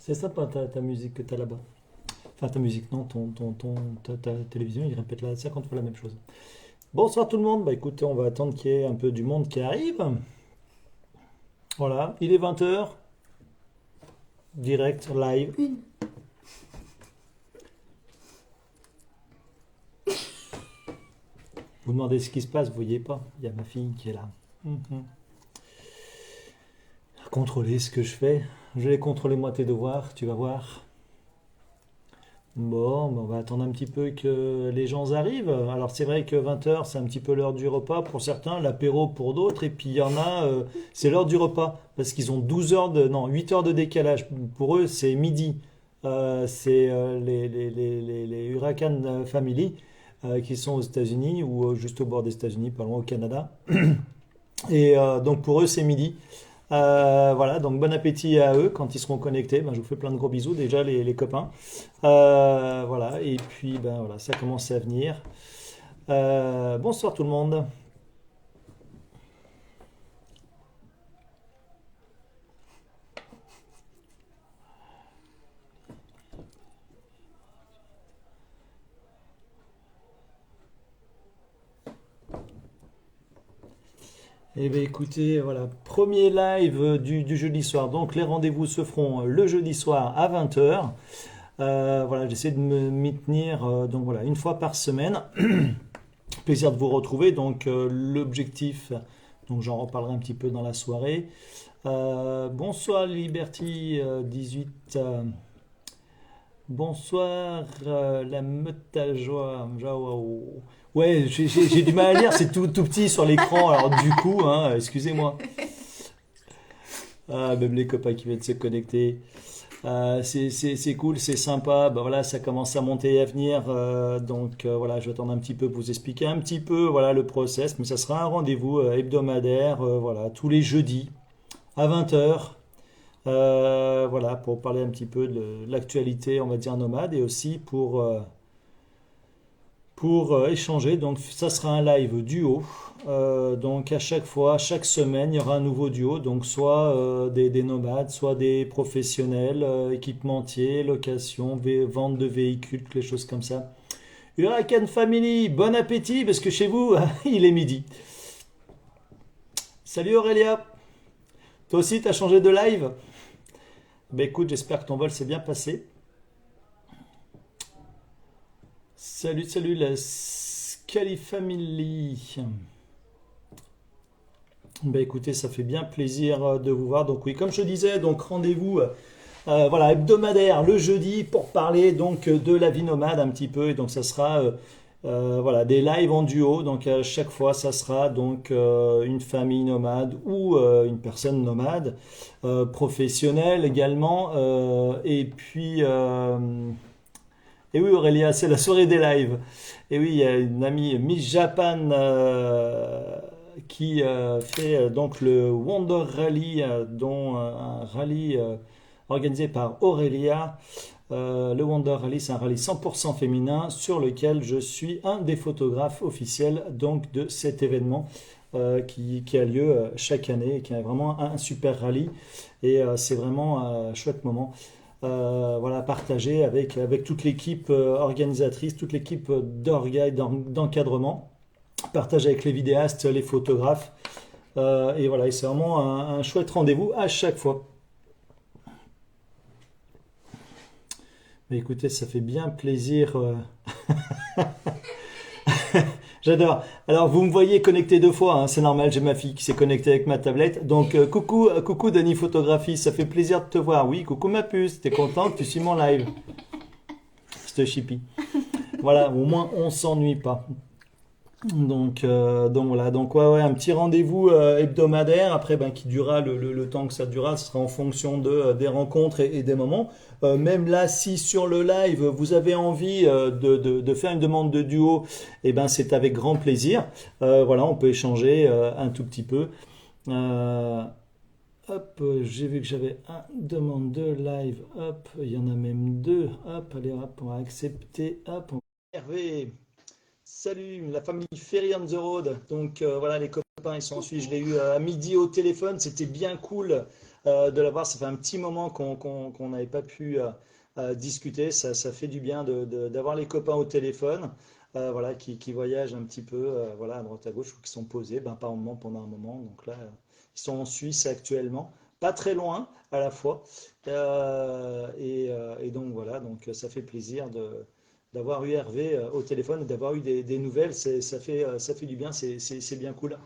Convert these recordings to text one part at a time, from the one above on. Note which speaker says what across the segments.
Speaker 1: C'est sympa ta musique que tu as là-bas. Enfin, ta musique, non, ta télévision, il répète là 50 fois la même chose. Bonsoir tout le monde. Bah écoutez, on va attendre qu'il y ait un peu du monde qui arrive. Voilà, il est 20 heures, direct, live. Vous demandez ce qui se passe, vous voyez pas. Il y a ma fille qui est là. Mhm. Contrôler ce que je fais. Je vais contrôler moi tes devoirs, tu vas voir. Bon, bah, on va attendre un petit peu que les gens arrivent. Alors c'est vrai que 20 heures, c'est un petit peu l'heure du repas pour certains, l'apéro pour d'autres, et puis il y en a, c'est l'heure du repas, parce qu'ils ont 12 heures non, 8 heures de décalage. Pour eux, c'est midi. C'est les Huracan Family qui sont aux États-Unis, ou juste au bord des États-Unis, pas loin au Canada. Et donc pour eux, c'est midi. Voilà, donc bon appétit à eux quand ils seront connectés. Ben, je vous fais plein de gros bisous déjà les copains. Voilà, et puis ben voilà, ça commence à venir. Bonsoir tout le monde. Eh bien écoutez, voilà, premier live du jeudi soir. Donc les rendez-vous se feront le jeudi soir à 20 heures. Voilà, j'essaie de m'y tenir donc voilà, une fois par semaine. Plaisir de vous retrouver. Donc l'objectif, donc j'en reparlerai un petit peu dans la soirée. Bonsoir Liberty 18. Bonsoir la meute à joie. Ouais, j'ai du mal à lire, c'est tout petit sur l'écran. Alors du coup, hein, excusez-moi. Ah, même les copains qui viennent se connecter. C'est cool, c'est sympa. Bah voilà, ça commence à monter et à venir. Donc voilà, je vais attendre un petit peu pour vous expliquer un petit peu voilà le process. Mais ça sera un rendez-vous hebdomadaire, voilà, tous les jeudis à 20 heures. Voilà, pour parler un petit peu de l'actualité, on va dire nomade, et aussi pour échanger. Donc ça sera un live duo. Donc à chaque fois, chaque semaine, il y aura un nouveau duo. Donc soit des nomades, soit des professionnels, équipementiers, location, vente de véhicules, toutes les choses comme ça. Huracan Family, bon appétit parce que chez vous, il est midi. Salut Aurélia, toi aussi t'as changé de live? Ben écoute, j'espère que ton vol s'est bien passé. Salut la Scali Family. Ben écoutez, ça fait bien plaisir de vous voir. Donc oui, comme je disais, donc rendez-vous voilà, hebdomadaire le jeudi pour parler donc de la vie nomade un petit peu. Et donc ça sera voilà, des lives en duo. Donc à chaque fois, ça sera donc une famille nomade ou une personne nomade, professionnelle également. Et oui Aurélia, c'est la soirée des lives. Et oui, il y a une amie Miss Japan qui fait donc le Wonder Rally, dont un rallye organisé par Aurélia. Le Wonder Rally, c'est un rallye 100% féminin sur lequel je suis un des photographes officiels donc de cet événement qui a lieu chaque année et qui est vraiment un super rallye. Et c'est vraiment un chouette moment. Voilà, partagé avec toute l'équipe organisatrice, toute l'équipe d'encadrement, partage avec les vidéastes, les photographes. Et voilà, et c'est vraiment un chouette rendez-vous à chaque fois. Mais écoutez, ça fait bien plaisir. J'adore. Alors, vous me voyez connecté deux fois, hein, c'est normal, j'ai ma fille qui s'est connectée avec ma tablette. Donc, coucou Dani Photographie, ça fait plaisir de te voir. Oui, coucou ma puce, t'es content que tu suis mon live? Je te chipie. Voilà, au moins on s'ennuie pas. Donc voilà, donc ouais, un petit rendez-vous hebdomadaire, après ben, qui durera le temps que ça durera, ce sera en fonction des rencontres et des moments. Même là, si sur le live vous avez envie de faire une demande de duo, et ben c'est avec grand plaisir. Voilà, on peut échanger un tout petit peu. Euh, Hop, j'ai vu que j'avais un demande de live. Hop, il y en a même deux. Hop, allez, hop, on va accepter. Hop, on va Hervé. Salut, la famille Ferry on the Road. Donc voilà, les copains, ils sont en Suisse. Je l'ai eu à midi au téléphone. C'était bien cool de l'avoir. Ça fait un petit moment qu'on n'avait pas pu discuter. Ça fait du bien d'avoir les copains au téléphone, voilà, qui voyagent un petit peu, voilà, à droite à gauche ou qui sont posés, ben, pas un moment, pendant un moment. Donc là, ils sont en Suisse actuellement, pas très loin à la fois. Et donc voilà, donc ça fait plaisir d'avoir eu Hervé au téléphone et d'avoir eu des nouvelles. Ça fait du bien, c'est bien cool.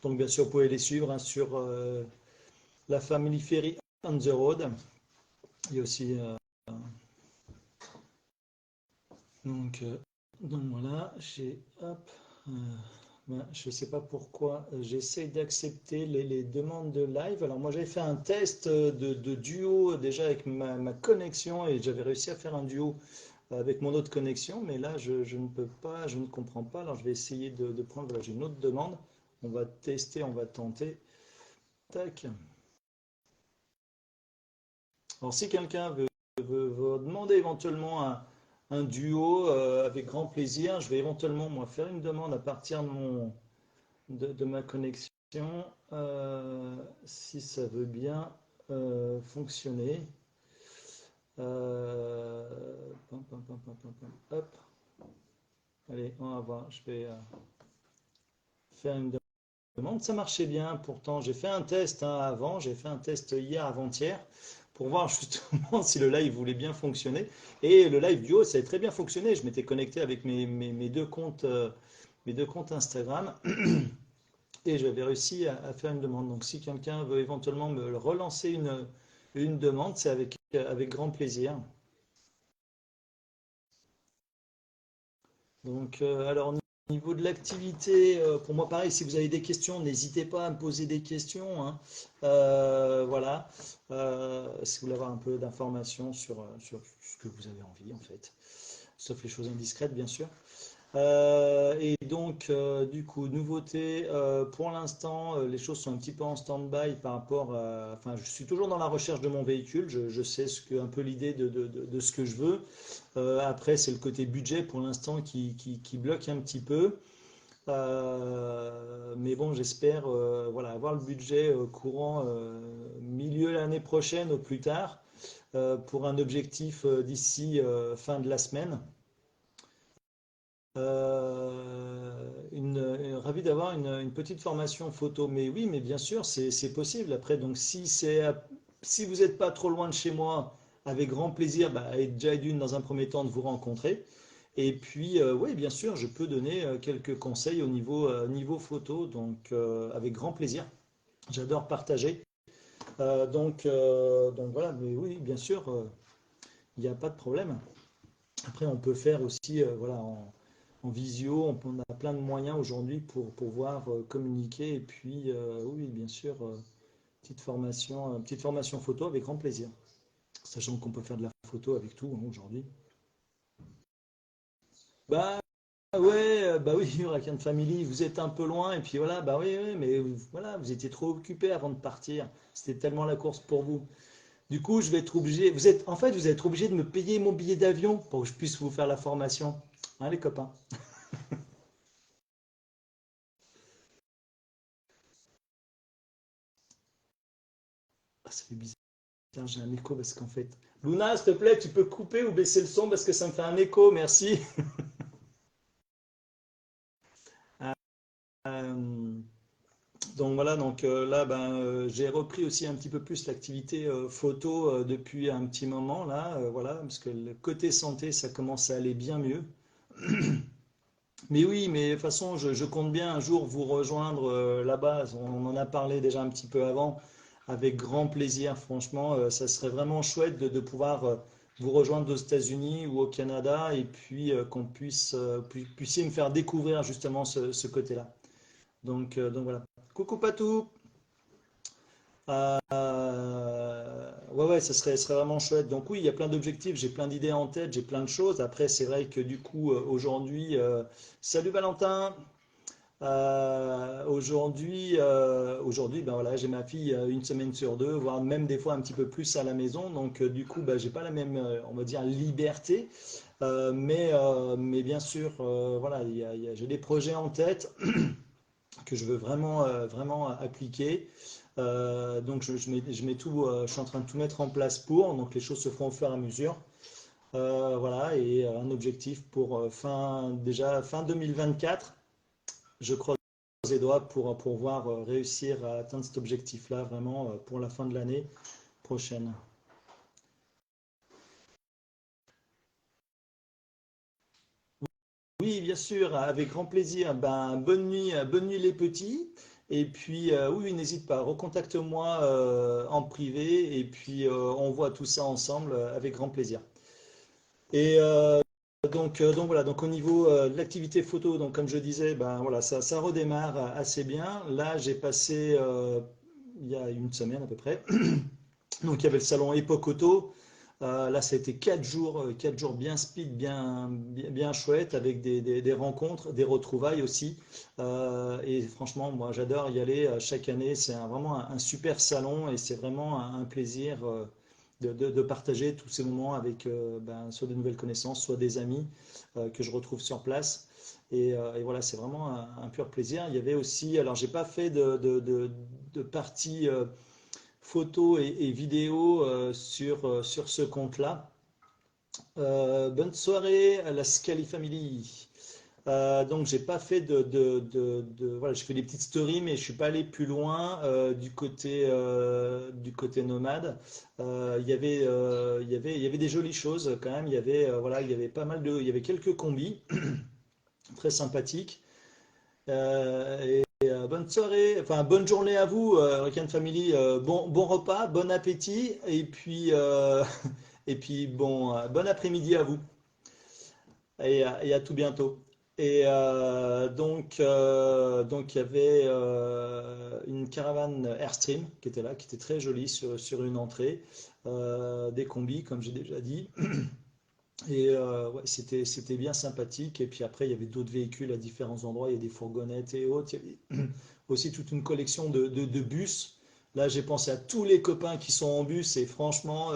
Speaker 1: Donc bien sûr, vous pouvez les suivre hein, sur la Family Ferry on the Road. Il y a aussi donc, euh, donc voilà, j'ai hop, euh, ben, je ne sais pas pourquoi j'essaye d'accepter les demandes de live. Alors moi j'avais fait un test de duo déjà avec ma connexion et j'avais réussi à faire un duo avec mon autre connexion, mais là je ne peux pas, je ne comprends pas. Alors je vais essayer de prendre, voilà, j'ai une autre demande. On va tester, on va tenter. Tac. Alors si quelqu'un veut demander éventuellement un duo avec grand plaisir, je vais éventuellement moi faire une demande à partir de ma connexion, si ça veut bien fonctionner. Euh, hop, allez, on va voir. Je vais faire une demande. Ça marchait bien, pourtant j'ai fait un test hein, avant, j'ai fait un test hier avant-hier pour voir justement si le live voulait bien fonctionner. Et le live duo, ça a très bien fonctionné. Je m'étais connecté avec mes deux comptes Instagram et j'avais réussi à faire une demande. Donc si quelqu'un veut éventuellement me relancer une demande, c'est avec grand plaisir. Donc, alors, au niveau de l'activité, pour moi, pareil, si vous avez des questions, n'hésitez pas à me poser des questions, hein. Voilà. Si vous voulez avoir un peu d'informations sur ce que vous avez envie, en fait. Sauf les choses indiscrètes, bien sûr. Et donc, du coup, nouveauté, pour l'instant, les choses sont un petit peu en stand-by par rapport à... Enfin, je suis toujours dans la recherche de mon véhicule, je sais un peu l'idée de ce que je veux. Après, c'est le côté budget pour l'instant qui bloque un petit peu. Mais bon, j'espère voilà, avoir le budget courant milieu l'année prochaine au plus tard pour un objectif d'ici fin de la semaine. Ravi d'avoir une petite formation photo. Mais oui, mais bien sûr, c'est possible. Après, donc si vous n'êtes pas trop loin de chez moi, avec grand plaisir, bah, et déjà d'une dans un premier temps de vous rencontrer. Et puis, oui, bien sûr, je peux donner quelques conseils au niveau photo, donc avec grand plaisir. J'adore partager. Donc voilà, mais oui, bien sûr, il n'y a pas de problème. Après, on peut faire aussi, voilà, en visio, on a plein de moyens aujourd'hui pour pouvoir communiquer. Et puis, oui, bien sûr, petite formation photo avec grand plaisir. Sachant qu'on peut faire de la photo avec tout hein, aujourd'hui. Bah ouais, bah oui, Huracan Family, vous êtes un peu loin et puis voilà, bah oui, oui, mais voilà, vous étiez trop occupé avant de partir. C'était tellement la course pour vous. Du coup, je vais être obligé. En fait, vous êtes obligé de me payer mon billet d'avion pour que je puisse vous faire la formation, hein, les copains. Ah, ça fait bizarre, j'ai un écho parce qu'en fait. Luna, s'il te plaît, tu peux couper ou baisser le son parce que ça me fait un écho, merci. Euh, donc voilà, donc là, ben, j'ai repris aussi un petit peu plus l'activité photo depuis un petit moment là, voilà, parce que le côté santé, ça commence à aller bien mieux. Mais oui, mais de toute façon, je compte bien un jour vous rejoindre là-bas. On en a parlé déjà un petit peu avant, avec grand plaisir. Franchement, ça serait vraiment chouette de pouvoir vous rejoindre aux États-Unis ou au Canada et puis qu'on puissiez me faire découvrir justement ce côté-là. Donc voilà. Coucou Patou! Ouais, ouais, ça serait vraiment chouette. Donc oui, il y a plein d'objectifs, j'ai plein d'idées en tête, j'ai plein de choses. Après, c'est vrai que du coup, aujourd'hui, salut Valentin! Aujourd'hui, ben voilà, j'ai ma fille une semaine sur deux, voire même des fois un petit peu plus à la maison. Donc du coup, ben, j'ai pas la même, on va dire, liberté. Mais bien sûr, voilà, j'ai des projets en tête que je veux vraiment, vraiment appliquer. Donc je mets tout, je suis en train de tout mettre en place pour, donc les choses se feront au fur et à mesure. Voilà, et un objectif pour déjà fin 2024. Je croise les doigts pour pouvoir réussir à atteindre cet objectif-là vraiment pour la fin de l'année prochaine. Oui, bien sûr, avec grand plaisir. Ben, bonne nuit les petits. Et puis, oui, oui, n'hésite pas, recontacte-moi en privé et puis on voit tout ça ensemble avec grand plaisir. Et donc voilà, donc au niveau de l'activité photo, donc comme je disais, ben voilà, ça redémarre assez bien. Là, j'ai passé il y a une semaine à peu près. Donc il y avait le salon Époque Auto. Là, ça a été 4 jours bien speed, bien chouette, avec des rencontres, des retrouvailles aussi. Et franchement, moi, j'adore y aller chaque année. C'est vraiment un super salon et c'est vraiment un plaisir de partager tous ces moments avec soit de nouvelles connaissances, soit des amis que je retrouve sur place. Et voilà, c'est vraiment un pur plaisir. Il y avait aussi, alors j'ai pas fait de partie photos et vidéos sur ce compte-là. Bonne soirée à la Scali Family. Donc j'ai pas fait voilà, je fais des petites stories, mais je suis pas allé plus loin du côté nomade. Il y avait des jolies choses quand même. Voilà, il y avait pas mal il y avait quelques combis très sympathiques. Bonne soirée, enfin bonne journée à vous, Weekend Family. Bon repas, bon appétit, et puis bon après-midi à vous. Et à tout bientôt. Et donc il y avait une caravane Airstream qui était là, qui était très jolie sur une entrée, des combis comme j'ai déjà dit. Et ouais, c'était bien sympathique. Et puis après, il y avait d'autres véhicules à différents endroits. Il y a des fourgonnettes et autres. Il y avait aussi toute une collection de bus. Là, j'ai pensé à tous les copains qui sont en bus. Et franchement,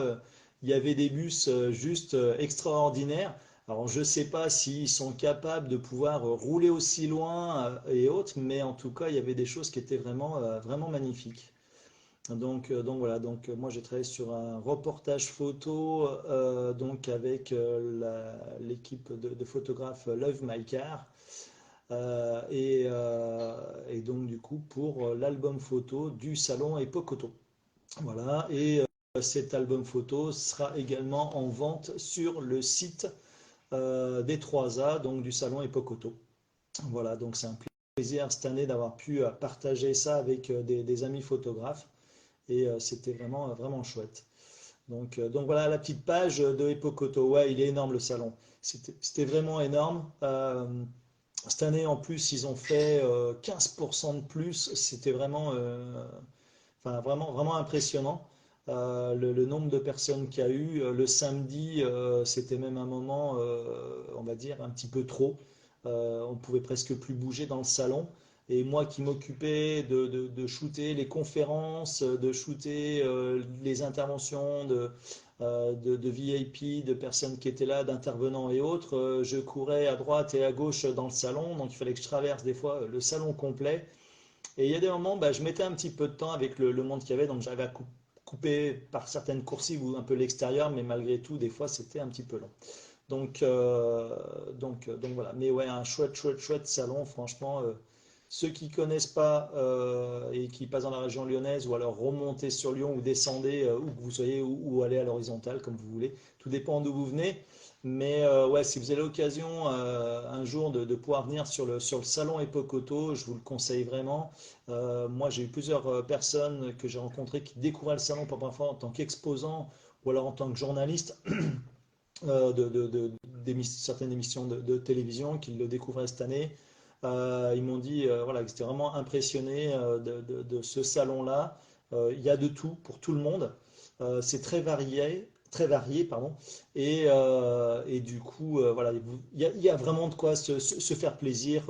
Speaker 1: il y avait des bus juste extraordinaires. Alors, je ne sais pas s'ils sont capables de pouvoir rouler aussi loin et autres. Mais en tout cas, il y avait des choses qui étaient vraiment magnifiques. Donc voilà, moi j'ai travaillé sur un reportage photo donc avec l'équipe de photographes Love My Car et donc du coup pour l'album photo du salon Époque Auto. Voilà, et cet album photo sera également en vente sur le site des 3A, donc du salon Époque Auto. Voilà, donc c'est un plaisir cette année d'avoir pu partager ça avec des amis photographes. Et c'était vraiment chouette. Donc voilà la petite page de Epocoto. Ouais, il est énorme le salon. C'était vraiment énorme. Cette année en plus, ils ont fait 15% de plus. C'était enfin, vraiment impressionnant. Le nombre de personnes qu'il y a eu. Le samedi, c'était même un moment, on va dire, un petit peu trop. On pouvait presque plus bouger dans le salon. Et moi qui m'occupais de shooter les conférences, de shooter les interventions de VIP, de personnes qui étaient là, d'intervenants et autres, je courais à droite et à gauche dans le salon. Donc il fallait que je traverse des fois le salon complet. Et il y a des moments, bah, je mettais un petit peu de temps avec le monde qu'il y avait, donc j'arrivais à couper par certaines coursives ou un peu l'extérieur, mais malgré tout, des fois, c'était un petit peu long. Donc voilà. Mais ouais, un chouette salon, franchement. Ceux qui connaissent pas et qui passent dans la région lyonnaise, ou alors remontez sur Lyon ou descendez où que vous soyez, ou allez à l'horizontale comme vous voulez. Tout dépend d'où vous venez. Mais ouais, si vous avez l'occasion un jour de pouvoir venir sur le salon Époque Auto, je vous le conseille vraiment. Moi, j'ai eu plusieurs personnes que j'ai rencontrées qui découvraient le salon pour la première fois en tant qu'exposant ou alors en tant que journaliste certaines émissions de télévision qui le découvraient cette année. Ils m'ont dit voilà, qu'ils étaient vraiment impressionnés de ce salon-là. Il y a de tout pour tout le monde. C'est très varié, pardon. Et du coup, voilà, il y a vraiment de quoi se faire plaisir.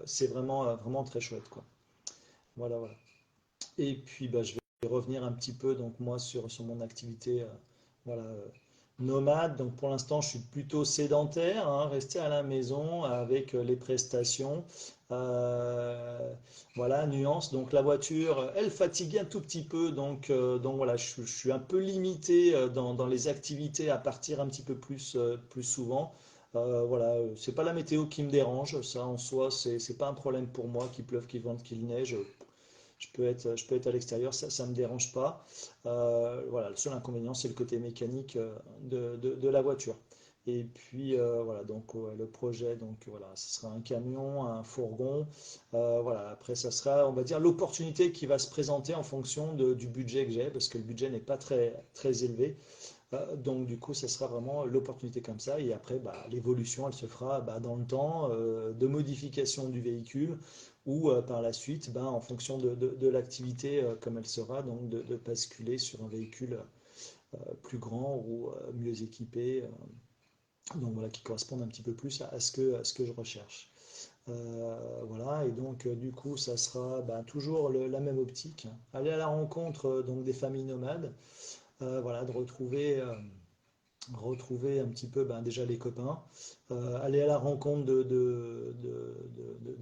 Speaker 1: C'est vraiment très chouette, quoi. Voilà. Et puis, bah, je vais revenir un petit peu, donc moi, sur mon activité, voilà, nomade. Donc pour l'instant, je suis plutôt sédentaire, hein, rester à la maison avec les prestations. Euh, voilà, nuance. Donc la voiture, elle fatigue un tout petit peu. Donc voilà, je suis un peu limité dans les activités à partir un petit peu plus souvent. Voilà, c'est pas la météo qui me dérange. Ça en soi, c'est pas un problème pour moi, qu'il pleuve, qu'il vente, qu'il neige. Je peux être à l'extérieur, ça ne me dérange pas. Voilà, le seul inconvénient, c'est le côté mécanique de la voiture. Et puis voilà, donc ouais, le projet, donc voilà, ce sera un camion, un fourgon. Voilà, après, ça sera, on va dire, l'opportunité qui va se présenter en fonction du budget que j'ai, parce que le budget n'est pas très, très élevé. Donc du coup, ça sera vraiment l'opportunité comme ça. Et après, bah, l'évolution, elle se fera bah, dans le temps de modification du véhicule ou par la suite, bah, en fonction de l'activité comme elle sera, donc de basculer sur un véhicule plus grand ou mieux équipé. Donc voilà, qui correspondent un petit peu plus à ce que je recherche. Voilà, et donc du coup, ça sera bah, toujours la même optique. Aller à la rencontre donc des familles nomades, voilà, de retrouver un petit peu ben, déjà les copains, aller à la rencontre de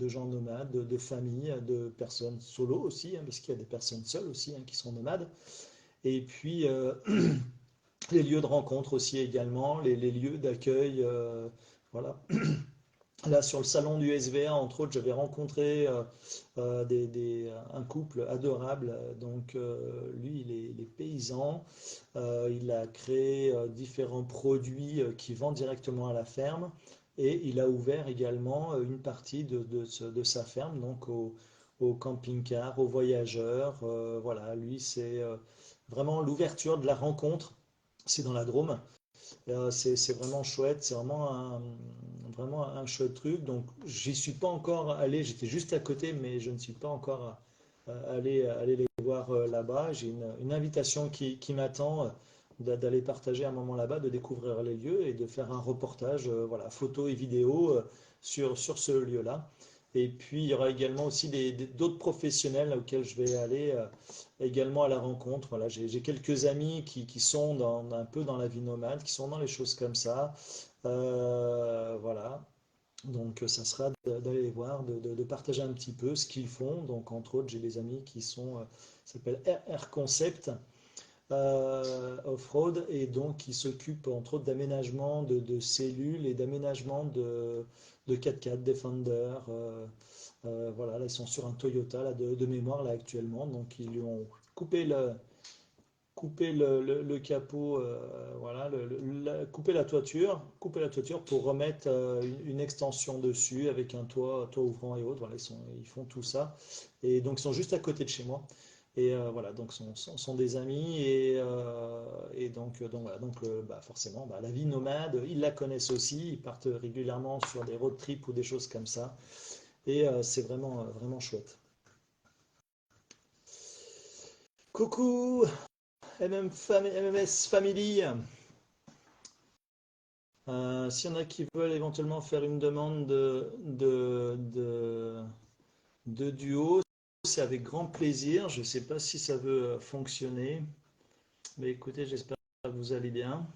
Speaker 1: gens nomades, de familles, de personnes solo aussi, hein, parce qu'il y a des personnes seules aussi hein, qui sont nomades. Et puis les lieux de rencontre aussi également, les lieux d'accueil. Voilà. Là, sur le salon du SVA, entre autres, j'avais rencontré un couple adorable. Donc, lui, il est paysan. Il a créé différents produits qu'il vend directement à la ferme. Et il a ouvert également une partie de sa ferme, donc aux camping-cars, aux voyageurs. Voilà, lui, c'est vraiment l'ouverture de la rencontre. C'est dans la Drôme. C'est vraiment chouette, c'est vraiment un chouette truc. Donc, j'y suis pas encore allé, j'étais juste à côté, mais je ne suis pas encore allé les voir là-bas. J'ai une invitation qui m'attend d'aller partager un moment là-bas, de découvrir les lieux et de faire un reportage, voilà, photo et vidéo sur ce lieu-là. Et puis, il y aura également aussi d'autres professionnels auxquels je vais aller également à la rencontre. Voilà, j'ai quelques amis qui sont un peu dans la vie nomade, qui sont dans les choses comme ça. Voilà. Donc, ça sera d'aller les voir, de partager un petit peu ce qu'ils font. Donc, entre autres, j'ai des amis qui s'appellent RR Concept Off-Road et donc qui s'occupent entre autres d'aménagement de cellules et d'aménagement de 4x4, Defender. Voilà, là, ils sont sur un Toyota là, de mémoire là actuellement. Donc, ils lui ont coupé le capot, voilà, couper la toiture pour remettre une extension dessus avec un toit ouvrant et autres. Voilà, ils font tout ça. Et donc, ils sont juste à côté de chez moi. Et voilà, donc sont des amis et donc voilà, donc bah, forcément, bah, la vie nomade, ils la connaissent aussi, ils partent régulièrement sur des road trips ou des choses comme ça. Et c'est vraiment chouette. Coucou, MMS Family. S'il y en a qui veulent éventuellement faire une demande de duo, c'est avec grand plaisir. Je ne sais pas si ça veut fonctionner. Mais écoutez, j'espère que vous allez bien.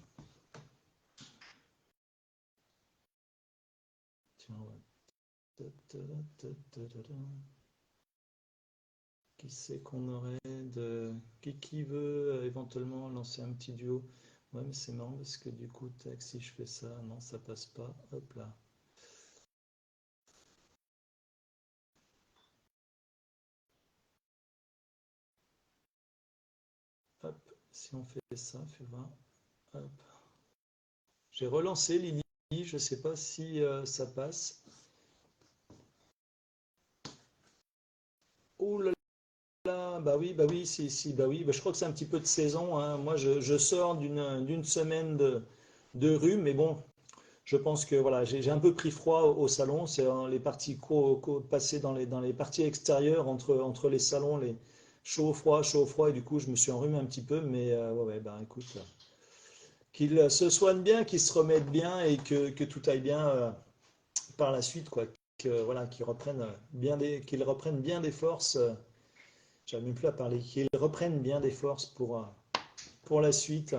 Speaker 1: Tiens, qui c'est qu'on aurait qui veut éventuellement lancer un petit duo? Ouais, mais c'est marrant parce que du coup, tac, si je fais ça, non, ça passe pas. Hop là. Hop, si on fait ça, fais voir. Hop. J'ai relancé Lily, je ne sais pas si ça passe. Oh là là, bah oui, si, bah oui, bah je crois que c'est un petit peu de saison, hein. Moi, je sors d'une semaine de rhume, mais bon, je pense que voilà, j'ai un peu pris froid au salon. C'est les parties passées dans les parties extérieures entre les salons, les chaud, froid, et du coup, je me suis enrhumé un petit peu, mais ouais, ouais, bah écoute, qu'il se soigne bien, qu'il se remette bien et que tout aille bien par la suite, quoi. Voilà, qu'ils reprennent bien des forces. J'arrive même plus à parler. Qu'ils reprennent bien des forces pour la suite.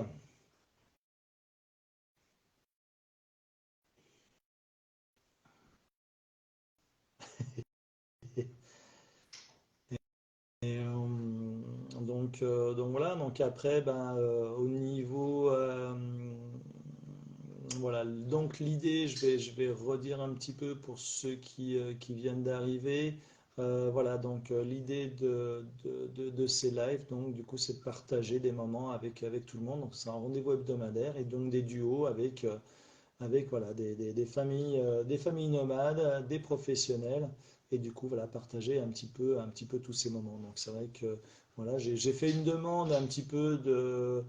Speaker 1: Donc voilà, donc après, ben, au niveau, voilà, donc l'idée, je vais redire un petit peu pour ceux qui viennent d'arriver. Voilà, donc l'idée de ces lives, donc du coup, c'est de partager des moments avec tout le monde. Donc c'est un rendez-vous hebdomadaire et donc des duos avec voilà, des familles nomades, des professionnels, et du coup voilà, partager un petit peu tous ces moments. Donc c'est vrai que voilà, j'ai fait une demande un petit peu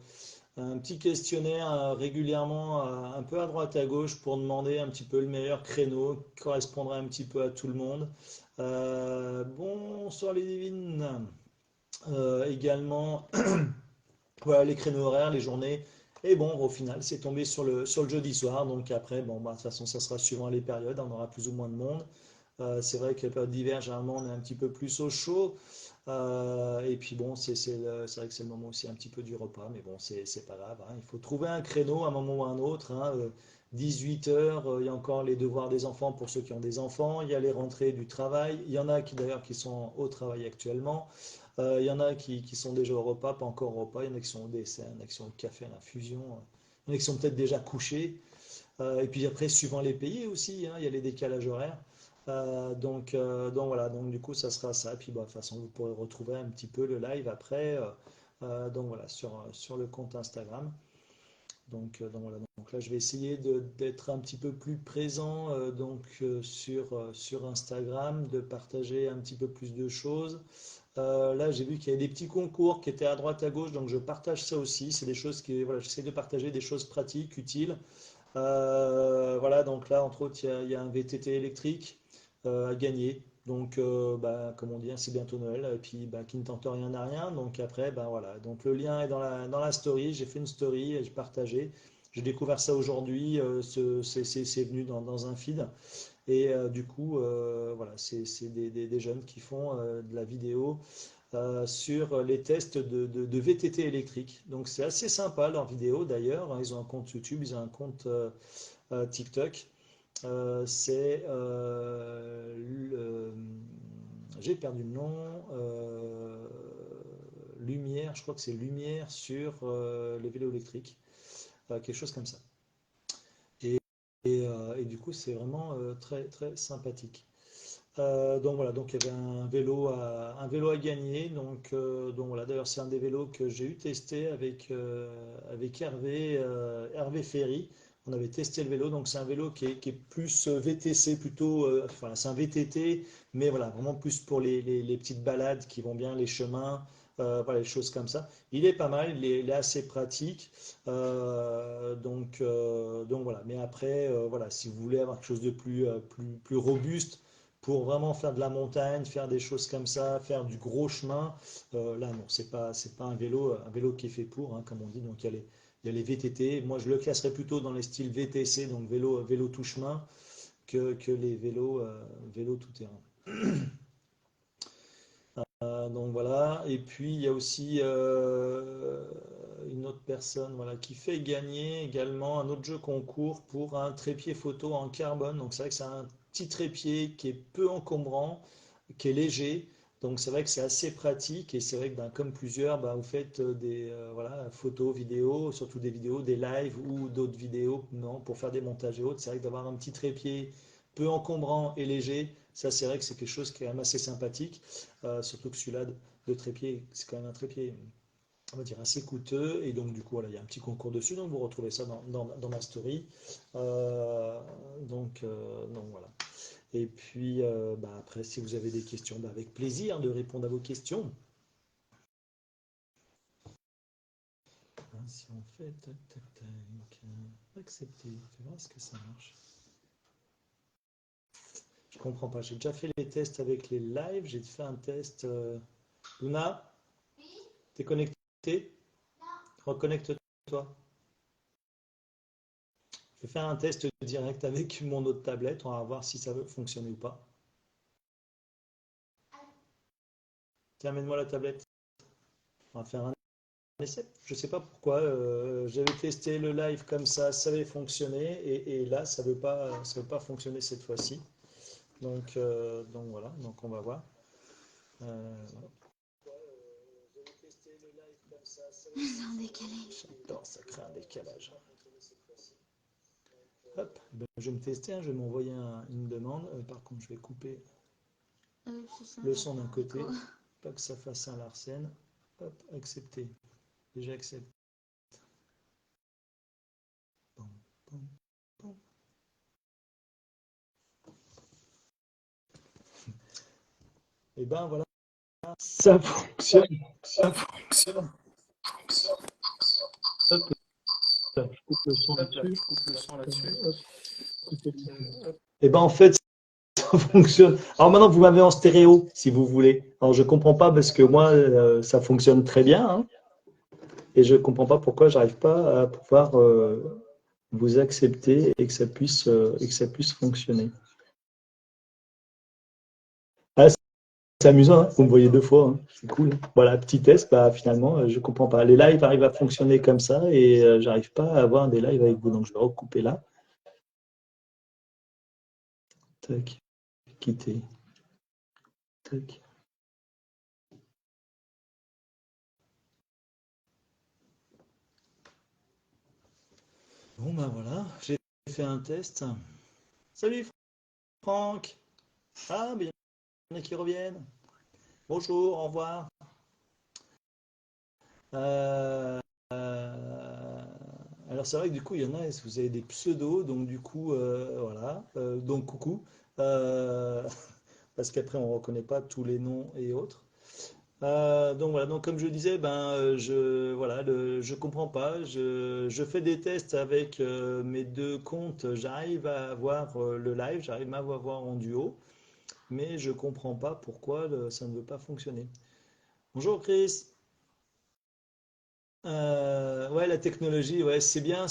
Speaker 1: un petit questionnaire régulièrement, un peu à droite à gauche, pour demander un petit peu le meilleur créneau qui correspondrait un petit peu à tout le monde. Bonsoir les divines. Également, voilà les créneaux horaires, les journées. Et bon, au final, c'est tombé sur le jeudi soir. Donc après, bon, bah, de toute façon, ça sera suivant les périodes. On aura plus ou moins de monde. C'est vrai que les périodes d'hiver, généralement, on est un petit peu plus au chaud. Et puis bon, c'est vrai que c'est le moment aussi un petit peu du repas. Mais bon, c'est pas grave, hein. Il faut trouver un créneau à un moment ou à un autre, hein. 18 heures, il y a encore les devoirs des enfants pour ceux qui ont des enfants. Il y a les rentrées du travail. Il y en a qui d'ailleurs qui sont au travail actuellement. Il y en a qui sont déjà au repas, pas encore au repas. Il y en a qui sont au dessert, il y en a qui sont au café à l'infusion. Il y en a qui sont peut-être déjà couchés. Et puis après, suivant les pays aussi, hein, il y a les décalages horaires. Donc voilà, donc du coup, ça sera ça. Et puis bah, de toute façon, vous pourrez retrouver un petit peu le live après. Donc voilà, sur le compte Instagram. Donc voilà, donc là je vais essayer d'être un petit peu plus présent sur Instagram, de partager un petit peu plus de choses. Là j'ai vu qu'il y avait des petits concours qui étaient à droite à gauche, donc je partage ça aussi. C'est des choses voilà, j'essaie de partager des choses pratiques, utiles. Voilà, donc là, entre autres, il y a un VTT électrique à gagner. Donc, bah, comme on dit, hein, c'est bientôt Noël. Et puis, bah, qui ne tente rien n'a rien. Donc, après, bah, voilà. Donc, le lien est dans la story. J'ai fait une story et j'ai partagé. J'ai découvert ça aujourd'hui. C'est venu dans un feed. Et du coup, voilà, c'est des jeunes qui font de la vidéo sur les tests de VTT électrique. Donc c'est assez sympa leur vidéo d'ailleurs. Ils ont un compte YouTube, ils ont un compte TikTok. C'est j'ai perdu le nom. Lumière, je crois que c'est Lumière sur les vélos électriques, quelque chose comme ça. Et du coup, c'est vraiment très très sympathique. Donc voilà, donc il y avait un vélo à gagner. Donc voilà, d'ailleurs c'est un des vélos que j'ai eu testé avec Hervé Ferry. On avait testé le vélo, donc c'est un vélo qui est plus VTC plutôt, enfin c'est un VTT, mais voilà, vraiment plus pour les petites balades qui vont bien, les chemins, voilà, les choses comme ça. Il est pas mal, il est assez pratique. Donc voilà, mais après, voilà, si vous voulez avoir quelque chose de plus robuste, pour vraiment faire de la montagne, faire des choses comme ça, faire du gros chemin, là non, c'est pas un vélo qui est fait pour, hein, comme on dit. Donc il y a les VTT. Moi, je le classerais plutôt dans les styles VTC, donc vélo tout chemin, que les vélos tout terrain. Donc voilà. Et puis il y a aussi une autre personne, voilà, qui fait gagner également un autre jeu concours pour un trépied photo en carbone. Donc c'est vrai que c'est un petit trépied qui est peu encombrant, qui est léger. Donc c'est vrai que c'est assez pratique, et c'est vrai que ben, comme plusieurs, ben, vous faites des voilà, photos, vidéos, surtout des vidéos, des lives ou d'autres vidéos, non, pour faire des montages et autres. C'est vrai que d'avoir un petit trépied peu encombrant et léger, ça c'est vrai que c'est quelque chose qui est quand même assez sympathique. Surtout que celui-là de trépied, c'est quand même un trépied, on va dire, assez coûteux. Et donc du coup voilà, il y a un petit concours dessus, donc vous retrouvez ça dans ma story. Euh, donc voilà. Et puis bah, après, si vous avez des questions, bah, avec plaisir de répondre à vos questions. Hein, si on fait tac tac tac, accepter, tu vois ce que ça marche. Je comprends pas. J'ai déjà fait les tests avec les lives. J'ai fait un test. Luna, t'es connecté? Reconnecte-toi. Je vais faire un test direct avec mon autre tablette. On va voir si ça veut fonctionner ou pas. Tiens, amène-moi la tablette. On va faire un essai. Je ne sais pas pourquoi. J'avais testé le live comme ça avait fonctionné. Et là, ça veut pas fonctionner cette fois-ci. Donc voilà. Donc on va voir. Voilà.
Speaker 2: C'est un décalé.
Speaker 1: J'adore, ça crée un décalage. Hop, ben, je vais me tester, hein, je vais m'envoyer une demande. Par contre, je vais couper
Speaker 2: C'est ça,
Speaker 1: le son d'un
Speaker 2: d'accord.
Speaker 1: côté, pas que ça fasse un Larsen. Hop, accepter. Et j'accepte. Pom, pom, pom. Et ben voilà, ça fonctionne. Ça fonctionne. Hop, je coupe le son là-dessus. Et ben en fait, ça fonctionne. Alors maintenant, vous m'avez en stéréo, si vous voulez. Alors je comprends pas parce que moi, ça fonctionne très bien, hein, et je comprends pas pourquoi j'arrive pas à pouvoir vous accepter et et que ça puisse fonctionner. Ah, c'est amusant, hein, vous me voyez deux fois, hein, c'est cool. Voilà, petit test, bah finalement, je comprends pas. Les lives arrivent à fonctionner comme ça et j'arrive pas à avoir des lives avec vous, donc je vais recouper là. Tac, quitter. Tac. Bon ben voilà, j'ai fait un test. Salut Franck. Ah, bien, il y en a qui reviennent. Bonjour, au revoir. Euh, euh, alors c'est vrai que du coup, il y en a, vous avez des pseudos, donc du coup, voilà. Donc coucou. Euh, parce qu'après, on ne reconnaît pas tous les noms et autres. Donc voilà, donc comme je disais, ben voilà, je comprends pas. Je fais des tests avec mes deux comptes. J'arrive à avoir le live, j'arrive à avoir en duo, mais je comprends pas pourquoi ça ne veut pas fonctionner. Bonjour Chris. Ouais, la technologie, ouais, c'est bien.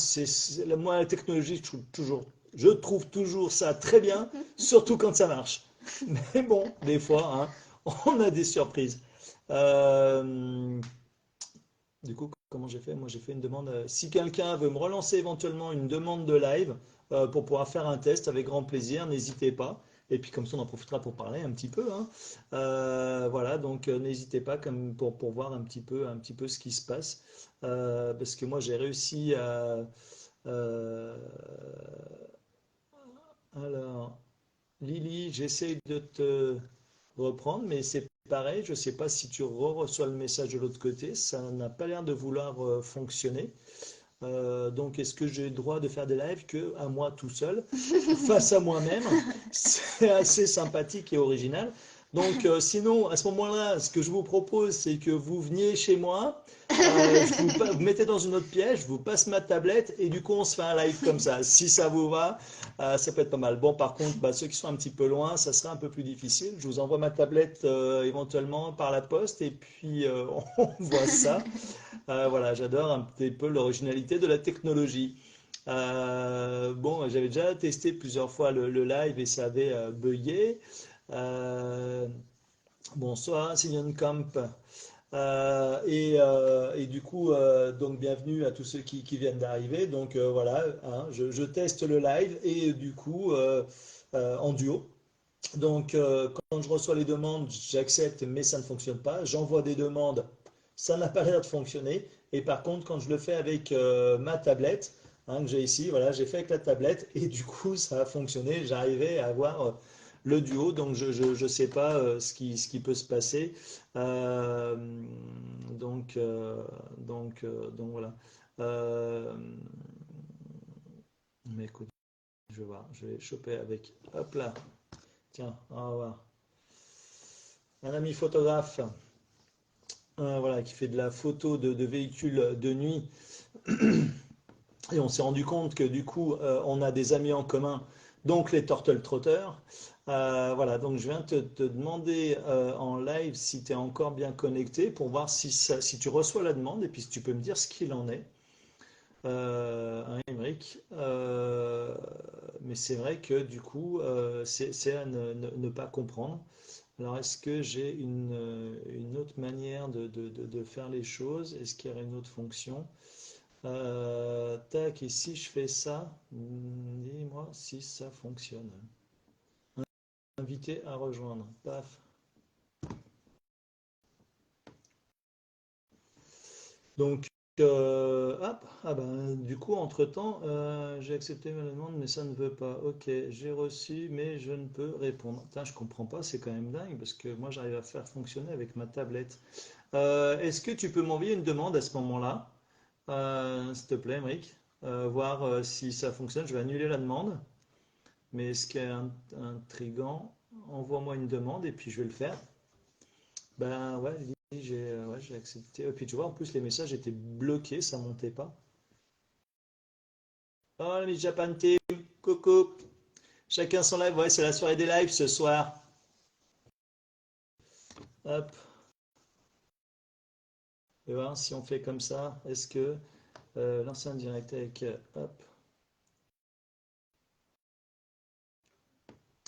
Speaker 1: Moi, la technologie, je trouve toujours ça très bien, surtout quand ça marche. Mais bon, des fois, hein, on a des surprises. Euh, du coup, comment j'ai fait? Moi, j'ai fait une demande. Si quelqu'un veut me relancer éventuellement une demande de live pour pouvoir faire un test avec grand plaisir, n'hésitez pas. Et puis comme ça, on en profitera pour parler un petit peu, hein. Voilà, donc n'hésitez pas comme pour voir un petit peu ce qui se passe. Parce que moi, j'ai réussi à... euh, alors, Lily, j'essaie de te reprendre, mais c'est pareil. Je ne sais pas si tu reçois le message de l'autre côté. Ça n'a pas l'air de vouloir fonctionner. Donc, est-ce que j'ai le droit de faire des lives que à moi tout seul, face à moi-même? C'est assez sympathique et original. Donc, sinon, à ce moment-là, ce que je vous propose, c'est que vous veniez chez moi, vous mettez dans une autre pièce, je vous passe ma tablette et du coup, on se fait un live comme ça. Si ça vous va, ça peut être pas mal. Bon, par contre, bah, ceux qui sont un petit peu loin, ça sera un peu plus difficile. Je vous envoie ma tablette éventuellement par la poste et puis on voit ça. Voilà, j'adore un petit peu l'originalité de la technologie. Bon, j'avais déjà testé plusieurs fois le live et ça avait bugué. Euh, Bonsoir, Sylvian Camp. Et du coup, donc bienvenue à tous ceux qui viennent d'arriver. Donc voilà, hein, je teste le live et du coup en duo. Donc quand je reçois les demandes, j'accepte, mais ça ne fonctionne pas. J'envoie des demandes, ça n'a pas l'air de fonctionner. Et par contre, quand je le fais avec ma tablette, hein, que j'ai ici, voilà, j'ai fait avec la tablette et du coup, ça a fonctionné. J'arrivais à avoir le duo, donc je sais pas ce qui peut se passer. Euh, donc voilà. Euh, mais écoute, je vais voir, je vais choper avec. Hop là, tiens, on va voir. Un ami photographe, voilà, qui fait de la photo de véhicules de nuit. Et on s'est rendu compte que du coup, on a des amis en commun, donc les Turtle Trotters. Voilà, donc je viens te demander en live si tu es encore bien connecté pour voir si tu reçois la demande et puis si tu peux me dire ce qu'il en est. Hein, Émeric. Mais c'est vrai que du coup, c'est à ne pas comprendre. Alors, est-ce que j'ai une autre manière de faire les choses? Est-ce qu'il y aurait une autre fonction? Tac, et si je fais ça, dis-moi si ça fonctionne. Invité à rejoindre. Paf. Donc, hop, ah ben, du coup, entre-temps, j'ai accepté ma demande, mais ça ne veut pas. Ok, j'ai reçu, mais je ne peux répondre. Putain, je comprends pas, c'est quand même dingue, parce que moi, j'arrive à faire fonctionner avec ma tablette. Est-ce que tu peux m'envoyer une demande à ce moment-là, s'il te plaît, Emric? Voir si ça fonctionne. Je vais annuler la demande, mais ce qui est intriguant, envoie-moi une demande et puis je vais le faire. Ben ouais, j'ai accepté. Et puis tu vois, en plus, les messages étaient bloqués, ça montait pas. Oh, la Miss Japan Team, coucou. Chacun son live, ouais, c'est la soirée des lives ce soir. Hop, et voir si on fait comme ça. Est-ce que l'ancien direct avec. Hop.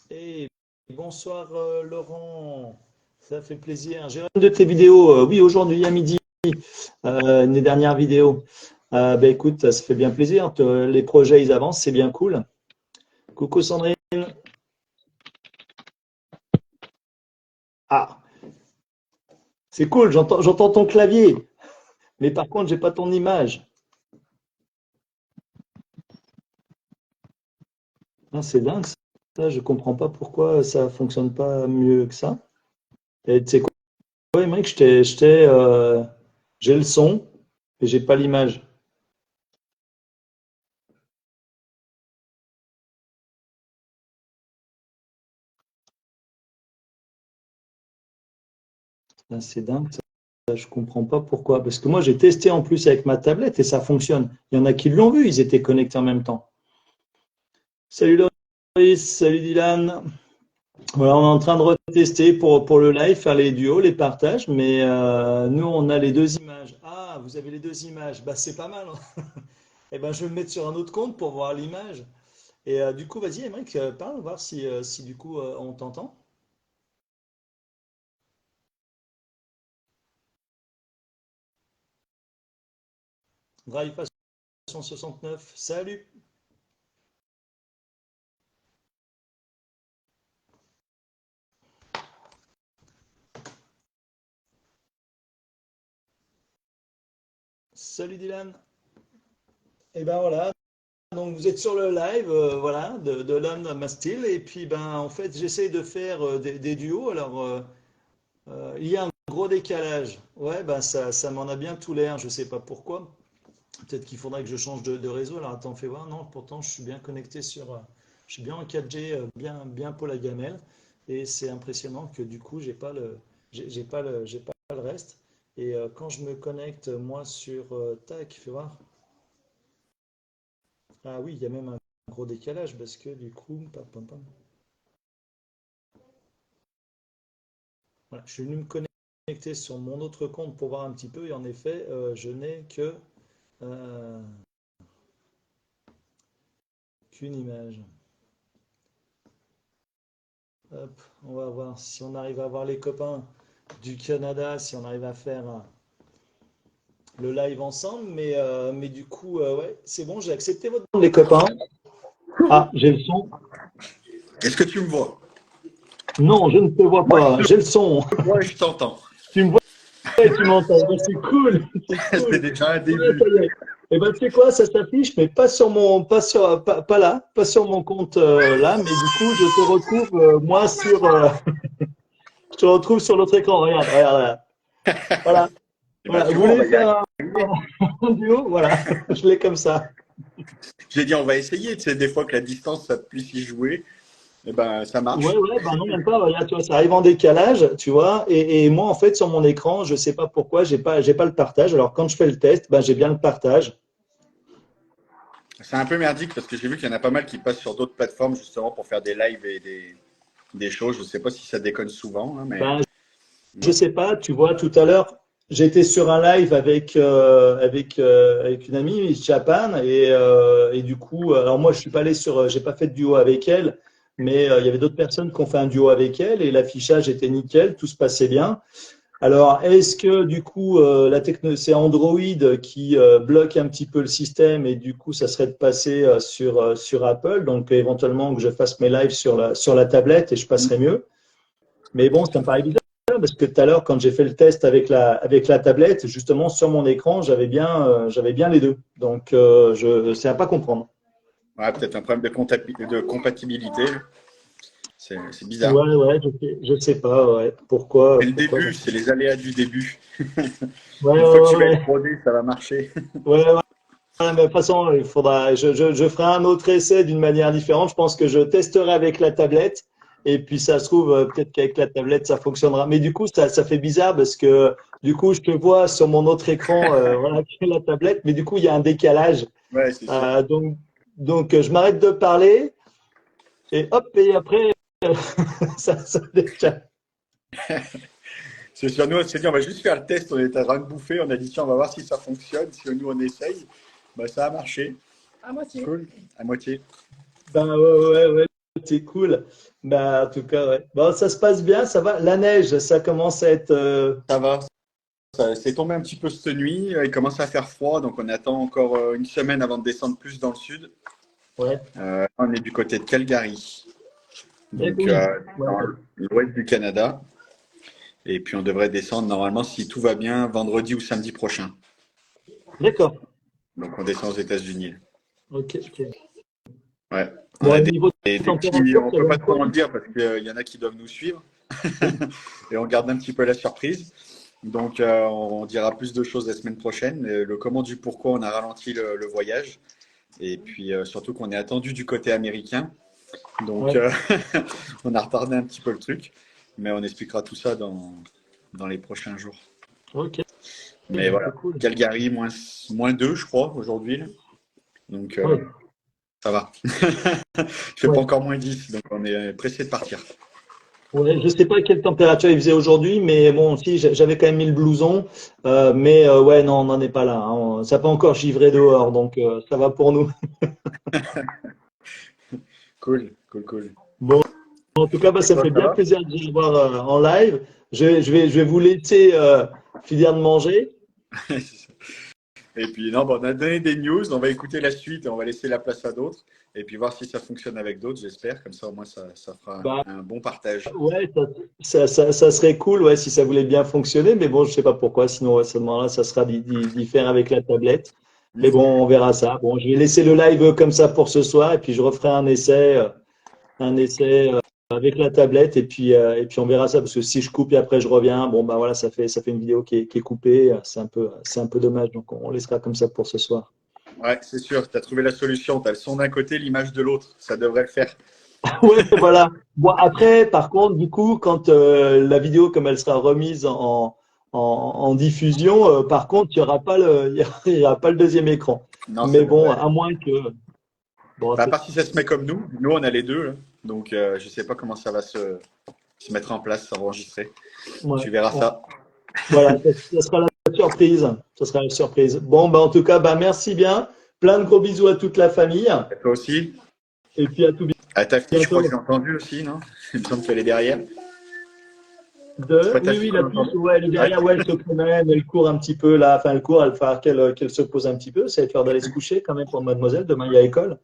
Speaker 1: Et bonsoir Laurent, ça fait plaisir. J'ai une de tes vidéos, oui, aujourd'hui à midi, une des dernières vidéos. Ben écoute, ça fait bien plaisir. Les projets, ils avancent, c'est bien cool. Coucou Sandrine. Ah, c'est cool, j'entends ton clavier. Mais par contre, j'ai pas ton image. Ah, c'est dingue ça, je comprends pas pourquoi ça fonctionne pas mieux que ça. Et tu sais quoi, mec, j'ai le son et j'ai pas l'image. Ah, c'est dingue ça, je comprends pas pourquoi. Parce que moi, j'ai testé en plus avec ma tablette et ça fonctionne. Il y en a qui l'ont vu, ils étaient connectés en même temps. Salut Loris, salut Dylan. Voilà, on est en train de retester pour le live, faire les duos, les partages, mais nous, on a les deux images. Ah, vous avez les deux images. Bah, c'est pas mal, hein. Eh ben, je vais me mettre sur un autre compte pour voir l'image. Et du coup, vas-y, Emric, parle, voir si du coup on t'entend. Drive Passion 69, salut. Salut Dylan. Et ben voilà, donc vous êtes sur le live, voilà, de l'homme Mastil. Et puis ben en fait, j'essaye de faire des duos. Alors il y a un gros décalage. Ouais, ben ça m'en a bien tout l'air. Je sais pas pourquoi. Peut-être qu'il faudrait que je change de réseau. Alors attends, fais voir. Non, pourtant je suis bien connecté sur. Je suis bien en 4G, bien Paul à gamelle. Et c'est impressionnant que du coup, j'ai pas le reste. Et quand je me connecte moi sur tac, fais voir. Ah oui, il y a même un gros décalage parce que du coup, pam, pam, pam. Voilà, je suis venu me connecter sur mon autre compte pour voir un petit peu et en effet, je n'ai que euh, qu'une image. Hop, on va voir si on arrive à voir les copains du Canada, si on arrive à faire le live ensemble. Mais du coup, ouais, c'est bon, j'ai accepté votre demande, les copains. Ah, j'ai le son.
Speaker 3: Est-ce que tu me vois?
Speaker 1: Non, je ne te vois
Speaker 3: Moi,
Speaker 1: pas. J'ai le son.
Speaker 3: je te vois et je t'entends.
Speaker 1: Tu me vois et tu m'entends. Ben, c'est cool. C'est
Speaker 3: C'est
Speaker 1: cool.
Speaker 3: déjà un
Speaker 1: Ouais,
Speaker 3: début.
Speaker 1: ça y est. Et ben, tu sais quoi, ça s'affiche, mais pas là, pas sur mon compte là, mais du coup, je te retrouve moi je te retrouve sur l'autre écran. Regarde, regarde, regarde. Voilà,
Speaker 3: Eh ben,
Speaker 1: voilà.
Speaker 3: tu
Speaker 1: Vous
Speaker 3: vois, on va
Speaker 1: voulez
Speaker 3: y
Speaker 1: faire
Speaker 3: arriver.
Speaker 1: un duo? Voilà, je l'ai comme ça.
Speaker 3: J'ai dit, on va essayer. Tu sais, des fois que la distance, ça puisse y jouer. Eh ben, ça
Speaker 1: Ouais,
Speaker 3: marche.
Speaker 1: ouais, ben non, même pas. Regarde, tu vois, ça arrive en décalage, tu vois. Et moi, en fait, sur mon écran, je sais pas pourquoi, j'ai pas le partage. Alors, quand je fais le test, ben, j'ai bien le partage.
Speaker 3: C'est un peu merdique parce que j'ai vu qu'il y en a pas mal qui passent sur d'autres plateformes justement pour faire des lives et des choses. Je sais pas si ça déconne souvent, hein, mais
Speaker 1: Ben, je sais pas, tu vois, tout à l'heure, j'étais sur un live avec une amie, Miss Japan, et du coup, alors moi, je suis pas allé j'ai pas fait de duo avec elle, mais il y avait d'autres personnes qui ont fait un duo avec elle, et l'affichage était nickel, tout se passait bien. Alors, est-ce que du coup, c'est Android qui bloque un petit peu le système, et du coup, ça serait de passer sur Apple, donc éventuellement que je fasse mes lives sur la tablette et je passerai mieux. Mais bon, ça me paraît bizarre cas parce que tout à l'heure, quand j'ai fait le test avec la tablette, justement, sur mon écran, j'avais bien les deux. Donc, je ne sais à pas comprendre.
Speaker 3: Ouais, peut-être un problème de compatibilité. C'est bizarre.
Speaker 1: Ouais, je sais pas, ouais. Pourquoi,
Speaker 3: C'est le
Speaker 1: pourquoi, j'en
Speaker 3: début,
Speaker 1: sais
Speaker 3: c'est les aléas du début.
Speaker 1: pas.
Speaker 3: Une fois que tu vas
Speaker 1: Ouais.
Speaker 3: être rodé, ça va marcher.
Speaker 1: Ouais, ouais. Ouais, mais de toute façon, il faudra, je ferai un autre essai d'une manière différente. Je pense que je testerai avec la tablette. Et puis, ça se trouve, peut-être qu'avec la tablette, ça fonctionnera. Mais du coup, ça fait bizarre parce que du coup, je te vois sur mon autre écran, voilà, qui est la tablette. Mais du coup, il y a un décalage.
Speaker 3: Ouais, c'est sûr.
Speaker 1: Euh, donc, donc, je m'arrête de parler et hop, et après, ça décale.
Speaker 3: C'est sûr, nous, on s'est dit, on va juste faire le test. On était en train de bouffer. On a dit, tiens, on va voir si ça fonctionne. Si nous, on essaye, bah, ça a marché.
Speaker 4: À moitié.
Speaker 3: Cool. À moitié.
Speaker 1: Ben ouais, c'est cool. Ben, en tout cas, ouais. Bon, ça se passe bien, ça va. La neige, ça commence à être.
Speaker 3: Ça va. C'est tombé un petit peu cette nuit. Il commence à faire froid. Donc, on attend encore une semaine avant de descendre plus dans le sud.
Speaker 1: Ouais,
Speaker 3: On est du côté de Calgary.
Speaker 1: bien
Speaker 3: Donc,
Speaker 1: cool. Ouais,
Speaker 3: dans l'ouest du Canada. Et puis, on devrait descendre normalement, si tout va bien, vendredi ou samedi prochain.
Speaker 1: d'accord.
Speaker 3: Donc, on descend aux États-Unis.
Speaker 1: Ok, ok.
Speaker 3: Ouais. On
Speaker 1: Bon,
Speaker 3: a
Speaker 1: au niveau de
Speaker 3: des petits,
Speaker 1: température,
Speaker 3: on
Speaker 1: ça
Speaker 3: peut
Speaker 1: va
Speaker 3: pas trop
Speaker 1: encore.
Speaker 3: en le dire parce qu'il y en a qui doivent nous suivre. Et on garde un petit peu la surprise. Donc, on dira plus de choses la semaine prochaine. Le comment du pourquoi on a ralenti le voyage. Et puis, surtout qu'on est attendu du côté américain. Donc,
Speaker 1: Ouais,
Speaker 3: on a retardé un petit peu le truc. Mais on expliquera tout ça dans les prochains jours.
Speaker 1: ok,
Speaker 3: Mais
Speaker 1: ben, c'est
Speaker 3: voilà.
Speaker 1: cool.
Speaker 3: Calgary, moins 2, je crois, aujourd'hui. Là. Donc,
Speaker 1: Ouais,
Speaker 3: ça va. Il fait pas
Speaker 1: ouais.
Speaker 3: encore -10. Donc, on est pressé de partir.
Speaker 1: Ouais, je sais pas quelle température il faisait aujourd'hui, mais bon, si, j'avais quand même mis le blouson. Mais ouais, non, on n'en est pas là, hein. Ça n'a pas encore givré dehors, donc ça va pour nous.
Speaker 3: Cool, cool, cool.
Speaker 1: Bon, en tout cas, bah,
Speaker 3: Et
Speaker 1: ça me
Speaker 3: toi,
Speaker 1: fait
Speaker 3: ça
Speaker 1: bien
Speaker 3: va?
Speaker 1: plaisir de vous voir en live. Je vais vous laisser finir de manger.
Speaker 3: Et puis, non, bon, on a donné des news, on va écouter la suite et on va laisser la place à d'autres. Et puis voir si ça fonctionne avec d'autres, j'espère. Comme ça, au moins, ça fera
Speaker 1: Bah,
Speaker 3: un bon partage.
Speaker 1: ouais, ça serait cool, ouais, si ça voulait bien fonctionner, mais bon, je sais pas pourquoi, sinon, ouais, à ce moment-là, ça sera différent avec la tablette. Mais
Speaker 3: Mhm.
Speaker 1: bon, on verra ça. Bon, je vais laisser le live comme ça pour ce soir, et puis je referai un essai avec la tablette, et puis on verra ça, parce que si je coupe et après je reviens, bon, bah voilà, ça fait une vidéo qui est coupée, c'est un peu dommage, donc on laissera comme ça pour ce soir.
Speaker 3: Ouais, c'est sûr, tu as trouvé la solution. Tu as le son d'un côté, l'image de l'autre. Ça devrait le faire.
Speaker 1: Ouais, voilà. Bon, après, par contre, du coup, quand la vidéo, comme elle sera remise en diffusion, par contre, il n'y aura pas il y aura pas le deuxième écran.
Speaker 3: Non, ça
Speaker 1: Mais bon,
Speaker 3: devrait.
Speaker 1: à moins que. Bon,
Speaker 3: Bah, à part si ça se met comme nous. Nous, on a les deux. Là. Donc, je sais pas comment ça va se mettre en place, s'enregistrer.
Speaker 1: ouais,
Speaker 3: Tu verras ça.
Speaker 1: voilà, ça sera la surprise. Ça sera la surprise. Bon, bah, en tout cas, bah, merci bien. Plein de gros bisous à toute la famille.
Speaker 3: Et toi aussi.
Speaker 1: Et puis à tout
Speaker 3: À ta fille, je crois que j'ai
Speaker 1: bientôt.
Speaker 3: entendu aussi, non? Il me semble qu'elle est derrière. C'est pas ta
Speaker 1: Oui,
Speaker 3: fille
Speaker 1: oui,
Speaker 3: qu'on
Speaker 1: la
Speaker 3: a
Speaker 1: puce,
Speaker 3: entendu?
Speaker 1: ouais, elle est
Speaker 3: Ouais.
Speaker 1: derrière, ouais, elle se promène, elle court un petit peu là. Enfin, elle court, elle va falloir qu'elle se pose un petit peu. Ça va être l'heure d'aller se coucher quand même pour mademoiselle. Demain, il y a école.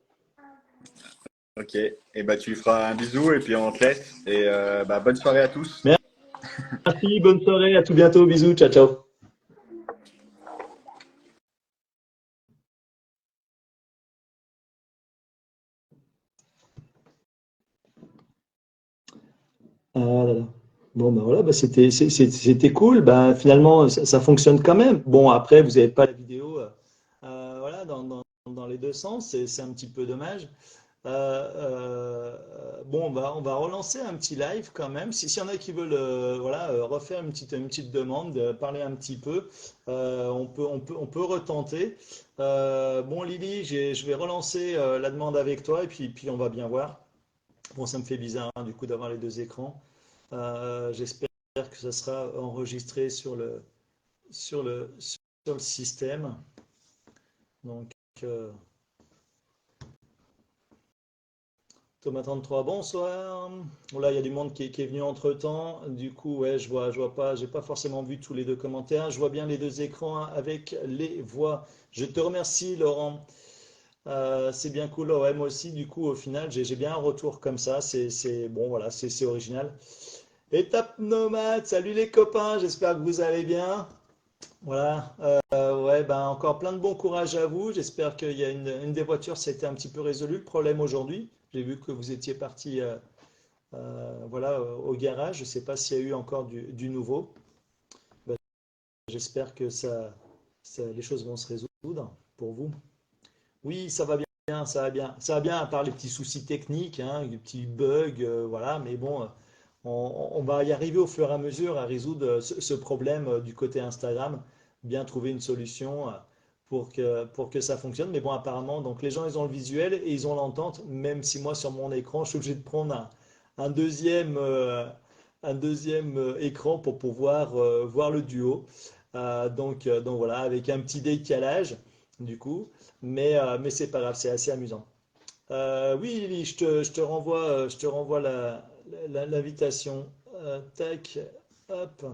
Speaker 3: Ok, et bah tu lui feras un bisou et puis on te laisse. Et bah, bonne soirée à tous.
Speaker 1: Merci, bonne soirée, à tout bientôt, bisous, ciao, ciao. Ah là là. Bon, ben voilà, ben c'était cool. Ben, finalement, ça fonctionne quand même. Bon, après, vous n'avez pas la vidéo voilà, dans les deux sens, c'est un petit peu dommage. Bon, on va relancer un petit live quand même. S'il y en a qui veulent voilà, refaire une petite demande, parler un petit peu, on peut retenter. Bon, Lily, je vais relancer la demande avec toi et puis on va bien voir. Bon, ça me fait bizarre hein, du coup d'avoir les deux écrans. J'espère que ça sera enregistré sur le système. Donc, euh, Thomas 33, bonsoir. Bon, là, il y a du monde qui est venu entre-temps. Du coup, ouais, je vois pas, j'ai pas forcément vu tous les deux commentaires. Je vois bien les deux écrans hein, avec les voix. Je te remercie, Laurent. C'est bien cool. Ouais, moi aussi, du coup, au final, j'ai bien un retour comme ça. Bon, voilà, c'est original. Étape nomade, salut les copains, j'espère que vous allez bien. Voilà, ouais, ben encore plein de bon courage à vous. J'espère qu'il y a une des voitures, c'était un petit peu résolu le problème aujourd'hui. J'ai vu que vous étiez parti voilà, au garage. Je ne sais pas s'il y a eu encore du nouveau. Ben, j'espère que les choses vont se résoudre pour vous. Oui, ça va bien, ça va bien. Ça va bien, à part les petits soucis techniques, hein, les petits bugs, voilà. Mais bon, on va y arriver au fur et à mesure à résoudre ce problème du côté Instagram, bien trouver une solution pour que ça fonctionne. Mais bon, apparemment, donc les gens, ils ont le visuel et ils ont l'entente, même si moi, sur mon écran, je suis obligé de prendre un deuxième, un deuxième écran pour pouvoir voir le duo. Donc voilà, avec un petit décalage, du coup. Mais c'est pas grave, c'est assez amusant. Oui, Lily, je te renvoie l'invitation. Tac, hop,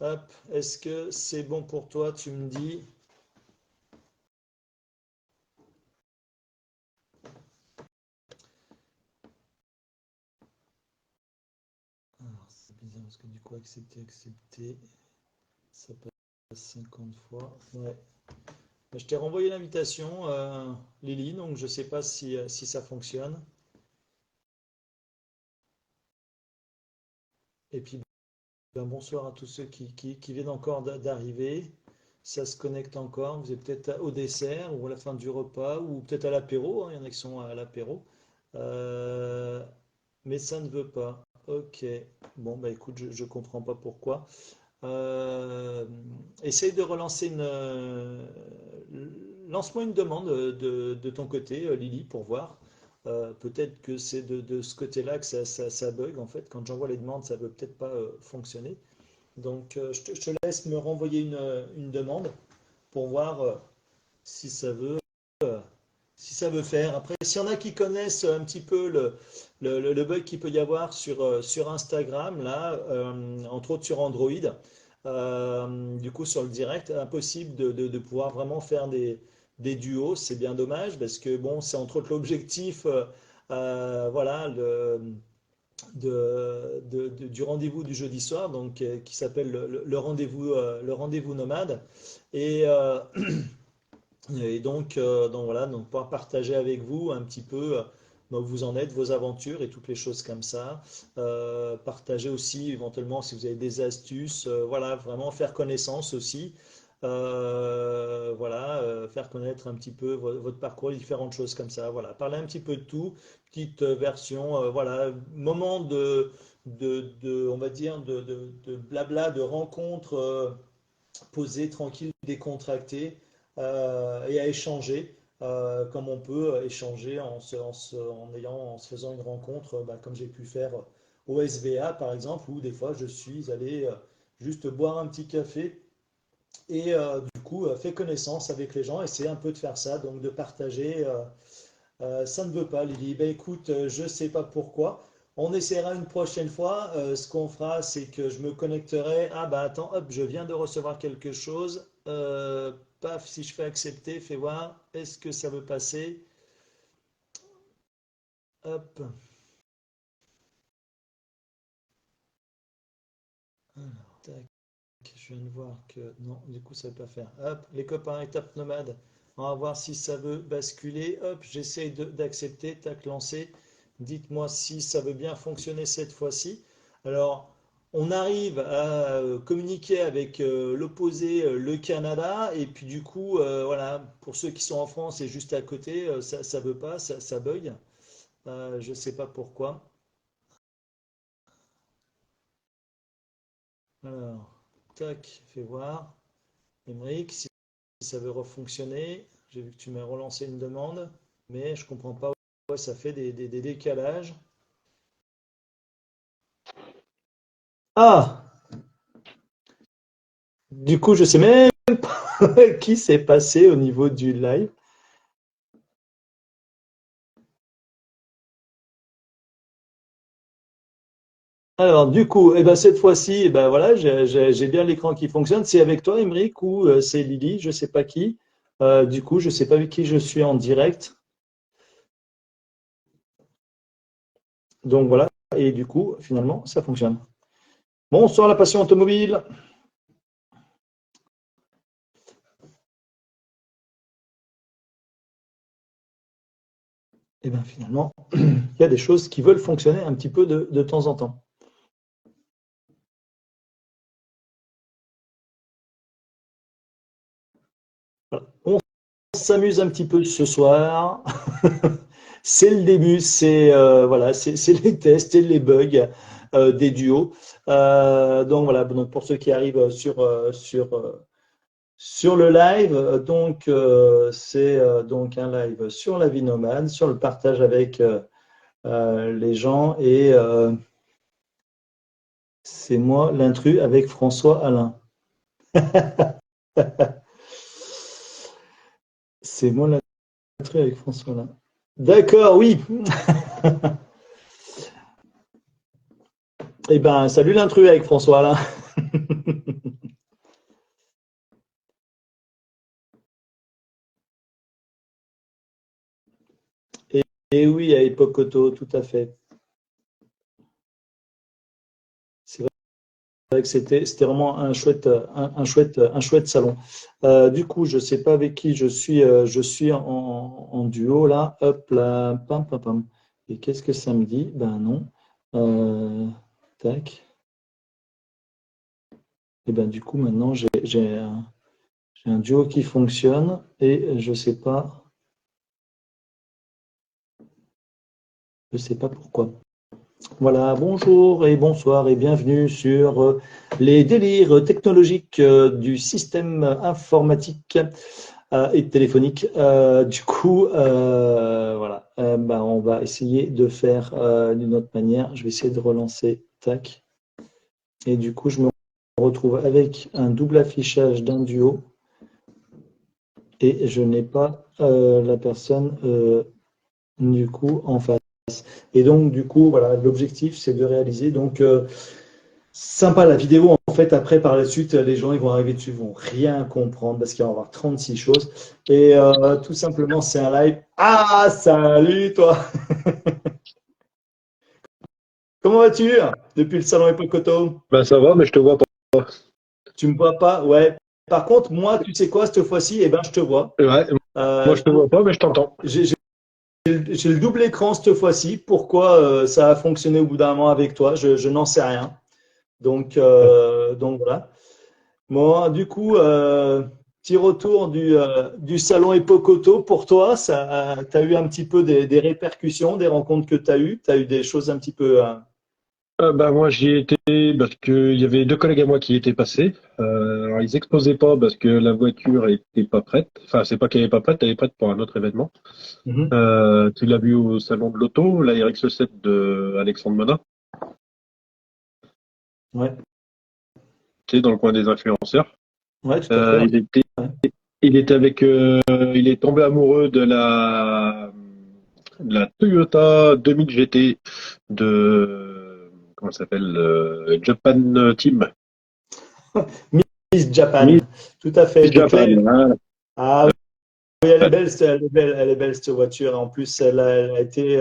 Speaker 1: hop. Est-ce que c'est bon pour toi? Tu me dis. Alors, c'est bizarre parce que du coup, accepter, accepter, ça passe 50 fois. Ouais. Je t'ai renvoyé l'invitation, Lily, donc je sais pas si ça fonctionne. Et puis, ben, bonsoir à tous ceux qui viennent encore d'arriver. Ça se connecte encore. Vous êtes peut-être au dessert ou à la fin du repas ou peut-être à l'apéro, hein. Il y en a qui sont à l'apéro. Euh, mais ça ne veut pas. Ok. Bon, bah écoute, je comprends pas pourquoi. Euh, essaye de relancer lance-moi une demande de ton côté, Lily, pour voir. Peut-être que c'est de ce côté-là que ça bug en fait. Quand j'envoie les demandes, ça ne veut peut-être pas fonctionner. Donc, je te laisse me renvoyer une demande pour voir si ça veut, euh, si ça veut faire. Après, s'il y en a qui connaissent un petit peu le bug qu'il peut y avoir sur Instagram, là, entre autres sur Android, du coup sur le direct, impossible de pouvoir vraiment faire des duos. C'est bien dommage parce que bon, c'est entre autres l'objectif, voilà, du rendez-vous du jeudi soir, donc qui s'appelle le rendez-vous nomade. Et, euh, donc voilà, donc pouvoir partager avec vous un petit peu où vous en êtes, vos aventures et toutes les choses comme ça. Partager aussi éventuellement si vous avez des astuces, voilà, vraiment faire connaissance aussi. Voilà, faire connaître un petit peu votre parcours, différentes choses comme ça. Voilà, parler un petit peu de tout, petite version, voilà, moment on va dire, de blabla, de rencontre posée, tranquille, décontractée et à échanger. Comme on peut échanger en se faisant une rencontre, bah, comme j'ai pu faire au SVA par exemple, où des fois je suis allé juste boire un petit café et du coup fait connaissance avec les gens, essayer un peu de faire ça, donc de partager. Ça ne veut pas, Lily. Ben écoute, je ne sais pas pourquoi. On essaiera une prochaine fois. Ce qu'on fera, c'est que je me connecterai. Ah bah attends, hop, je viens de recevoir quelque chose. Paf, si je fais accepter, fais voir. Est-ce que ça veut passer? Hop. Alors, tac. Je viens de voir que non, du coup, ça ne veut pas faire. Hop, les copains, étape nomade. On va voir si ça veut basculer. Hop, j'essaye d'accepter. Tac, lancer. Dites-moi si ça veut bien fonctionner cette fois-ci. Alors, on arrive à communiquer avec l'opposé, le Canada. Et puis, du coup, voilà, pour ceux qui sont en France et juste à côté, ça ne veut pas, ça bug. Je ne sais pas pourquoi. Alors, tac, fais voir. Émeric, si ça veut refonctionner. J'ai vu que tu m'as relancé une demande, mais je comprends pas. Ouais, ça fait des décalages. Ah, du coup, je sais même pas qui s'est passé au niveau du live. Alors, du coup, eh ben, cette fois-ci, eh ben, voilà, j'ai bien l'écran qui fonctionne. C'est avec toi, Émeric, ou c'est Lily, je sais pas qui. Du coup, je sais pas avec qui je suis en direct. Donc voilà. et du coup, finalement, ça fonctionne. Bonsoir la passion automobile. Et bien finalement, il y a des choses qui veulent fonctionner un petit peu de temps en temps. Voilà. On s'amuse un petit peu ce soir. C'est le début, c'est voilà, c'est les tests et les bugs des duos. Donc voilà, donc pour ceux qui arrivent sur le live, c'est donc un live sur la vie nomade, sur le partage avec les gens et c'est moi l'intrus avec François Alain. C'est moi l'intrus avec François Alain. D'accord, oui. Eh ben, salut l'intrus avec François Alain. Et oui, à Epocoto, tout à fait. C'est vrai que c'était vraiment un chouette salon. Du coup, je ne sais pas avec qui je suis en duo là. Hop là, pam, pam, pam. Et qu'est-ce que ça me dit? Ben non. Tac. Et ben du coup, maintenant, j'ai un duo qui fonctionne et je ne sais pas pourquoi. Voilà, bonjour et bonsoir et bienvenue sur les délires technologiques du système informatique et téléphonique. Du coup, voilà, ben, on va essayer de faire d'une autre manière. Je vais essayer de relancer, tac. Et du coup, je me retrouve avec un double affichage d'un duo et je n'ai pas la personne du coup en face. Et donc, du coup, voilà, l'objectif, c'est de réaliser. Donc, sympa la vidéo. En fait, après, par la suite, les gens ils vont arriver dessus, ils vont rien comprendre parce qu'il va y avoir 36 choses. Et tout simplement, c'est un live. Ah, salut toi! Comment vas-tu depuis le salon Epocoto?
Speaker 4: Ben ça va, mais je te vois pas.
Speaker 1: Tu me vois pas? Ouais. Par contre, moi, tu sais quoi, cette fois-ci, eh ben, je te vois.
Speaker 4: Ouais, moi je te vois pas, mais je t'entends.
Speaker 1: J'ai le double écran cette fois-ci. Pourquoi ça a fonctionné au bout d'un moment avec toi? Je n'en sais rien. Donc voilà. Bon, du coup, petit retour du salon Epocoto pour toi. Tu as eu un petit peu des répercussions, des rencontres que tu as eues. Tu as eu des choses un petit peu.
Speaker 4: Ben moi j'y étais parce qu'il y avait deux collègues à moi qui y étaient passés. Alors ils exposaient pas parce que la voiture était pas prête. Enfin c'est pas qu'elle est pas prête, elle est prête pour un autre événement.
Speaker 1: Mhm.
Speaker 4: Tu l'as vu au salon de l'auto, la RX-7 de Alexandre Mona.
Speaker 1: Ouais,
Speaker 4: Tu sais, dans le coin des influenceurs.
Speaker 1: ouais, tout à fait. Ouais.
Speaker 4: Il était avec, il est tombé amoureux de la Toyota 2000 GT de, comment ça s'appelle, Japan Team.
Speaker 1: Miss Japan,
Speaker 4: Miss
Speaker 1: tout à fait. Donc,
Speaker 4: Japan, hein.
Speaker 1: ah oui, elle est belle, elle est belle cette voiture. En plus, elle a été,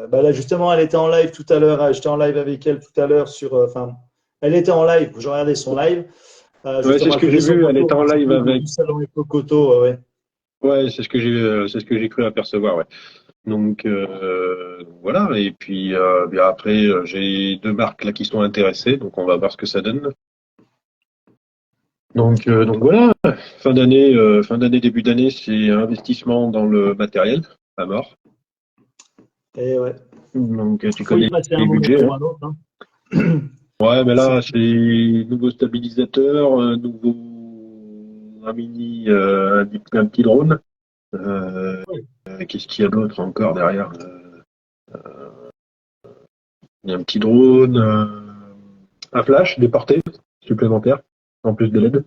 Speaker 1: bah là justement, elle était en live tout à l'heure. J'étais en live avec elle tout à l'heure enfin, elle était en live. Je regardais son live.
Speaker 4: Ouais, c'est
Speaker 1: Justement,
Speaker 4: ce
Speaker 1: elle
Speaker 4: que j'ai
Speaker 1: faisait son
Speaker 4: vu. Elle
Speaker 1: retour
Speaker 4: était
Speaker 1: un
Speaker 4: en
Speaker 1: petit
Speaker 4: live
Speaker 1: peu
Speaker 4: avec.
Speaker 1: du salon Epocoto. Ouais.
Speaker 4: Ouais, c'est ce que j'ai cru apercevoir. Ouais. Donc voilà. Et puis bien après, j'ai deux marques là qui sont intéressées. Donc on va voir ce que ça donne. Donc voilà. Fin d'année, début d'année, c'est un investissement dans le matériel à mort.
Speaker 1: Et ouais.
Speaker 4: Donc tu
Speaker 1: Faut y
Speaker 4: connais
Speaker 1: passer un
Speaker 4: les
Speaker 1: moment
Speaker 4: budgets,
Speaker 1: ou
Speaker 4: hein.
Speaker 1: un autre. Hein.
Speaker 4: Ouais, mais
Speaker 1: C'est-
Speaker 4: là, c'est nouveau stabilisateur, un petit drone. Euh, Qu'est-ce qu'il y a d'autre encore derrière? Il y a un petit drone, un flash, des portées supplémentaires, en plus de LED,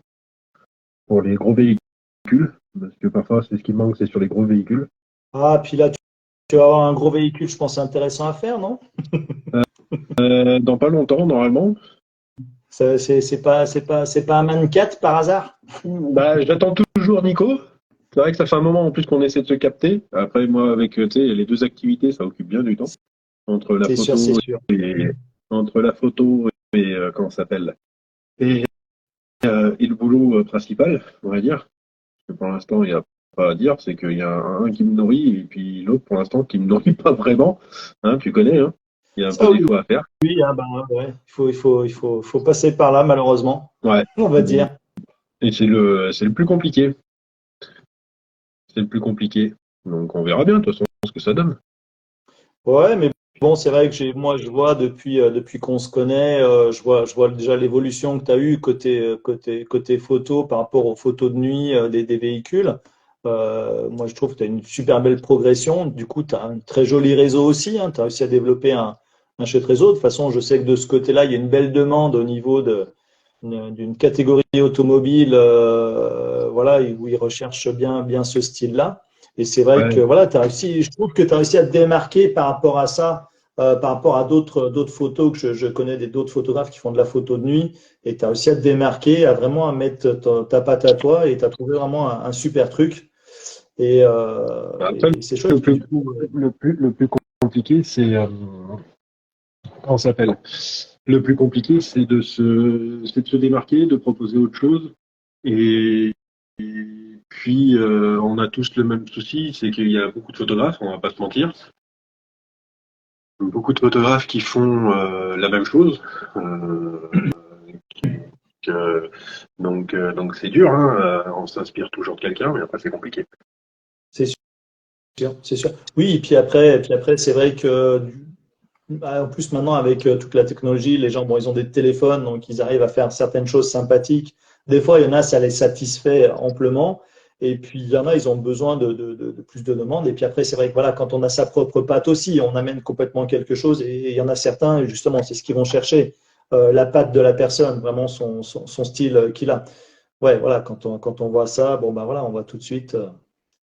Speaker 4: pour les gros véhicules. Parce que parfois, c'est ce qui manque, c'est sur les gros véhicules.
Speaker 1: Ah, puis là, tu vas avoir un gros véhicule, je pense, intéressant à faire, non?
Speaker 4: Dans pas longtemps, normalement.
Speaker 1: C'est pas un Man 4 par hasard?
Speaker 4: Bah, j'attends toujours Nico. C'est vrai que ça fait un moment en plus qu'on essaie de se capter. Après, moi, avec tu sais, les deux activités, ça occupe bien du temps. entre la
Speaker 1: C'est sûr, c'est
Speaker 4: photo
Speaker 1: sûr.
Speaker 4: et entre la photo et comment ça s'appelle et, et le boulot principal, on va dire. Parce que pour l'instant, il n'y a pas à dire, c'est qu'il y a un qui me nourrit et puis l'autre pour l'instant qui me nourrit pas vraiment. Hein, tu connais, hein? Il y a un peu
Speaker 1: Ça,
Speaker 4: des
Speaker 1: oui,
Speaker 4: choix à faire.
Speaker 1: oui, ah ben, ouais. Il faut passer par là, malheureusement,
Speaker 4: Ouais.
Speaker 1: on va dire.
Speaker 4: Et c'est le plus compliqué. C'est le plus compliqué. Donc on verra bien de toute façon ce que ça donne.
Speaker 1: Ouais, mais bon, c'est vrai que moi, je vois depuis qu'on se connaît, je vois déjà l'évolution que tu as eue côté photo par rapport aux photos de nuit des véhicules. Moi, je trouve que tu as une super belle progression. Du coup, tu as un très joli réseau aussi, hein. Tu as réussi à développer un chouette réseau. De toute façon, je sais que de ce côté-là, il y a une belle demande au niveau d'une catégorie automobile, voilà, où ils recherchent bien ce style-là. Et c'est vrai que
Speaker 4: Ouais.
Speaker 1: voilà, je trouve que tu as réussi à te démarquer par rapport à ça, par rapport à d'autres photos que je connais d'autres photographes qui font de la photo de nuit, et tu as réussi à te démarquer, à vraiment à mettre ta patte à toi, et tu as trouvé vraiment un super truc. Et,
Speaker 4: Après,
Speaker 1: et c'est chouette.
Speaker 4: le
Speaker 1: Puis
Speaker 4: plus,
Speaker 1: du coup,
Speaker 4: le plus compliqué, c'est comment ça s'appelle? Le plus compliqué, c'est de se démarquer, de proposer autre chose. Et puis, on a tous le même souci, c'est qu'il y a beaucoup de photographes, on va pas se mentir. Beaucoup de photographes qui font la même chose. Euh, que- donc c'est dur, hein, on s'inspire toujours de quelqu'un, mais après c'est compliqué.
Speaker 1: c'est sûr, c'est sûr. Oui, et puis après, c'est vrai que en plus, maintenant, avec toute la technologie, les gens, bon, ils ont des téléphones, donc ils arrivent à faire certaines choses sympathiques. Des fois, il y en a, ça les satisfait amplement. Et puis, il y en a, ils ont besoin de plus de demandes. Et puis après, c'est vrai que voilà, quand on a sa propre patte aussi, on amène complètement quelque chose. Et il y en a certains, justement, c'est ce qu'ils vont chercher, la patte de la personne, vraiment son style qu'il a. Ouais, voilà, quand on voit ça, bon, ben voilà, on voit tout de suite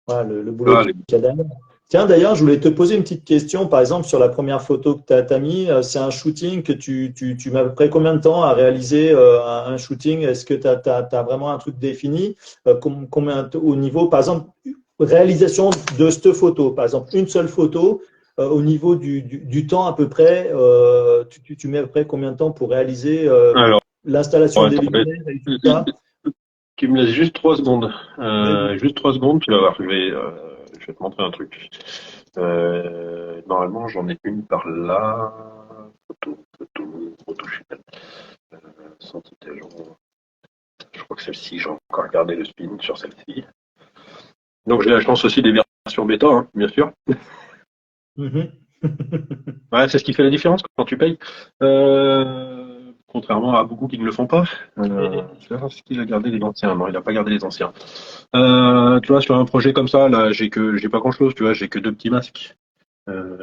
Speaker 1: voilà, le boulot
Speaker 4: Ah,
Speaker 1: qu'il y a derrière. Tiens, d'ailleurs, je voulais te poser une petite question, par exemple, sur la première photo que tu as mis, c'est un shooting que tu mets à peu près combien de temps à réaliser un shooting? Est-ce que tu as vraiment un truc défini? Combien au niveau, par exemple, réalisation de cette photo, par exemple, une seule photo, au niveau du temps à peu près, tu mets à peu près combien de temps pour réaliser
Speaker 4: alors,
Speaker 1: l'installation des
Speaker 4: attends,
Speaker 1: lumières et tout ça?
Speaker 4: tu me laisses juste 3 secondes.
Speaker 1: Vas-y.
Speaker 4: Juste 3 secondes, tu vas voir, je vais te montrer un truc. Normalement, j'en ai une par là. Photo, je sais pas. Sentinelle, je crois que celle-ci, j'ai encore regardé le spin sur celle-ci. Donc j'ai la chance aussi des versions bêta, hein, bien sûr.
Speaker 1: Mhm.
Speaker 4: Ouais, c'est ce qui fait la différence quand tu payes. Contrairement à beaucoup qui ne le font pas. Je vais voir ce qu'il a gardé les anciens. Non, il n'a pas gardé les anciens. Tu vois, sur un projet comme ça, là, j'ai pas grand-chose, tu vois, j'ai que deux petits masques.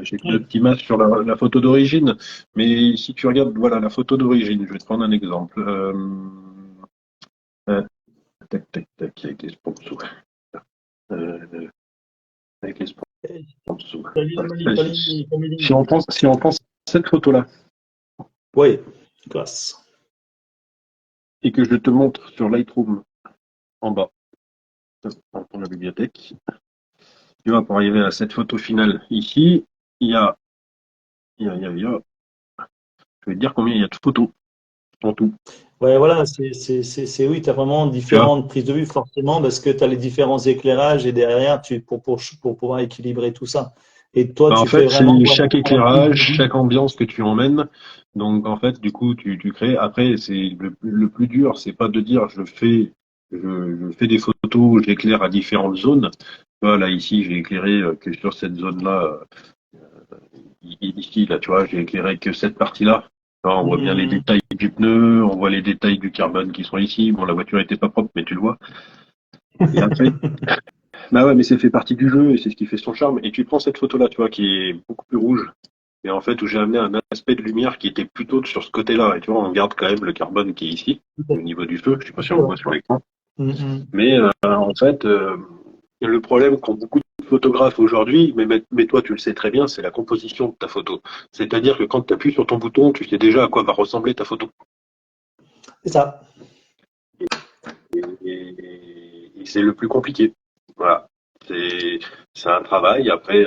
Speaker 4: J'ai que deux petits masques sur la photo d'origine. Mais si tu regardes, voilà, la photo d'origine, je vais te prendre un exemple. Euh, tac, tac, tac, avec les sponsors. Euh, avec les sponsors.
Speaker 1: Salut la Mali, salut
Speaker 4: Si
Speaker 1: Camille.
Speaker 4: on prend cette photo-là
Speaker 1: Oui, classe.
Speaker 4: et que je te montre sur Lightroom en bas, dans la bibliothèque, tu vois, pour arriver à cette photo finale ici, il y a, je vais te dire combien il y a de photos en tout.
Speaker 1: Ouais, voilà, oui, tu as vraiment
Speaker 4: Tu vois?
Speaker 1: différentes prises de vue, forcément, parce que tu as les différents éclairages et derrière, pour pouvoir équilibrer tout ça. Et toi,
Speaker 4: Bah, en
Speaker 1: tu fais
Speaker 4: fait, c'est
Speaker 1: vraiment
Speaker 4: chaque
Speaker 1: la prise
Speaker 4: éclairage,
Speaker 1: de vue.
Speaker 4: chaque ambiance que tu emmènes. Donc, en fait, du coup, tu crées. Après, c'est le plus dur, c'est pas de dire je fais des photos, j'éclaire à différentes zones. Tu vois, là, ici, j'ai éclairé que sur cette zone-là. Ici, là, tu vois, j'ai éclairé que cette partie-là. Là, on voit bien les
Speaker 1: Mhm.
Speaker 4: détails du pneu, on voit les détails du carbone qui sont ici. Bon, la voiture était pas propre, mais tu le vois. Et après, bah ouais, mais c'est fait partie du jeu et c'est ce qui fait son charme. Et tu prends cette photo-là, tu vois, qui est beaucoup plus rouge. Et en fait, où j'ai amené un aspect de lumière qui était plutôt sur ce côté-là. Et tu vois, on garde quand même le carbone qui est ici,
Speaker 1: Tout à
Speaker 4: au niveau du feu. Je sais pas si
Speaker 1: fait,
Speaker 4: on le
Speaker 1: ouais.
Speaker 4: voit sur l'écran.
Speaker 1: Mhm.
Speaker 4: Mais en fait, le problème qu'ont beaucoup de photographes aujourd'hui, mais toi tu le sais très bien, c'est la composition de ta photo. C'est-à-dire que quand tu appuies sur ton bouton, tu sais déjà à quoi va ressembler ta photo.
Speaker 1: C'est ça.
Speaker 4: Et c'est le plus compliqué. Voilà. C'est c'est un travail. Après,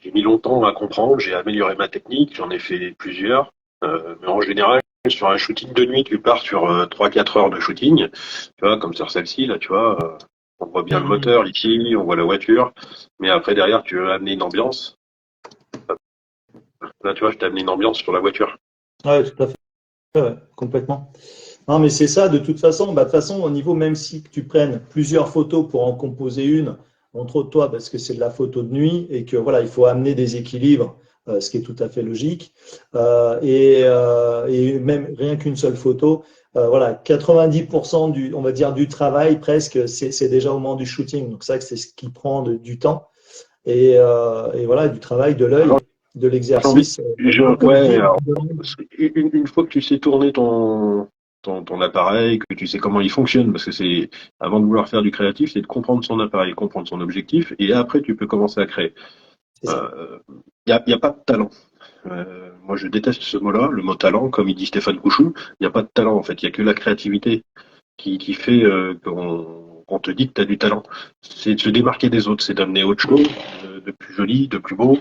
Speaker 4: J'ai mis longtemps à comprendre, j'ai amélioré ma technique, j'en ai fait plusieurs. Mais en général, sur un shooting de nuit, tu pars sur 3-4 heures de shooting. Tu vois, comme sur celle-ci, là, tu vois, on voit bien le
Speaker 1: Mhm.
Speaker 4: moteur ici, on voit la voiture. Mais après, derrière, tu veux amener une ambiance. Là, tu vois, je t'ai amené une ambiance sur la voiture.
Speaker 1: Ouais, tout à fait, ouais, complètement. Non, mais c'est ça, de toute façon, bah, de toute façon, au niveau, même si tu prennes plusieurs photos pour en composer une, entre toi, parce que c'est de la photo de nuit et que voilà, il faut amener des équilibres, ce qui est tout à fait logique. Et même rien qu'une seule photo, voilà, 90% on va dire, du travail presque, c'est déjà au moment du shooting. Donc, ça, c'est ce qui prend du temps et voilà, du travail, de l'œil,
Speaker 4: Alors,
Speaker 1: de
Speaker 4: j'ai envie,
Speaker 1: l'exercice. Moi, comme je
Speaker 4: ouais,
Speaker 1: dis,
Speaker 4: alors, une fois que tu sais tourner ton appareil, que tu sais comment il fonctionne, parce que c'est, avant de vouloir faire du créatif, c'est de comprendre son appareil, comprendre son objectif, et après, tu peux commencer à créer.
Speaker 1: c'est ça.
Speaker 4: Y a pas de talent. Moi, je déteste ce mot-là, le mot talent, comme il dit Stéphane Couchou. Il n'y a pas de talent, en fait. Il n'y a que la créativité qui fait qu'on te dit que tu as du talent. C'est de se démarquer des autres, c'est d'amener autre chose, de plus joli, de plus beau,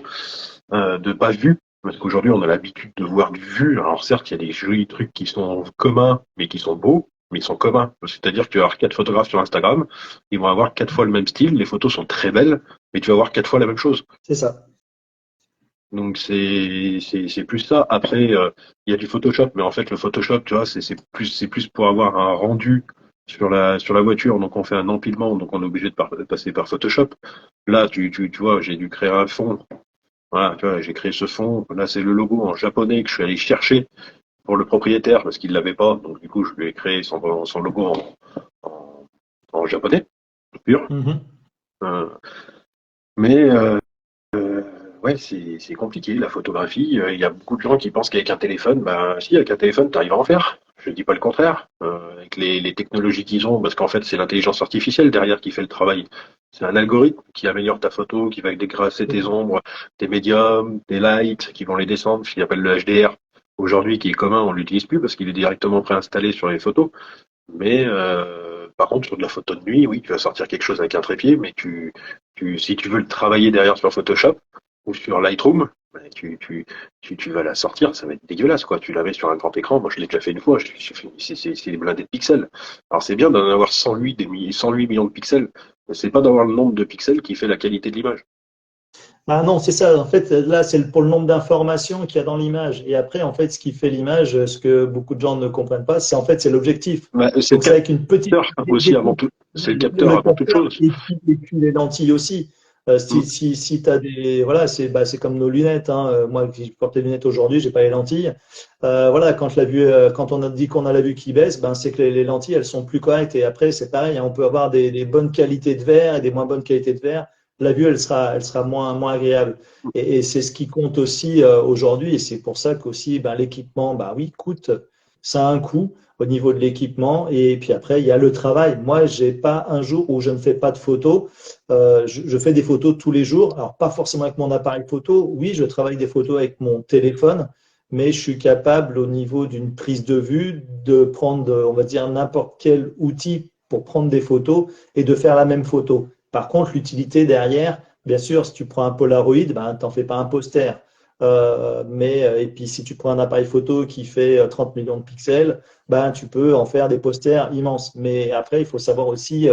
Speaker 4: de pas vu. Parce qu'aujourd'hui, on a l'habitude de voir du vu. Alors certes, il y a des jolis trucs qui sont communs, mais qui sont beaux, mais ils sont communs. C'est-à-dire que tu vas avoir 4 photographes sur Instagram, ils vont avoir 4 fois le même style, les photos sont très belles, mais tu vas avoir 4 fois la même chose.
Speaker 1: C'est ça.
Speaker 4: Donc c'est plus ça. Après, il y a du Photoshop, mais en fait le Photoshop, tu vois, c'est plus pour avoir un rendu sur la voiture. Donc on fait un empilement, donc on est obligé de passer par Photoshop. Là, tu vois, j'ai dû créer un fond. Voilà, tu vois, j'ai créé ce fond. Là, c'est le logo en japonais que je suis allé chercher pour le propriétaire parce qu'il l'avait pas. Donc du coup, je lui ai créé son logo en, en japonais pur.
Speaker 1: Mhm.
Speaker 4: Euh, mais Euh, ouais, c'est compliqué la photographie. Il y a beaucoup de gens qui pensent qu'avec un téléphone, ben si, avec un téléphone, tu arrives à en faire. Je dis pas le contraire. Avec les technologies qu'ils ont, parce qu'en fait, c'est l'intelligence artificielle derrière qui fait le travail. C'est un algorithme qui améliore ta photo, qui va dégraisser tes ombres, tes médiums, tes lights, qui vont les descendre, ce qu'ils appellent le HDR. Aujourd'hui, qui est commun, on l'utilise plus parce qu'il est directement préinstallé sur les photos. Mais par contre, sur de la photo de nuit, oui, tu vas sortir quelque chose avec un trépied, mais si tu veux le travailler derrière sur Photoshop ou sur Lightroom, ben, tu vas la sortir, ça va être dégueulasse, quoi. Tu la mets sur un grand écran. Moi, je l'ai déjà fait une fois. C'est des blindés de pixels. Alors, c'est bien d'en avoir 108, 108 millions de pixels, mais c'est pas d'avoir le nombre de pixels qui fait la qualité de l'image.
Speaker 1: Ah non, c'est ça. En fait, là, c'est pour le nombre d'informations qu'il y a dans l'image. Et après, en fait, ce qui fait l'image, ce que beaucoup de gens ne comprennent pas, c'est en fait, c'est l'objectif.
Speaker 4: Ben, c'est
Speaker 1: Donc,
Speaker 4: le
Speaker 1: c'est avec une petite
Speaker 4: capteur aussi avant tout. C'est le capteur
Speaker 1: le
Speaker 4: avant toute
Speaker 1: capteur
Speaker 4: chose.
Speaker 1: et puis les lentilles aussi.
Speaker 4: Mm.
Speaker 1: Si tu as des. Voilà, c'est comme nos lunettes. Hein. Moi, qui porte les lunettes aujourd'hui, j'ai pas les lentilles. Voilà, quand on a dit qu'on a la vue qui baisse, ben, c'est que les lentilles, elles sont plus correctes. Et après, c'est pareil, hein, on peut avoir des bonnes qualités de verre et des moins bonnes qualités de verre. La vue, elle sera moins agréable. Et c'est ce qui compte aussi aujourd'hui. Et c'est pour ça qu'aussi, ben, l'équipement, ben, oui, coûte. Ça a un coût au niveau de l'équipement. Et puis après, il y a le travail. Moi, j'ai pas un jour où je ne fais pas de photos. Je fais des photos tous les jours. Alors, pas forcément avec mon appareil photo. Oui, je travaille des photos avec mon téléphone, mais je suis capable, au niveau d'une prise de vue, de prendre, on va dire, n'importe quel outil pour prendre des photos et de faire la même photo. Par contre, l'utilité derrière, bien sûr, si tu prends un Polaroid, ben, tu n'en fais pas un poster. Et puis, si tu prends un appareil photo qui fait 30 millions de pixels, ben, tu peux en faire des posters immenses. Mais après, il faut savoir aussi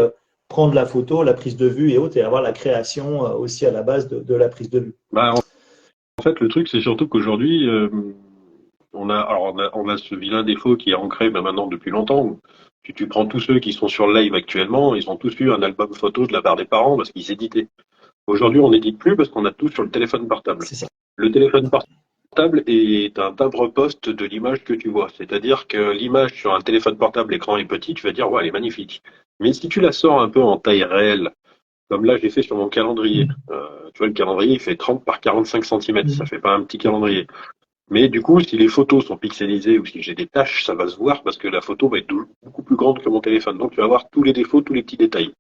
Speaker 1: prendre la photo, la prise de vue et autres, et avoir la création aussi à la base de la prise de vue.
Speaker 4: Bah, en fait, le truc, c'est surtout qu'aujourd'hui, on a ce vilain défaut qui est ancré maintenant depuis longtemps. Tu prends tous ceux qui sont sur le live actuellement, ils ont tous eu un album photo de la part des parents parce qu'ils éditaient. Aujourd'hui, on n'édite plus parce qu'on a tout sur le téléphone portable.
Speaker 1: C'est ça.
Speaker 4: Le téléphone portable est un timbre-poste de l'image que tu vois. C'est-à-dire que l'image sur un téléphone portable, l'écran est petit, tu vas dire, ouais, elle est magnifique. Mais si tu la sors un peu en taille réelle, comme là, j'ai fait sur mon calendrier. Tu vois, le calendrier, il fait 30 par 45 centimètres. Ça
Speaker 1: Mhm.
Speaker 4: fait pas un petit calendrier. Mais du coup, si les photos sont pixelisées ou si j'ai des taches, ça va se voir parce que la photo va être beaucoup plus grande que mon téléphone. Donc, tu vas voir tous les défauts, tous les petits détails.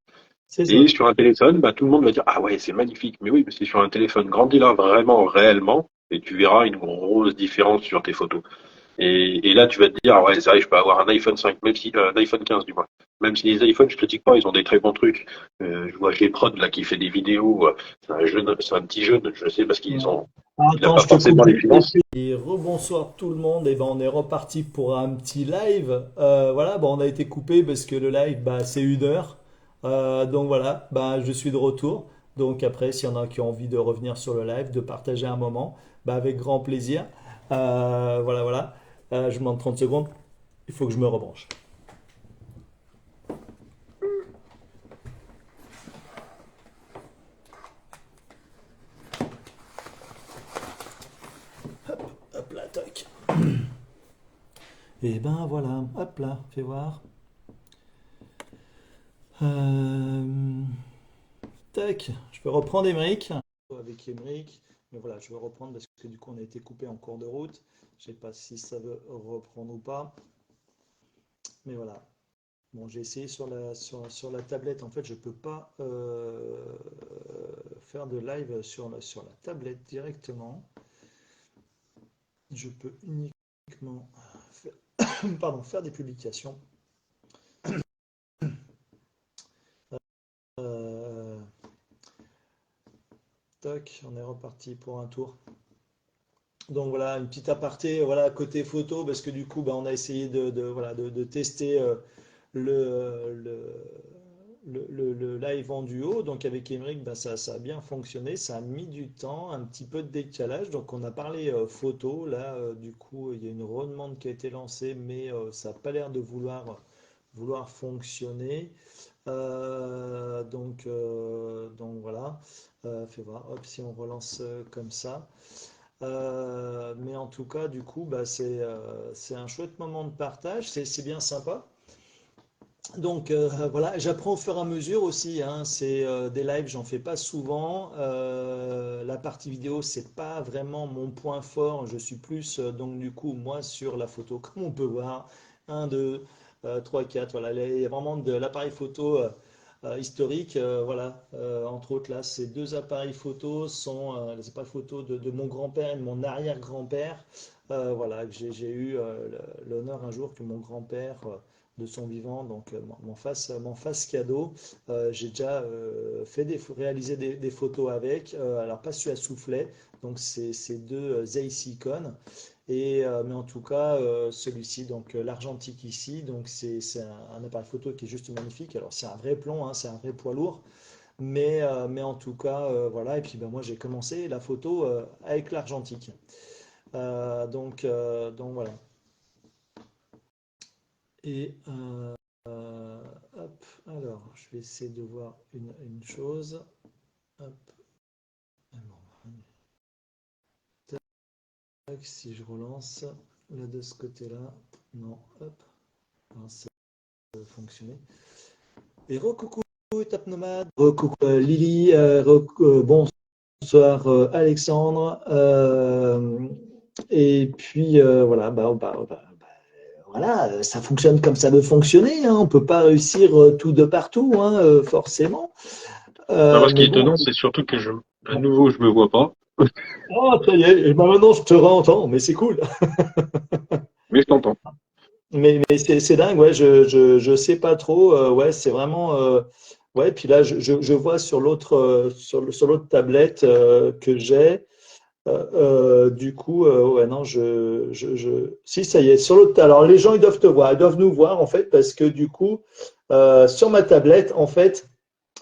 Speaker 1: C'est
Speaker 4: Et
Speaker 1: ça.
Speaker 4: sur un téléphone, bah, tout le monde va dire, ah ouais, c'est magnifique. Mais oui, mais c'est sur un téléphone. Grandis là vraiment, réellement, et tu verras une grosse différence sur tes photos. Et là, tu vas te dire, ah ouais, c'est vrai, je peux avoir un iPhone 5, même si, un iPhone 15 du moins. Même si les iPhones, je critique pas, ils ont des très bons trucs. Je vois Gprod, là, qui fait des vidéos, c'est un petit jeune, je sais, parce
Speaker 1: Ouais.
Speaker 4: il n'a
Speaker 1: Attends,
Speaker 4: pas
Speaker 1: je te coupe
Speaker 4: forcément les
Speaker 1: vite
Speaker 4: finances.
Speaker 1: et rebonsoir tout le monde. Et ben on est reparti pour un petit live. Voilà, bon, on a été coupé parce que le live, bah, c'est 1 heure. Donc voilà, bah, je suis de retour. Donc après, s'il y en a qui ont envie de revenir sur le live, de partager un moment, bah, avec grand plaisir. Voilà, voilà. Je vous demande 30 secondes. Il faut que je me rebranche. Hop là, toc. Et ben voilà, hop là, fais voir. Euh, Tac, je peux reprendre Emeric. Avec Emeric, mais voilà, je vais reprendre parce que du coup on a été coupé en cours de route. Je sais pas si ça veut reprendre ou pas, mais voilà. Bon, j'ai essayé sur la tablette. En fait, je peux pas faire de live sur la tablette directement. Je peux uniquement faire, pardon, faire des publications. Euh, Tac, on est reparti pour un tour. Donc voilà, une petite aparté, voilà, côté photo, parce que du coup, bah, on a essayé voilà, de tester le, le, le live en duo. Donc avec Emeric, bah, ça a bien fonctionné, ça a mis du temps, un petit peu de décalage. Donc on a parlé photo, là, du coup, il y a une redemande qui a été lancée, mais ça n'a pas l'air de vouloir fonctionner. Donc voilà, fais voir, hop, si on relance comme ça. Mais en tout cas, du coup, bah, c'est un chouette moment de partage, c'est bien sympa. Donc voilà, j'apprends au fur et à mesure aussi, hein, c'est des lives, j'en fais pas souvent. La partie vidéo, c'est pas vraiment mon point fort. Je suis plus donc du coup moi sur la photo, comme on peut voir, un 2 3 4 voilà, il y a vraiment de l'appareil photo historique. Voilà, entre autres là, ces deux appareils photo sont les appareils photo de mon grand-père et de mon arrière-grand-père. Voilà, que j'ai eu l'honneur un jour que mon grand-père de son vivant, donc m'en fasse cadeau. J'ai déjà réalisé des photos avec, alors pas celui à soufflet, donc c'est ces deux Zeiss Icon, mais en tout cas celui-ci, donc l'argentique ici, donc c'est un appareil photo qui est juste magnifique. Alors c'est un vrai plomb, hein, c'est un vrai poids lourd, mais en tout cas voilà. Et puis ben, moi j'ai commencé la photo avec l'argentique. Donc voilà. Et hop, alors, je vais essayer de voir une chose. Hop, bon, tac, si je relance, là de ce côté-là, non, hop, non, ça va fonctionner. Et recoucou Tap Nomade, recoucou Lily, bonsoir Alexandre, et puis voilà, voilà, ça fonctionne comme ça veut fonctionner, hein, on ne peut pas réussir tout de partout, hein, forcément.
Speaker 4: Alors, ce qui est
Speaker 1: Mais bon,
Speaker 4: étonnant, c'est surtout que à nouveau, je me vois pas,
Speaker 1: oh, ça y est, et ben maintenant je te réentends, mais c'est cool.
Speaker 4: mais je t'entends.
Speaker 1: Mais c'est dingue, ouais, je sais pas trop, ouais, c'est vraiment, ouais, puis là je vois sur sur l'autre tablette que j'ai, du coup, ouais, non, si, ça y est, sur l'autre, alors les gens ils doivent te voir, ils doivent nous voir en fait, parce que du coup, sur ma tablette, en fait,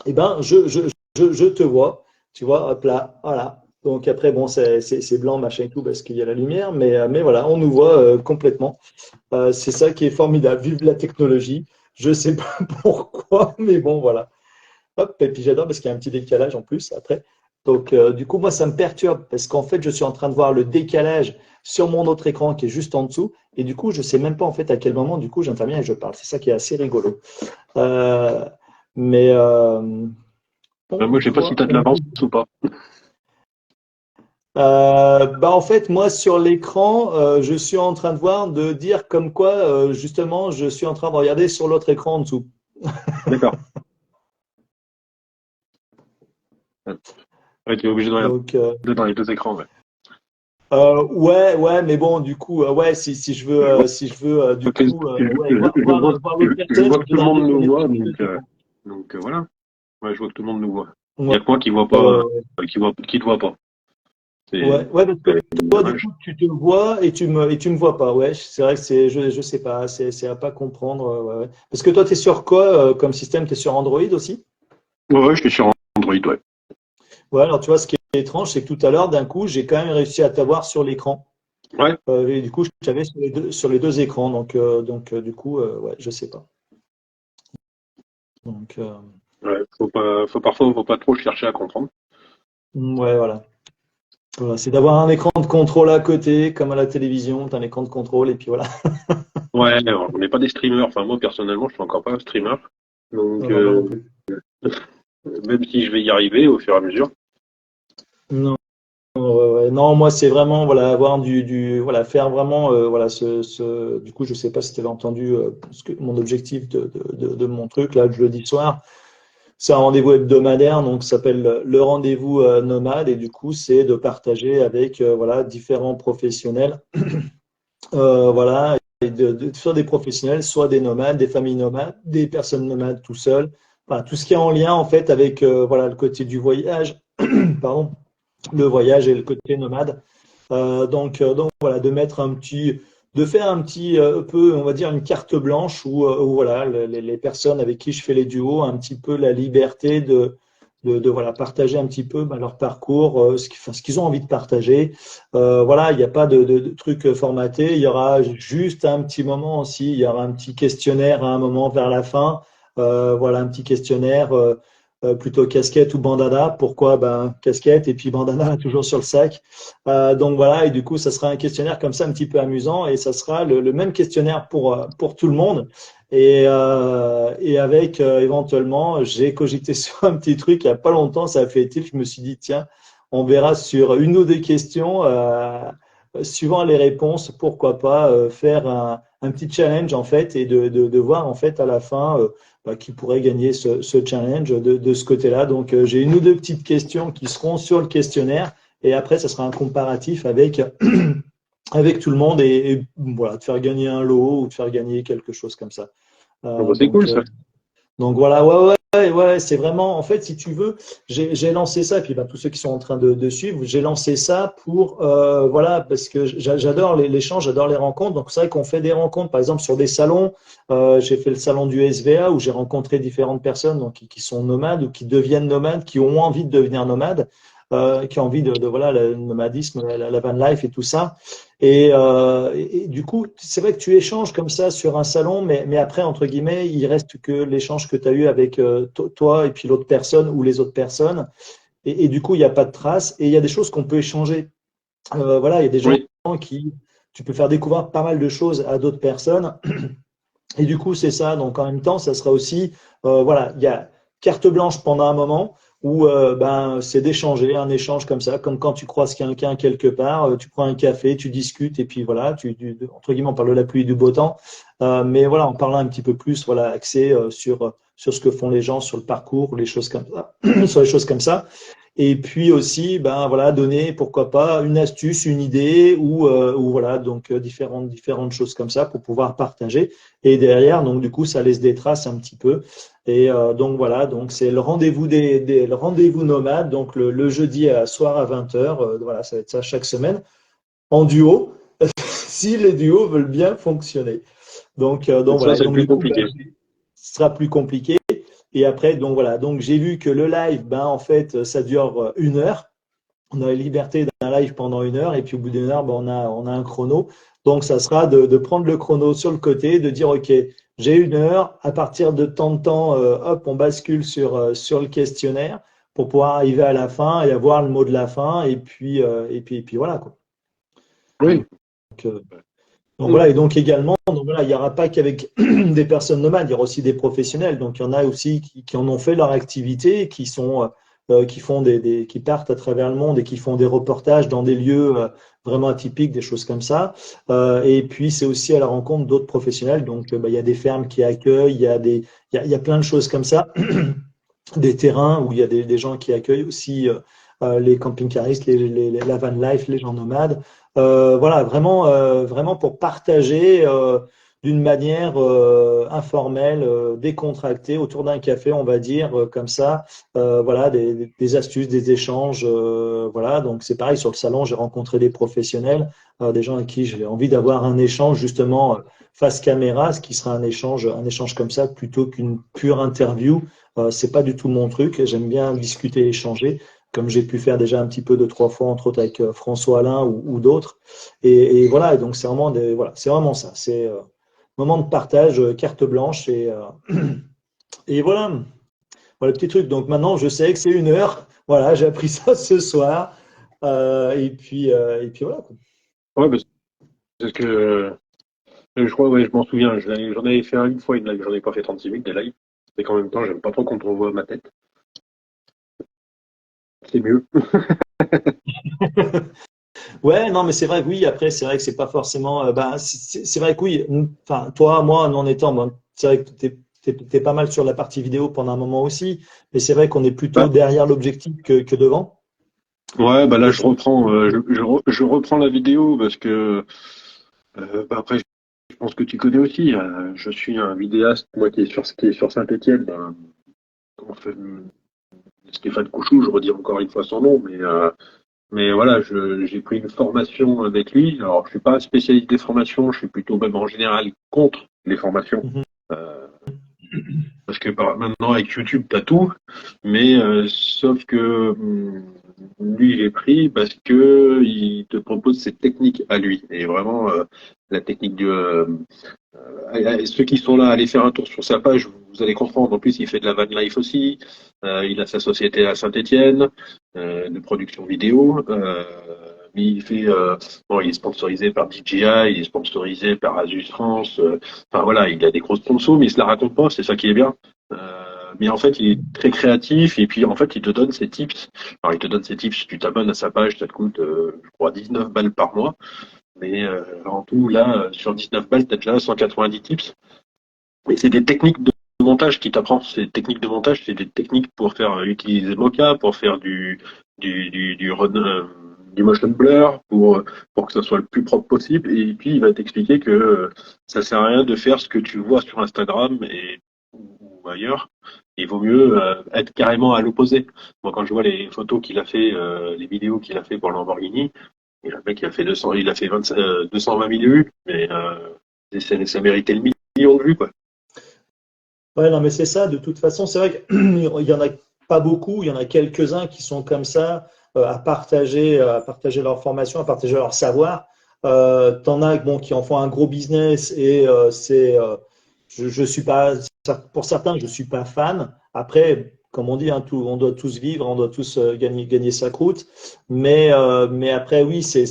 Speaker 1: eh ben, je te vois, tu vois, hop là, voilà. Donc après, bon, c'est blanc, machin et tout, parce qu'il y a la lumière, mais voilà, on nous voit complètement. C'est ça qui est formidable. Vive la technologie. Je sais pas pourquoi, mais bon, voilà. Hop, et puis j'adore parce qu'il y a un petit décalage en plus après. Donc, du coup, moi, ça me perturbe parce qu'en fait, je suis en train de voir le décalage sur mon autre écran qui est juste en dessous. Et du coup, je sais même pas en fait à quel moment, du coup, j'interviens et je parle. C'est ça qui est assez rigolo. Euh, mais
Speaker 4: Moi, je sais pas si tu as de l'avance ou pas.
Speaker 1: bah en fait, moi sur l'écran, je suis en train de voir, de dire comme quoi, justement, je suis en train de regarder sur l'autre écran en dessous.
Speaker 4: D'accord. Ouais, tu es obligé de regarder
Speaker 1: Donc,
Speaker 4: dans les deux écrans, ouais.
Speaker 1: Ouais, mais bon, du coup, ouais, si je veux, du
Speaker 4: Parce que
Speaker 1: coup, ouais, voir l'autre
Speaker 4: je
Speaker 1: personne,
Speaker 4: vois
Speaker 1: je
Speaker 4: que
Speaker 1: te
Speaker 4: tout le
Speaker 1: donne un peu
Speaker 4: monde
Speaker 1: mon
Speaker 4: nous voit,
Speaker 1: expertise aussi, quoi.
Speaker 4: voilà. Ouais, je vois que tout le monde nous voit. Il y
Speaker 1: Ouais,
Speaker 4: a que moi qui vois
Speaker 1: ouais,
Speaker 4: pas,
Speaker 1: ouais.
Speaker 4: qui te voit pas. C'est
Speaker 1: Ouais, parce que
Speaker 4: quand même
Speaker 1: toi, du
Speaker 4: dommage.
Speaker 1: coup, tu te vois et tu me vois pas. Ouais, c'est vrai que je sais pas, c'est à pas comprendre. Ouais, ouais. Parce que toi, tu es sur quoi comme système? Tu es sur Android aussi?
Speaker 4: Ouais, je suis sur Android, ouais.
Speaker 1: Ouais, alors tu vois, ce qui est étrange, c'est que tout à l'heure, d'un coup, j'ai quand même réussi à t'avoir sur l'écran.
Speaker 4: Ouais,
Speaker 1: Et du coup, je t'avais sur les deux écrans. Du coup, ouais, je sais pas. Donc,
Speaker 4: ouais. Parfois, faut pas trop chercher à comprendre.
Speaker 1: ouais, voilà. Voilà, c'est d'avoir un écran de contrôle à côté, comme à la télévision, tu as un écran de contrôle, et puis voilà.
Speaker 4: Ouais, on n'est pas des streamers. Enfin, moi, personnellement, je suis encore pas un streamer. Donc,
Speaker 1: Non, moi non plus.
Speaker 4: même si je vais y arriver au fur et à mesure.
Speaker 1: Non, ouais. Non, moi, c'est vraiment, voilà, avoir voilà, faire vraiment, voilà, du coup, je sais pas si tu avais entendu mon objectif de mon truc, là, le jeudi soir. C'est un rendez-vous hebdomadaire, donc ça s'appelle le rendez-vous nomade, et du coup, c'est de partager avec, voilà, différents professionnels. Voilà, et soit des professionnels, soit des nomades, des familles nomades, des personnes nomades tout seuls. Enfin, tout ce qui est en lien en fait avec voilà, le côté du voyage, pardon, le voyage et le côté nomade. Donc voilà, de faire un petit peu, on va dire une carte blanche où voilà, les personnes avec qui je fais les duos, un petit peu la liberté voilà, partager un petit peu leur parcours, ce qu'ils ont envie de partager. Voilà, il n'y a pas de truc formaté. Il y aura juste un petit moment aussi. Il y aura un petit questionnaire à un moment vers la fin. Voilà, un petit questionnaire plutôt casquette ou bandana. Pourquoi? Ben, casquette et puis bandana toujours sur le sac. Donc voilà, et du coup, ça sera un questionnaire comme ça un petit peu amusant et ça sera le même questionnaire pour tout le monde. Et avec éventuellement, j'ai cogité sur un petit truc il n'y a pas longtemps, ça a fait tilt. Je me suis dit, tiens, on verra sur une ou deux questions, suivant les réponses, pourquoi pas faire un petit challenge en fait et de voir en fait à la fin qui pourrait gagner ce challenge de ce côté-là. Donc j'ai une ou deux petites questions qui seront sur le questionnaire et après, ça sera un comparatif avec, avec tout le monde et voilà, de faire gagner un lot ou de faire gagner quelque chose comme ça.
Speaker 4: Bon, bah,
Speaker 1: Euh,
Speaker 4: c'est
Speaker 1: donc,
Speaker 4: cool,
Speaker 1: euh,
Speaker 4: ça.
Speaker 1: donc voilà, ouais, c'est vraiment, en fait, si tu veux, j'ai lancé ça, et puis tous ceux qui sont en train de suivre, j'ai lancé ça pour, voilà, parce que j'adore l'échange, j'adore les rencontres. Donc c'est vrai qu'on fait des rencontres, par exemple, sur des salons. J'ai fait le salon du SVA où j'ai rencontré différentes personnes donc, qui sont nomades ou qui deviennent nomades, qui ont envie de devenir nomades, qui ont envie voilà, le nomadisme, la van life et tout ça. Et du coup, c'est vrai que tu échanges comme ça sur un salon, mais après, entre guillemets, il reste que l'échange que tu as eu avec toi et puis l'autre personne ou les autres personnes. Et du coup, il n'y a pas de traces et il y a des choses qu'on peut échanger. Voilà, il y a des gens
Speaker 4: Oui,
Speaker 1: qui, tu peux faire découvrir pas mal de choses à d'autres personnes. Et du coup, c'est ça. Donc, en même temps, ça sera aussi, voilà, il y a carte blanche pendant un moment où ben, c'est d'échanger, un échange comme ça, comme quand tu croises quelqu'un quelque part, tu prends un café, tu discutes et puis voilà, entre guillemets, on parle de la pluie et du beau temps. Mais voilà, en parlant un petit peu plus, voilà, axé sur ce que font les gens, sur le parcours, les choses comme ça, sur les choses comme ça. Et puis aussi, ben voilà, donner pourquoi pas une astuce, une idée ou voilà, donc différentes choses comme ça pour pouvoir partager. Et derrière, donc du coup, ça laisse des traces un petit peu. Et donc voilà, donc c'est le rendez-vous le rendez-vous nomade, donc le jeudi à soir à 20h. Voilà, ça va être ça chaque semaine en duo, si les duos veulent bien fonctionner. Donc
Speaker 4: ça,
Speaker 1: voilà, et
Speaker 4: c'est
Speaker 1: donc
Speaker 4: plus
Speaker 1: du coup,
Speaker 4: compliqué.
Speaker 1: ce sera plus compliqué. Et après, donc voilà, donc j'ai vu que le live, ben en fait, ça dure 1 heure. On a la liberté d'un live pendant 1 heure et puis au bout d'1 heure, ben, on a un chrono. Donc ça sera de prendre le chrono sur le côté, de dire OK, j'ai 1 heure, à partir de tant de temps, hop, on bascule sur le questionnaire pour pouvoir arriver à la fin et avoir le mot de la fin et puis voilà quoi.
Speaker 4: Oui.
Speaker 1: Donc, euh, donc voilà, et donc également, donc voilà, il n'y aura pas qu'avec des personnes nomades, il y aura aussi des professionnels. Donc il y en a aussi qui en ont fait leur activité, qui font qui partent à travers le monde et qui font des reportages dans des lieux vraiment atypiques, des choses comme ça. Et puis c'est aussi à la rencontre d'autres professionnels. Donc il y a des fermes qui accueillent, il y a plein de choses comme ça, des terrains où il y a des gens qui accueillent aussi les camping-caristes, la van life, les gens nomades. Voilà, vraiment pour partager d'une manière informelle, décontractée, autour d'un café, on va dire, comme ça. Voilà, des astuces, des échanges. Voilà, donc c'est pareil, sur le salon, j'ai rencontré des professionnels, des gens avec qui j'ai envie d'avoir un échange, justement, face caméra, ce qui sera un échange comme ça, plutôt qu'une pure interview. C'est pas du tout mon truc. J'aime bien discuter, échanger, comme j'ai pu faire déjà un petit peu 2, 3 fois, entre autres avec François Alain ou d'autres. Et voilà, et donc c'est vraiment voilà, c'est vraiment ça. C'est moment de partage, carte blanche et voilà, voilà le petit truc. Donc maintenant, je sais que c'est 1 heure. Voilà, j'ai appris ça ce soir. Et puis voilà, quoi.
Speaker 4: Ouais, parce que je crois, ouais, je m'en souviens, j'en avais fait une fois une live, j'en ai pas fait 36 minutes des lives. C'est qu'en même temps, j'aime pas trop quand on voit ma tête. C'est mieux.
Speaker 1: Ouais, non, mais c'est vrai que oui. Après, c'est vrai que c'est pas forcément. C'est vrai que oui. Enfin, toi, moi, en étant, bon, c'est vrai que t'es pas mal sur la partie vidéo pendant un moment aussi. Mais c'est vrai qu'on est plutôt
Speaker 4: Bah,
Speaker 1: derrière l'objectif que devant.
Speaker 4: ouais, bah là,
Speaker 1: Et
Speaker 4: je reprends, je reprends la vidéo parce que après, je pense que tu connais aussi. Je suis un vidéaste, moi, qui est sur Saint-Étienne. Comment Stéphane Couchou, je redis encore une fois son nom, mais voilà, j'ai pris une formation avec lui. Alors, je suis pas un spécialiste des formations, je suis plutôt même en général contre les formations.
Speaker 1: Mhm.
Speaker 4: Euh, Parce que maintenant, avec YouTube, tu as tout, mais sauf que lui, j'ai pris parce que il te propose ses techniques à lui. Et vraiment, la technique ceux qui sont là, allez faire un tour sur sa page, vous allez comprendre. En plus, il fait de la van life aussi. Il a sa société à Saint-Étienne de production vidéo. Il fait, bon, il est sponsorisé par DJI, il est sponsorisé par Asus France. Enfin voilà, il a des gros sponsors, mais il se la raconte pas. C'est ça qui est bien. Mais en fait, il est très créatif et puis en fait, il te donne ses tips. Alors, il te donne ses tips. Si tu t'abonnes à sa page, ça te coûte, je crois, 19 balles par mois. Mais en tout, là, sur 19 balles, tu as déjà 190 tips. Et c'est des techniques de montage qui t'apprend. Ces techniques de montage, c'est des techniques pour faire utiliser Mocha, pour faire du motion blur, pour que ça soit le plus propre possible. Et puis, il va t'expliquer que ça sert à rien de faire ce que tu vois sur Instagram ou ailleurs. Il vaut mieux être carrément à l'opposé. Moi, quand je vois les photos qu'il a fait, les vidéos qu'il a fait pour Lamborghini, et le mec, il a fait 220 000 vues, mais ça méritait le million de vues, quoi.
Speaker 1: Ouais, non, mais c'est ça. De toute façon, c'est vrai qu'il y en a pas beaucoup. Il y en a quelques-uns qui sont comme ça, à partager leur formation, à partager leur savoir. T'en as bon, qui en font un gros business et je suis pas, pour certains, je suis pas fan. Après, comme on dit, hein, on doit tous vivre, on doit tous gagner sa croûte. Mais après, oui, c'est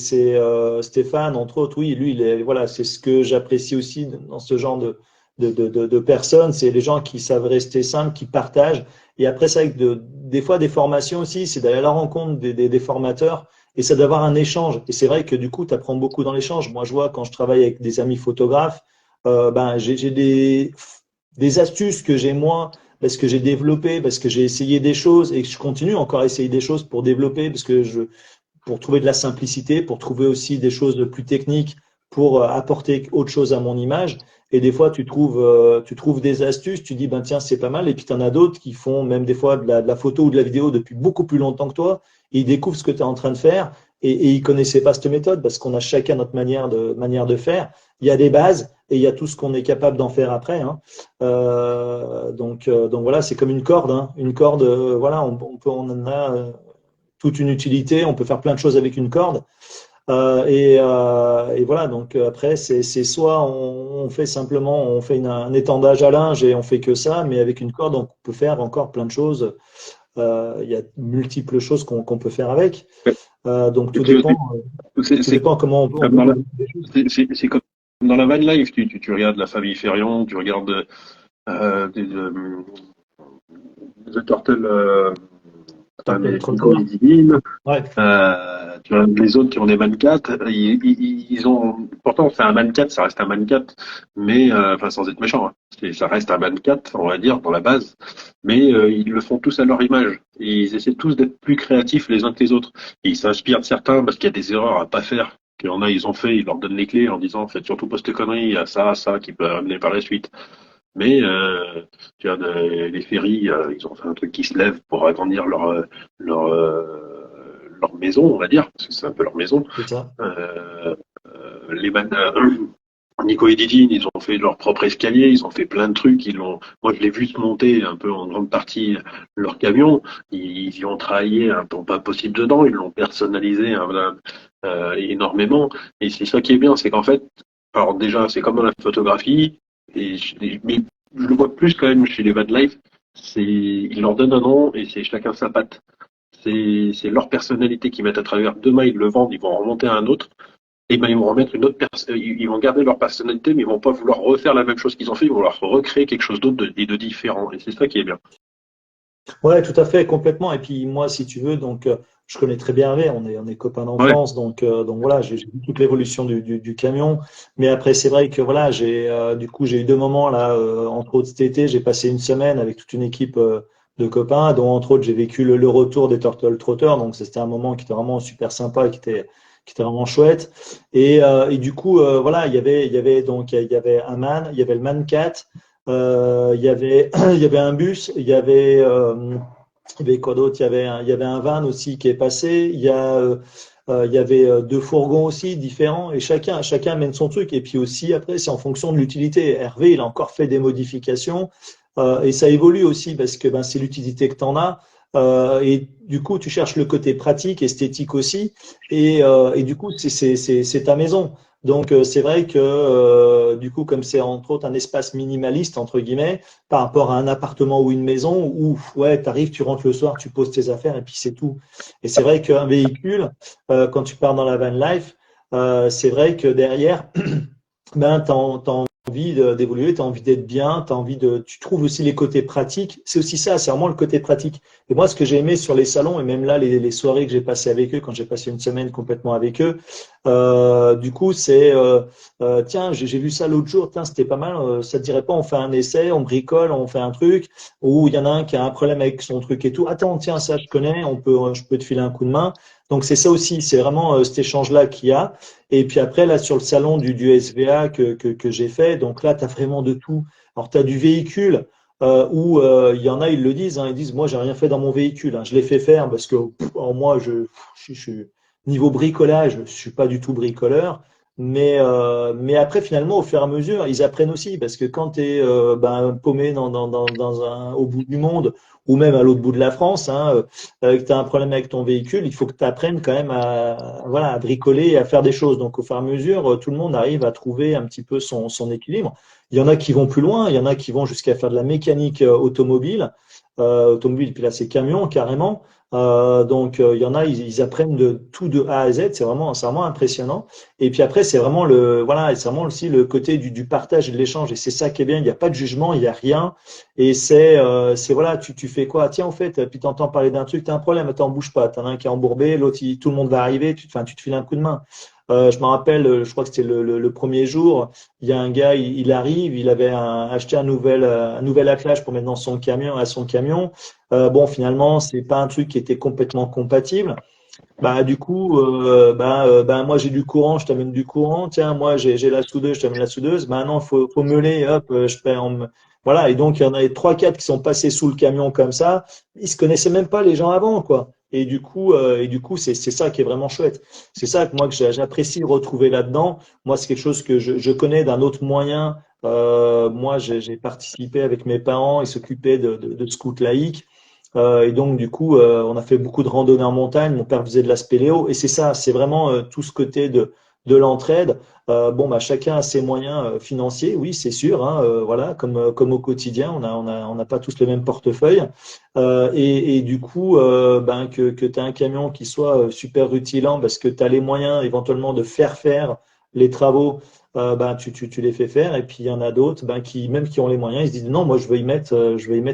Speaker 1: Stéphane, entre autres, oui, lui, voilà, c'est ce que j'apprécie aussi dans ce genre de personnes. C'est les gens qui savent rester simples, qui partagent. Et après, c'est vrai que des fois, des formations aussi, c'est d'aller à la rencontre des formateurs et c'est d'avoir un échange. Et c'est vrai que du coup, tu apprends beaucoup dans l'échange. Moi, je vois quand je travaille avec des amis photographes, j'ai des astuces que j'ai moins parce que j'ai développé, parce que j'ai essayé des choses et que je continue encore à essayer des choses pour développer, pour trouver de la simplicité, pour trouver aussi des choses plus techniques, pour apporter autre chose à mon image. Et des fois, tu trouves des astuces, tu dis, ben tiens, c'est pas mal. Et puis, tu en as d'autres qui font même des fois de la photo ou de la vidéo depuis beaucoup plus longtemps que toi. Et ils découvrent ce que tu es en train de faire et ils connaissaient pas cette méthode parce qu'on a chacun notre manière de faire. Il y a des bases et il y a tout ce qu'on est capable d'en faire après. Hein. Donc voilà, c'est comme une corde. Hein. Une corde, voilà, on en a toute une utilité. On peut faire plein de choses avec une corde. Et voilà, donc après, c'est soit on fait simplement, on fait un étendage à linge et on fait que ça, mais avec une corde, on peut faire encore plein de choses. Il y a multiples choses qu'on peut faire avec. Donc
Speaker 4: Et puis aussi,
Speaker 1: tout dépend comment on
Speaker 4: comme
Speaker 1: veut
Speaker 4: dans la,
Speaker 1: poser les choses.
Speaker 4: c'est comme dans la van life, tu regardes la famille Ferion, tu regardes The Turtle,
Speaker 1: Turtle
Speaker 4: Nico
Speaker 1: Trotter.
Speaker 4: et Divine.
Speaker 1: Ouais.
Speaker 4: Tu vois, les autres qui ont des Man 4, ils ont. Pourtant, c'est un Man 4, ça reste un Man 4, mais enfin sans être méchant, hein. Ça reste un Man 4, on va dire, dans la base, mais ils le font tous à leur image. Et ils essaient tous d'être plus créatifs les uns que les autres. Et ils s'inspirent de certains parce qu'il y a des erreurs à pas faire qu'il y en a, ils ont fait, ils leur donnent les clés en disant faites surtout pas cette connerie, il y a ça qui peut amener par la suite. Mais tu vois, les ferries, ils ont fait un truc qui se lève pour agrandir leur, leur maison, on va dire, parce que c'est un peu leur maison.
Speaker 1: C'est ça.
Speaker 4: Les Nico et Didine, ils ont fait leur propre escalier, ils ont fait plein de trucs. Moi, je l'ai vu se monter un peu en grande partie leur camion. Ils y ont travaillé un peu pas possible dedans. Ils l'ont personnalisé énormément. Et c'est ça qui est bien, c'est qu'en fait, alors déjà, c'est comme dans la photographie, mais je le vois plus quand même chez les van life. Ils leur donnent un nom et c'est chacun sa patte. C'est leur personnalité qu'ils mettent à travers. Demain, ils le vendent, ils vont en remonter à un autre. Et ben, ils vont remettre une autre personne, ils vont garder leur personnalité, mais ils vont pas vouloir refaire la même chose qu'ils ont fait, ils vont vouloir recréer quelque chose d'autre et de différent. Et c'est ça qui est bien.
Speaker 1: Ouais, tout à fait, complètement. Et puis moi, si tu veux, donc je connais très bien Hervé, on est copains
Speaker 4: Ouais.
Speaker 1: d'enfance, donc voilà, j'ai vu toute l'évolution du camion. Mais après, c'est vrai que voilà, du coup j'ai eu deux moments là, entre autres cet été, j'ai passé une semaine avec toute une équipe de copains, dont entre autres j'ai vécu le retour des Turtle Trotters, donc c'était un moment qui était vraiment super sympa, qui était vraiment chouette. Et du coup, voilà, il y avait un man, il y avait le man 4. Il y avait, il y avait un bus, il y avait quoi d'autre? Il y avait un van aussi qui est passé. Il y avait deux fourgons aussi différents et chacun mène son truc. Et puis aussi, après, c'est en fonction de l'utilité. Hervé, il a encore fait des modifications et ça évolue aussi parce que ben, c'est l'utilité que tu en as. Et du coup, tu cherches le côté pratique, esthétique aussi. Et du coup, c'est ta maison. Donc, c'est vrai que du coup, comme c'est entre autres un espace minimaliste, entre guillemets, par rapport à un appartement ou une maison où, ouais, tu arrives, tu rentres le soir, tu poses tes affaires et puis c'est tout. Et c'est vrai qu'un véhicule, quand tu pars dans la van life, c'est vrai que derrière, ben, t'as envie d'évoluer, tu as envie d'être bien, tu trouves aussi les côtés pratiques. C'est aussi ça, c'est vraiment le côté pratique. Et moi, ce que j'ai aimé sur les salons, et même là, les soirées que j'ai passées avec eux, quand j'ai passé une semaine complètement avec eux, du coup, tiens, j'ai vu ça l'autre jour, tiens, c'était pas mal, ça te dirait pas, on fait un essai, on bricole, on fait un truc, ou il y en a un qui a un problème avec son truc et tout. Attends, tiens, ça, je connais, je peux te filer un coup de main. Donc, c'est ça aussi, c'est vraiment cet échange-là qu'il y a. Et puis après, là, sur le salon du SVA que j'ai fait, donc là, tu as vraiment de tout. Alors, tu as du véhicule où il y en a, ils le disent, hein, ils disent, moi, j'ai rien fait dans mon véhicule, hein, je l'ai fait faire parce que moi, niveau bricolage, je suis pas du tout bricoleur. Mais après, finalement, au fur et à mesure, ils apprennent aussi parce que quand tu es ben, paumé au bout du monde ou même à l'autre bout de la France, hein, que tu as un problème avec ton véhicule, il faut que tu apprennes quand même voilà, à bricoler et à faire des choses. Donc, au fur et à mesure, tout le monde arrive à trouver un petit peu son équilibre. Il y en a qui vont plus loin, il y en a qui vont jusqu'à faire de la mécanique automobile, puis là, c'est camion carrément. Donc, il y en a, ils apprennent de tout de A à Z. C'est vraiment impressionnant. Et puis après, voilà, c'est vraiment aussi le côté du partage et de l'échange. Et c'est ça qui est bien. Il n'y a pas de jugement, il n'y a rien. Et voilà, tu fais quoi? Tiens, en fait, puis t'entends parler d'un truc, t'as un problème, attends, bouge pas. T'en as un qui est embourbé, l'autre, tout le monde va arriver, tu te files un coup de main. Je me rappelle, je crois que c'était le premier jour, il y a un gars, il arrive, il avait acheté un nouvel attelage pour mettre dans son camion, à son camion. Bon, finalement, c'est pas un truc qui était complètement compatible. Bah, du coup, moi j'ai du courant, je t'amène du courant. Tiens, moi j'ai la soudeuse, je t'amène la soudeuse. Bah non, faut meuler, hop, je paie voilà. Et donc il y en avait trois, quatre qui sont passés sous le camion comme ça. Ils se connaissaient même pas les gens avant, quoi. Et du coup, c'est ça qui est vraiment chouette. C'est ça que moi que j'apprécie retrouver là-dedans. Moi, c'est quelque chose que je connais d'un autre moyen. Moi, j'ai participé avec mes parents, ils s'occupaient de scouts laïcs. Et donc, du coup, on a fait beaucoup de randonnées en montagne. Mon père faisait de la spéléo. Et c'est ça, c'est vraiment tout ce côté de l'entraide. Bon, bah, chacun a ses moyens financiers, oui, c'est sûr. Hein, voilà, comme au quotidien, on n'a pas tous le même portefeuille. Et du coup, ben, que tu as un camion qui soit super rutilant parce que tu as les moyens éventuellement de faire les travaux, ben, tu les fais faire. Et puis, il y en a d'autres ben, même qui ont les moyens, ils se disent non, moi, je vais y mettre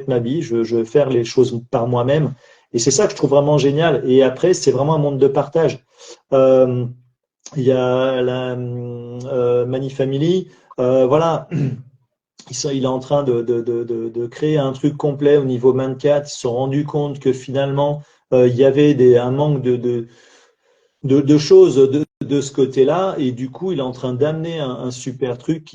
Speaker 1: ma bille, je veux faire les choses par moi-même. Et c'est ça que je trouve vraiment génial. Et après, c'est vraiment un monde de partage. Euh, il y a la Manifamily, voilà, il est en train de créer un truc complet au niveau Mancat. Ils se sont rendus compte que finalement, il y avait un manque de choses, de ce côté-là, et du coup, il est en train d'amener un super truc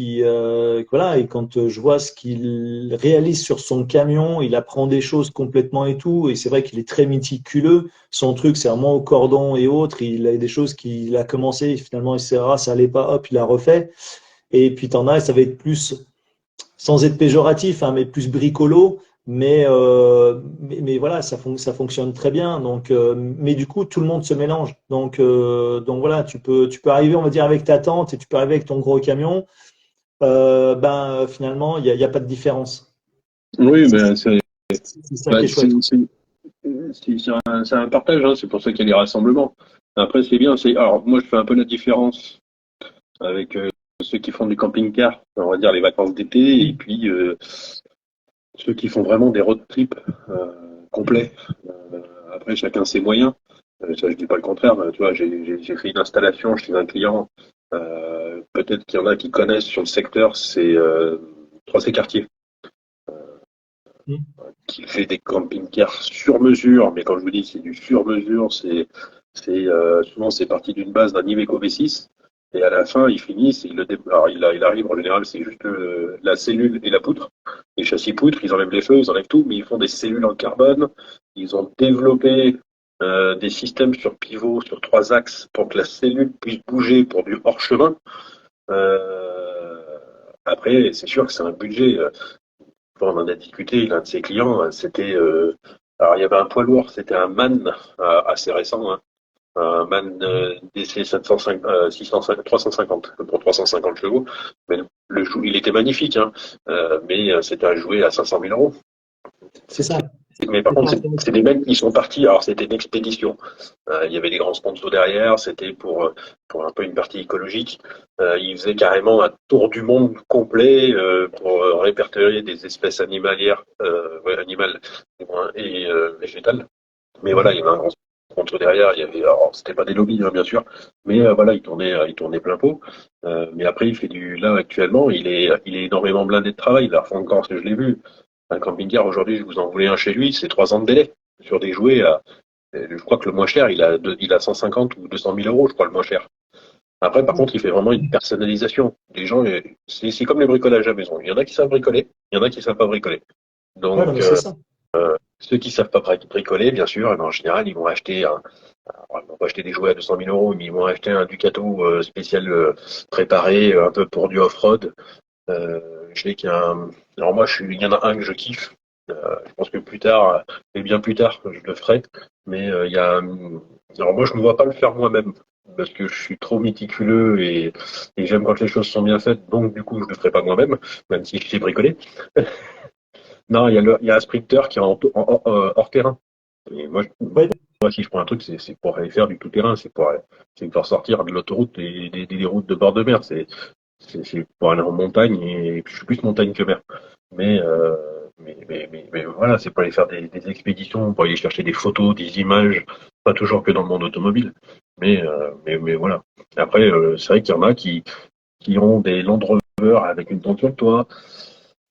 Speaker 1: voilà, et quand je vois ce qu'il réalise sur son camion, il apprend des choses complètement et tout, et c'est vrai qu'il est très méticuleux. Son truc, c'est vraiment au cordon et autres. Il a des choses qu'il a commencé, et finalement, ça allait pas, hop, il a refait. Et puis, t'en as, ça va être plus, sans être péjoratif, hein, mais plus bricolo. Mais voilà, ça fonctionne très bien. Donc, mais du coup, tout le monde se mélange. Donc voilà, tu peux arriver, on va dire, avec ta tente et tu peux arriver avec ton gros camion. Finalement, il y a pas de différence.
Speaker 4: Oui,
Speaker 1: C'est
Speaker 4: ben,
Speaker 1: c'est ça qui est chouette.
Speaker 4: c'est un partage, hein, c'est pour ça qu'il y a les rassemblements. Après, c'est bien. Alors, moi, je fais un peu la différence avec ceux qui font du camping-car, on va dire les vacances d'été, et puis ceux qui font vraiment des road trips complets. Après, chacun ses moyens. Ça, je dis pas le contraire. Mais, tu vois, j'ai fait une installation chez un client. Peut-être qu'il y en a qui connaissent sur le secteur, c'est 3C Quartier,
Speaker 1: Mm.
Speaker 4: qui fait des camping-cars sur mesure. Mais quand je vous dis c'est du sur mesure, souvent c'est parti d'une base d'un Iveco V6. Et à la fin, ils finissent, alors, il arrive en général, c'est juste la cellule et la poutre. Les châssis poutres, ils enlèvent les feux, ils enlèvent tout, mais ils font des cellules en carbone. Ils ont développé des systèmes sur pivot, sur 3 axes, pour que la cellule puisse bouger pour du hors-chemin. Euh, Après, c'est sûr que c'est un budget. On en a discuté, l'un de ses clients, alors il y avait un poids lourd, c'était un MAN assez récent, hein, un MAN DC 350 pour 350 chevaux, mais il était magnifique, hein, mais c'était un jouet à 500 000 euros.
Speaker 1: C'est ça.
Speaker 4: Mais par
Speaker 1: C'est
Speaker 4: contre,
Speaker 1: ça.
Speaker 4: c'est des mecs qui sont partis. Alors, c'était une expédition. Il y avait des grands sponsors derrière. C'était pour un peu une partie écologique. Ils faisaient carrément un tour du monde complet pour répertorier des espèces animalières, ouais, animales du moins, et végétales. Mais voilà, il y avait un grand sponsor derrière. Alors, c'était pas des lobbies, hein, bien sûr, mais voilà, il tournait plein pot. Mais après, là actuellement, il est énormément blindé de travail. Là, encore, que je l'ai vu. Un camping-car, aujourd'hui, je vous en voulais un chez lui, c'est 3 ans de délai sur des jouets. Je crois que le moins cher, il a 150 ou 200 000 euros, je crois, le moins cher. Après, par contre, il fait vraiment une personnalisation. Les gens, c'est comme les bricolages à la maison. Il y en a qui savent bricoler, il y en a qui savent pas bricoler.
Speaker 1: Ouais, non,
Speaker 4: Donc,
Speaker 1: mais c'est ça.
Speaker 4: ceux qui savent pas bricoler, bien sûr, en général, ils vont acheter des jouets à 200 000 euros, mais ils vont acheter un Ducato spécial préparé, un peu pour du off-road. Je sais qu'il y a alors moi, il y en a un que je kiffe. Je pense que plus tard, et bien plus tard, je le ferai. Mais alors moi, je ne me vois pas le faire moi-même parce que je suis trop méticuleux et j'aime quand les choses sont bien faites. Donc du coup, je ne le ferai pas moi-même, même si je sais bricoler. Non, il y a un sprinter qui est hors terrain. Et
Speaker 1: Ouais,
Speaker 4: moi, si je prends un truc, c'est pour aller faire du tout-terrain, c'est pour sortir de l'autoroute et des routes de bord de mer. C'est pour aller en montagne et je suis plus montagne que mer. Mais voilà, c'est pour aller faire des expéditions, pour aller chercher des photos, des images, pas toujours que dans le monde automobile. Mais voilà. Après, c'est vrai qu'il y en a qui ont des Land Rover avec une tente sur toit.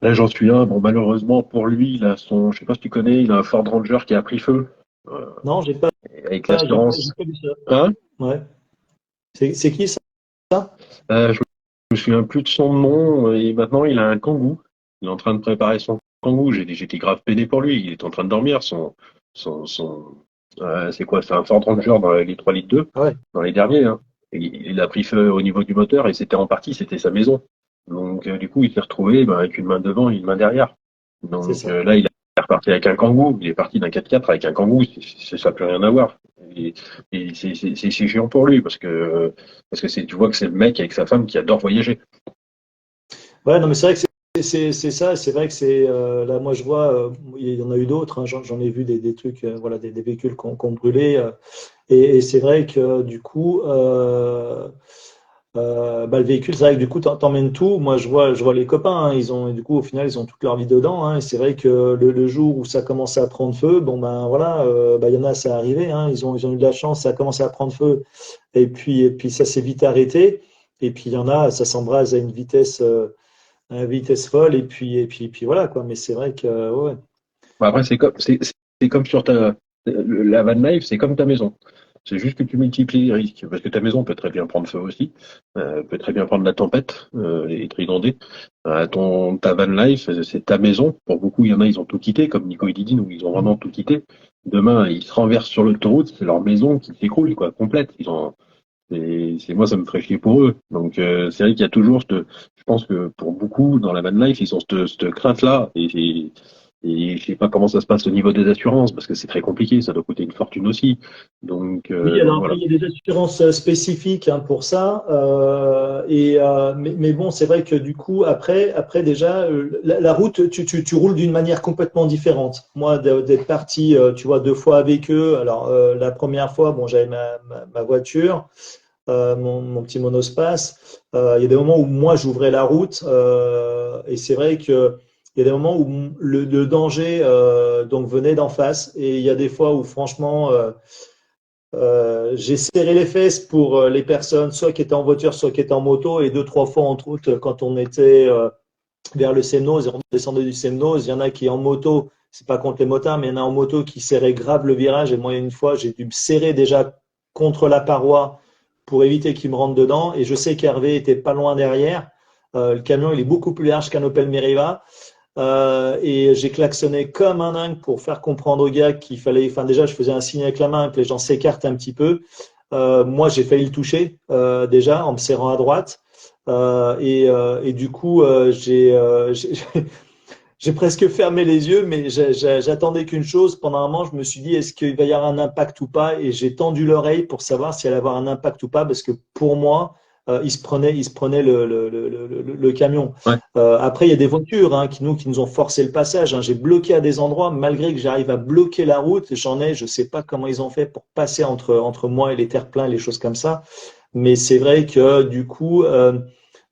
Speaker 4: Là, j'en suis un. Bon, malheureusement pour lui, je sais pas si tu connais, il a un Ford Ranger qui a pris feu euh,
Speaker 1: non,
Speaker 4: avec
Speaker 1: j'ai
Speaker 4: l'assurance.
Speaker 1: pas vu ça.
Speaker 4: Hein?
Speaker 1: Ouais. C'est qui ça?
Speaker 4: Je me souviens plus de son nom et maintenant il a un Kangoo. Il est en train de préparer son Kangoo. J'étais grave peiné pour lui. Il est en train de dormir. C'est quoi? C'est un Ford Ranger dans les 3 litres 2,
Speaker 1: Ouais,
Speaker 4: dans les derniers, hein. Et il a pris feu au niveau du moteur et c'était en partie, c'était sa maison. Donc du coup, il s'est retrouvé avec une main devant et une main derrière.
Speaker 1: c'est
Speaker 4: Donc
Speaker 1: ça.
Speaker 4: là, il est reparti avec un Kangoo. Il est parti d'un 4x4 avec un Kangoo. Ça n'a plus rien à voir. Et, et c'est chiant pour lui parce que tu vois que c'est le mec avec sa femme qui adore voyager.
Speaker 1: Ouais, non, mais c'est vrai que c'est ça. C'est vrai que là, moi, je vois, il y en a eu d'autres, hein, j'en ai vu des trucs, voilà, des véhicules qui ont brûlé. Et c'est vrai que du coup, le véhicule, c'est vrai que du coup, t'emmènes tout. Moi, je vois les copains, hein, du coup, au final, ils ont toute leur vie dedans, hein, et c'est vrai que le jour où ça commençait à prendre feu, bon ben voilà, il y en a, ça arrivé, hein, ils ont eu de la chance, ça a commencé à prendre feu, et puis ça s'est vite arrêté. Et puis il y en a, ça s'embrase à une vitesse folle, et puis voilà quoi. Mais c'est vrai que ouais.
Speaker 4: Bon, après, c'est comme sur la van life, c'est comme ta maison. C'est juste que tu multiplies les risques. Parce que ta maison peut très bien prendre feu aussi, peut très bien prendre la tempête, être inondée. Ta van life, c'est ta maison. Pour beaucoup, il y en a, ils ont tout quitté, comme Nico et Didi, donc ils ont vraiment tout quitté. Demain, ils se renversent sur l'autoroute, c'est leur maison qui s'écroule, quoi, complète. Moi, ça me ferait chier pour eux. Donc, c'est vrai qu'il y a toujours je pense que pour beaucoup, dans la van life, ils ont cette crainte-là. Et je sais pas comment ça se passe au niveau des assurances, parce que c'est très compliqué, ça doit coûter une fortune aussi. Donc,
Speaker 1: Oui, alors après,
Speaker 4: voilà.
Speaker 1: il y a des assurances spécifiques pour ça. Mais bon, c'est vrai que du coup, après déjà, la route, tu roules d'une manière complètement différente. Moi, d'être parti, tu vois, 2 fois avec eux. Alors, la première fois, bon, j'avais ma voiture, mon petit monospace. Il y a des moments où moi, j'ouvrais la route. Et c'est vrai que il y a des moments où le danger donc venait d'en face. Et il y a des fois où, franchement, j'ai serré les fesses pour les personnes, soit qui étaient en voiture, soit qui étaient en moto, et 2, 3 fois, entre autres, quand on était vers le Semnoz et on descendait du Semnoz, il y en a qui en moto, c'est pas contre les motards, mais il y en a en moto qui serraient grave le virage, et moi, une fois, j'ai dû me serrer déjà contre la paroi pour éviter qu'il me rentre dedans, et je sais qu'Hervé était pas loin derrière. Le camion, il est beaucoup plus large qu'un Opel Meriva. Et j'ai klaxonné comme un dingue pour faire comprendre aux gars qu'il fallait. Enfin, déjà, je faisais un signe avec la main que les gens s'écartent un petit peu. Moi, j'ai failli le toucher déjà en me serrant à droite. Et du coup, j'ai presque fermé les yeux, mais j'attendais qu'une chose. Pendant un moment, je me suis dit, est-ce qu'il va y avoir un impact ou pas? Et j'ai tendu l'oreille pour savoir s'il allait avoir un impact ou pas, parce que pour moi, il se prenait le camion.
Speaker 4: Ouais.
Speaker 1: Après, il y a des voitures qui nous ont forcé le passage. J'ai bloqué à des endroits, malgré que j'arrive à bloquer la route. Je ne sais pas comment ils ont fait pour passer entre moi et les terre-pleins, les choses comme ça. Mais c'est vrai que du coup,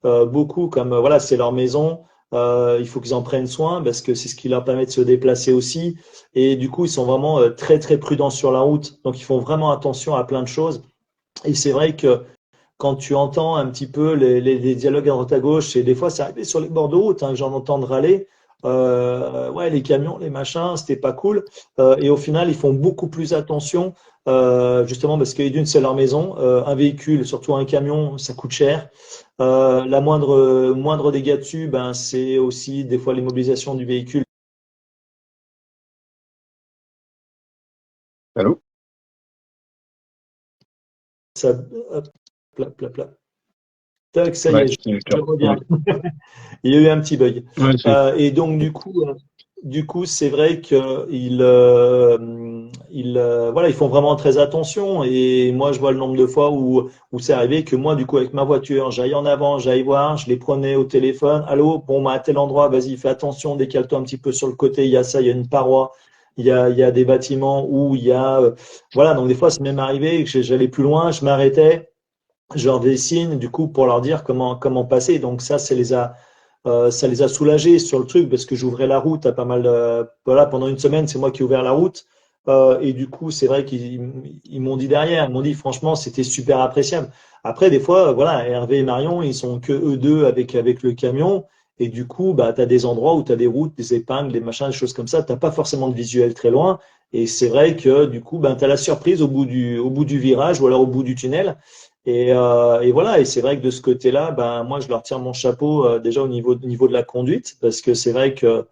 Speaker 1: beaucoup, comme voilà, c'est leur maison. Il faut qu'ils en prennent soin parce que c'est ce qui leur permet de se déplacer aussi. Et du coup, ils sont vraiment très, très prudents sur la route. Donc, ils font vraiment attention à plein de choses. Et c'est vrai que quand tu entends un petit peu les dialogues à droite à gauche, et des fois, c'est arrivé sur les bords de route, que j'en entends râler. Ouais, les camions, les machins, c'était pas cool. Et au final, ils font beaucoup plus attention, justement parce que d'une, c'est leur maison. Un véhicule, surtout un camion, ça coûte cher. La moindre dégât dessus, ben, c'est aussi des fois l'immobilisation du véhicule.
Speaker 4: Allô?
Speaker 1: Ça, hop, plat, plat, plat. Tac, ça y
Speaker 4: Ouais,
Speaker 1: est,
Speaker 4: je te
Speaker 1: je reviens.
Speaker 4: retrouvais.
Speaker 1: Il y a eu un petit bug.
Speaker 4: Ouais,
Speaker 1: Et donc, du coup, c'est vrai voilà, ils font vraiment très attention. Et moi, je vois le nombre de fois où c'est arrivé que moi, du coup, avec ma voiture, j'aille en avant, j'aille voir, je les prenais au téléphone. Allô, bon, bah, à tel endroit, vas-y, fais attention, décale-toi un petit peu sur le côté. Il y a ça, il y a une paroi. Il y a des bâtiments où il y a, voilà. Donc, des fois, c'est même arrivé que j'allais plus loin, je m'arrêtais, je leur dessine, du coup, pour leur dire comment passer. Donc, ça les a soulagés sur le truc parce que j'ouvrais la route à pas mal de. Voilà, pendant une semaine, c'est moi qui ai ouvert la route. Et du coup, c'est vrai qu'ils m'ont dit derrière, ils m'ont dit franchement, c'était super appréciable. Après, des fois, voilà, Hervé et Marion, ils sont que eux deux avec le camion. Et du coup, bah, tu as des endroits où tu as des routes, des épingles, des machins, des choses comme ça. Tu n'as pas forcément de visuel très loin. Et c'est vrai que du coup, ben, tu as la surprise au bout du virage ou alors au bout du tunnel. Et voilà, et c'est vrai que de ce côté-là, ben, moi, je leur tire mon chapeau déjà au niveau de la conduite, parce que c'est vrai que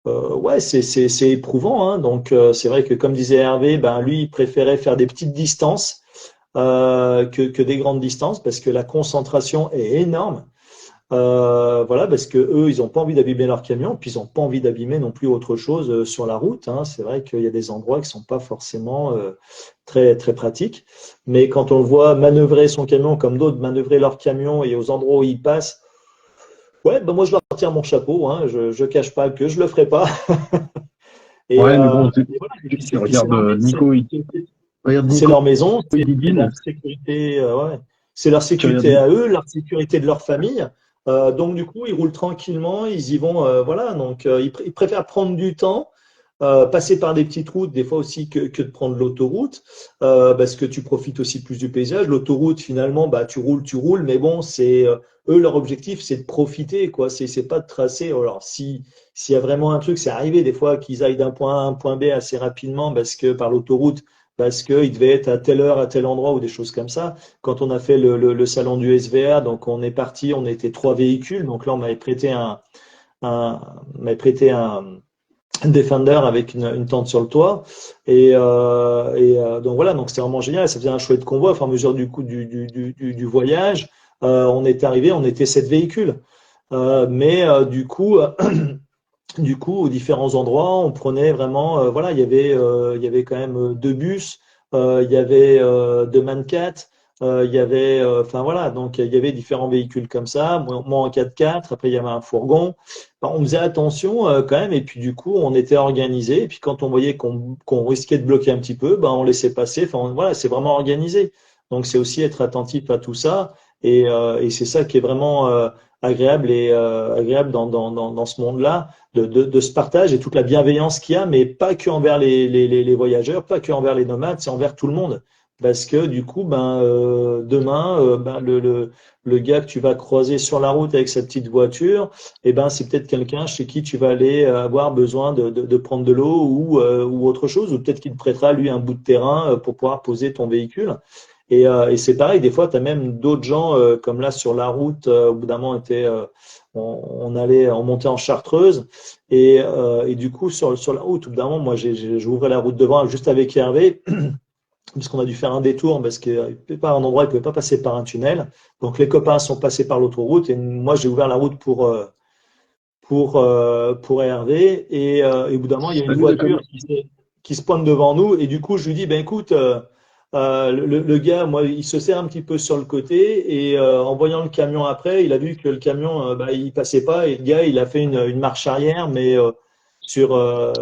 Speaker 1: ouais, c'est éprouvant. Donc, c'est vrai que, comme disait Hervé, ben, lui, il préférait faire des petites distances que des grandes distances, parce que la concentration est énorme. Voilà, parce que eux, ils n'ont pas envie d'abîmer leur camion, puis ils n'ont pas envie d'abîmer non plus autre chose sur la route. C'est vrai qu'il y a des endroits qui sont pas forcément très très pratiques, mais quand on le voit manœuvrer son camion comme d'autres manœuvrer leur camion et aux endroits où ils passent, ouais, ben moi je leur tire mon chapeau. Je cache pas que je le ferai pas. Et,
Speaker 4: Ouais, mais
Speaker 1: euh,
Speaker 4: bon,
Speaker 1: et voilà. Et
Speaker 4: tu
Speaker 1: puis c'est
Speaker 4: regardes
Speaker 1: leur,
Speaker 4: Nico, regarde
Speaker 1: c'est
Speaker 4: Nico
Speaker 1: leur maison,
Speaker 4: et
Speaker 1: c'est leur
Speaker 4: Didine,
Speaker 1: sécurité, ouais. C'est leur
Speaker 4: tu regardes,
Speaker 1: sécurité à eux, leur sécurité de leur famille. Donc du coup, ils roulent tranquillement, ils y vont, voilà. Donc ils préfèrent prendre du temps passer par des petites routes, des fois aussi que de prendre l'autoroute, parce que tu profites aussi plus du paysage. L'autoroute, finalement, bah, tu roules, mais bon, eux, leur objectif, c'est de profiter, quoi. C'est pas de tracer. Alors, s'il y a vraiment un truc, c'est arrivé des fois qu'ils aillent d'un point A à un point B assez rapidement par l'autoroute, parce qu'ils devaient être à telle heure, à tel endroit ou des choses comme ça. Quand on a fait le salon du SVR, donc on est parti, on était 3 véhicules. Donc là, on m'avait prêté on m'avait prêté un Defender avec une tente sur le toit. Donc voilà, donc c'était vraiment génial. Ça faisait un chouette convoi. Au fur et à mesure du voyage, on est arrivé, on était 7 véhicules. Du coup, aux différents endroits, on prenait vraiment, voilà, il y avait quand même 2 bus, il y avait 2 mannequins, il y avait, enfin voilà, donc il y avait différents véhicules comme ça, moi en 4x4, après il y avait un fourgon. Enfin, on faisait attention quand même, et puis du coup, on était organisé, et puis quand on voyait qu'on risquait de bloquer un petit peu, ben, on laissait passer, enfin voilà, c'est vraiment organisé. Donc c'est aussi être attentif à tout ça, et c'est ça qui est vraiment agréable dans ce monde-là de ce partage et toute la bienveillance qu'il y a, mais pas que envers les voyageurs, pas que envers les nomades, c'est envers tout le monde. Parce que du coup, demain, le gars que tu vas croiser sur la route avec sa petite voiture, c'est peut-être quelqu'un chez qui tu vas aller avoir besoin de prendre de l'eau ou autre chose, ou peut-être qu'il te prêtera lui un bout de terrain pour pouvoir poser ton véhicule. Et c'est pareil, des fois, tu as même d'autres gens, comme là sur la route, au bout d'un moment, on montait en Chartreuse, et du coup, sur la route, au bout d'un moment, moi, j'ouvrais la route devant juste avec Hervé, puisqu'on a dû faire un détour, parce qu'il n'y avait pas un endroit, il ne pouvait pas passer par un tunnel. Donc, les copains sont passés par l'autre route, et moi, j'ai ouvert la route pour Hervé, et au bout d'un moment, il y a une
Speaker 4: Salut les
Speaker 1: voiture
Speaker 4: copains.
Speaker 1: qui se pointe devant nous, et du coup, je lui dis, ben écoute, le gars, moi, il se serre un petit peu sur le côté, et en voyant le camion après, il a vu que le camion, il passait pas, et le gars, il a fait une marche arrière, mais sur, euh,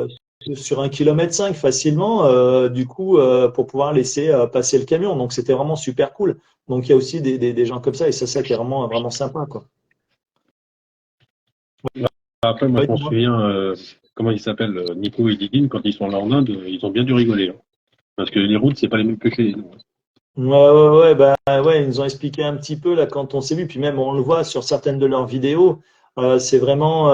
Speaker 1: sur 1,5 km facilement, du coup, pour pouvoir laisser passer le camion. Donc, c'était vraiment super cool. Donc, il y a aussi des gens comme ça, et c'est ça qui est vraiment, vraiment sympa, quoi.
Speaker 4: Après, moi,
Speaker 1: Ouais,
Speaker 4: je m'en
Speaker 1: dis-moi.
Speaker 4: souviens, comment ils s'appellent, Nico et Didine, quand ils sont là en Inde, ils ont bien dû rigoler, hein. Parce que les routes, c'est pas les mêmes que chez nous.
Speaker 1: Ouais, ouais, ouais, ouais, ils nous ont expliqué un petit peu là quand on s'est vu, puis même on le voit sur certaines de leurs vidéos, c'est vraiment,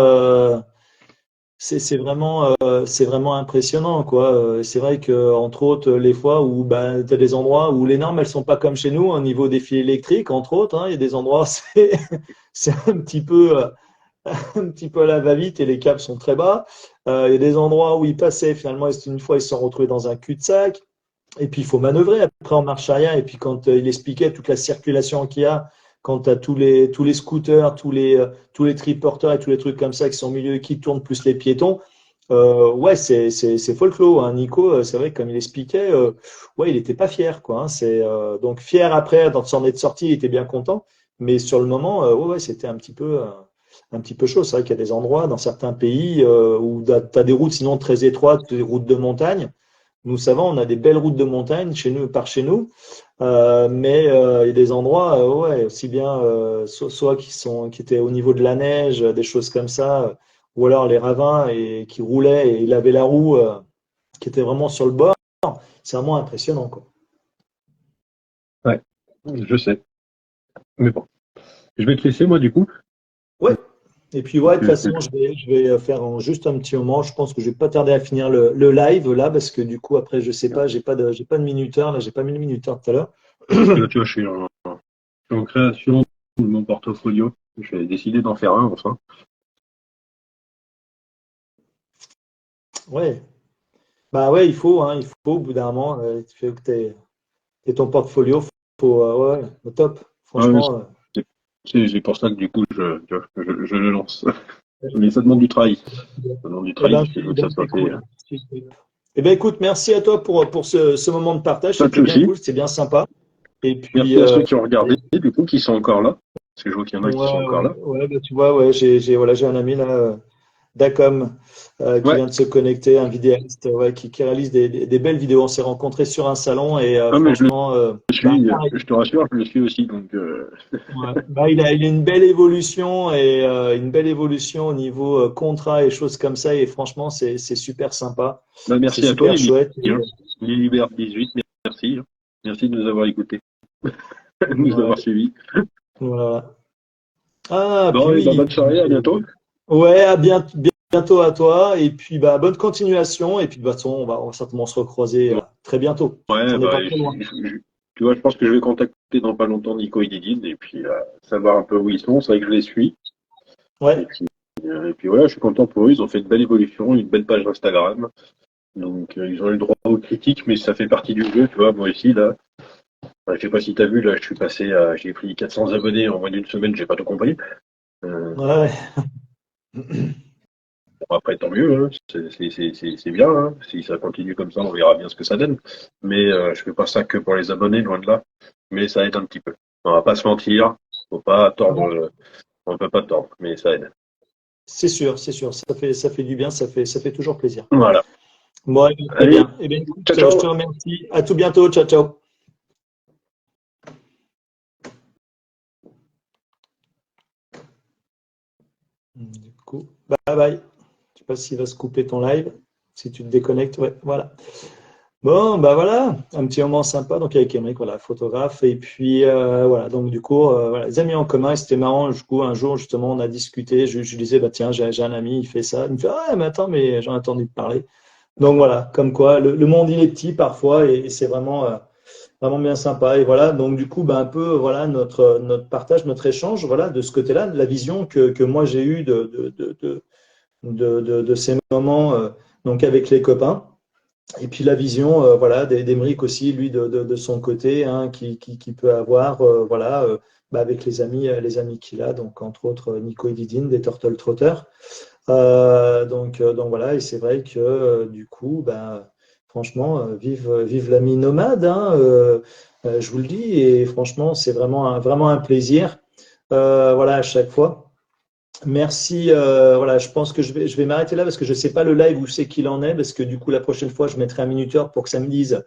Speaker 1: c'est vraiment impressionnant, quoi. C'est vrai que entre autres les fois où tu as des endroits où les normes elles sont pas comme chez nous au niveau des fils électriques, entre autres, hein, il y a des endroits c'est un petit peu à la va-vite et les câbles sont très bas. Il y a des endroits où ils passaient finalement, et une fois ils se sont retrouvés dans un cul-de-sac. Et puis, il faut manœuvrer après en marche arrière. Et puis, quand il expliquait toute la circulation qu'il y a, quand tu as tous les scooters, tous les triporteurs et tous les trucs comme ça qui sont au milieu, qui tournent, plus les piétons, ouais, c'est folklore, hein. Nico, c'est vrai que comme il expliquait, ouais, il n'était pas fier, quoi, hein. Donc, fier après, dans s'en être sorti, il était bien content. Mais sur le moment, ouais, ouais, c'était un petit peu chaud. C'est vrai qu'il y a des endroits dans certains pays où tu as des routes sinon très étroites, des routes de montagne. Nous savons, on a des belles routes de montagne chez nous, mais il y a des endroits, ouais, aussi bien soit qui étaient au niveau de la neige, des choses comme ça, ou alors les ravins et qui roulaient et ils avaient la roue qui était vraiment sur le bord. C'est vraiment impressionnant, quoi.
Speaker 4: Ouais, je sais. Mais bon, je vais te laisser, moi, du coup.
Speaker 1: Ouais. Et puis ouais, de toute façon, je vais faire juste un petit moment. Je pense que je vais pas tarder à finir le live là, parce que du coup après, je sais pas, j'ai pas de minuteur là, j'ai pas mis le minuteur tout à l'heure.
Speaker 4: Là, tu vois, je suis en création de mon portfolio. J'ai décidé d'en faire un, enfin.
Speaker 1: Ouais. Bah ouais, il faut, hein, il faut au bout d'un moment, tu fais que t'aies ton portfolio, faut, ouais, ouais, au top.
Speaker 4: Ah oui,
Speaker 1: Franchement,
Speaker 4: c'est pour ça que, du coup, tu vois, je le lance. Mais ça demande du travail. Ça demande du
Speaker 1: eh
Speaker 4: travail,
Speaker 1: ben,
Speaker 4: parce que je veux que ça soit
Speaker 1: c'est
Speaker 4: fait.
Speaker 1: cool. Eh ben, écoute, merci à toi pour ce moment de partage.
Speaker 4: Pas de
Speaker 1: C'était bien
Speaker 4: souci.
Speaker 1: cool, c'était bien sympa. Et puis,
Speaker 4: Merci à ceux qui ont regardé, du coup, qui sont encore là. Parce que je vois qu'il y en a qui sont
Speaker 1: ouais,
Speaker 4: encore
Speaker 1: ouais,
Speaker 4: là.
Speaker 1: ouais, bah, tu vois, ouais, voilà, j'ai un ami là. Dacom, qui
Speaker 4: Ouais.
Speaker 1: vient de se connecter, un vidéaste ouais, qui réalise des belles vidéos. On s'est rencontrés sur un salon et
Speaker 4: Ah, mais je
Speaker 1: franchement,
Speaker 4: le
Speaker 1: bah,
Speaker 4: suis,
Speaker 1: pareil.
Speaker 4: je te rassure, je le suis aussi. Donc,
Speaker 1: Ouais. Bah, il a une belle évolution et une belle évolution au niveau contrat et choses comme ça. Et franchement, c'est super sympa.
Speaker 4: bah,
Speaker 1: C'est
Speaker 4: merci à toi,
Speaker 1: super
Speaker 4: Lily.
Speaker 1: chouette.
Speaker 4: Hein. Lilibert 18, merci. Hein. Merci de nous avoir écoutés, de nous
Speaker 1: Ouais,
Speaker 4: avoir suivis.
Speaker 1: voilà. Ah, puis
Speaker 4: Bon, et bah,
Speaker 1: oui.
Speaker 4: bonne soirée, à bientôt.
Speaker 1: Ouais, bientôt à toi. Et puis, bah, bonne continuation. Et puis, de toute façon, on va certainement se recroiser très bientôt.
Speaker 4: Ouais,
Speaker 1: On n'est
Speaker 4: bah,
Speaker 1: pas trop loin.
Speaker 4: tu vois, je pense que je vais contacter dans pas longtemps Nico et Didine et puis savoir un peu où ils sont. C'est vrai que je les suis.
Speaker 1: Ouais.
Speaker 4: Et puis voilà, je suis content pour eux. Ils ont fait une belle évolution, une belle page Instagram. Donc, ils ont eu le droit aux critiques, mais ça fait partie du jeu, tu vois. Moi ici, là, je sais pas si t'as vu, là, je suis passé à, j'ai pris 400 abonnés en moins d'une semaine, j'ai pas tout compris.
Speaker 1: Ouais.
Speaker 4: Bon, après, tant mieux, hein. C'est bien, hein. Si ça continue comme ça, on verra bien ce que ça donne. Mais je fais pas ça que pour les abonnés, loin de là. Mais ça aide un petit peu. On va pas se mentir, faut pas tordre, on peut pas tordre, mais ça aide.
Speaker 1: C'est sûr, c'est sûr. Ça fait du bien, ça fait toujours plaisir.
Speaker 4: Voilà.
Speaker 1: Bon, eh bien, très
Speaker 4: Allez,
Speaker 1: bien. Eh bien, écoute,
Speaker 4: ciao,
Speaker 1: je te
Speaker 4: ciao.
Speaker 1: remercie. À tout bientôt. Ciao, ciao. Du coup, bye bye. Je sais pas s'il va se couper ton live. Si tu te déconnectes, ouais, voilà. Bon, bah voilà, un petit moment sympa. Donc avec Emeric, voilà, photographe. Et puis voilà, donc du coup, voilà, les amis en commun, et c'était marrant. Du coup, un jour, justement, on a discuté. Je lui disais, bah tiens, j'ai un ami, il fait ça. Il me fait, ah, mais attends, mais j'en ai entendu parler. Donc voilà, comme quoi, le monde, il est petit parfois et c'est vraiment bien sympa. Et voilà, donc du coup, bah, un peu, voilà, notre partage, notre échange, voilà, de ce côté-là, de la vision que moi j'ai eue de ces moments donc avec les copains. Et puis la vision voilà, d'Emeric aussi, lui, de son côté, hein, qui peut avoir voilà, bah, avec les amis qu'il a, donc entre autres Nico et Didine, des Turtle Trotters. Donc voilà, et c'est vrai que du coup, bah, franchement, vive l'ami nomade, hein, je vous le dis, et franchement, c'est vraiment un plaisir, voilà, à chaque fois. Merci. Voilà, je pense que je vais m'arrêter là parce que je ne sais pas le live où c'est qu'il en est, parce que du coup, la prochaine fois, je mettrai un minuteur pour que ça me dise,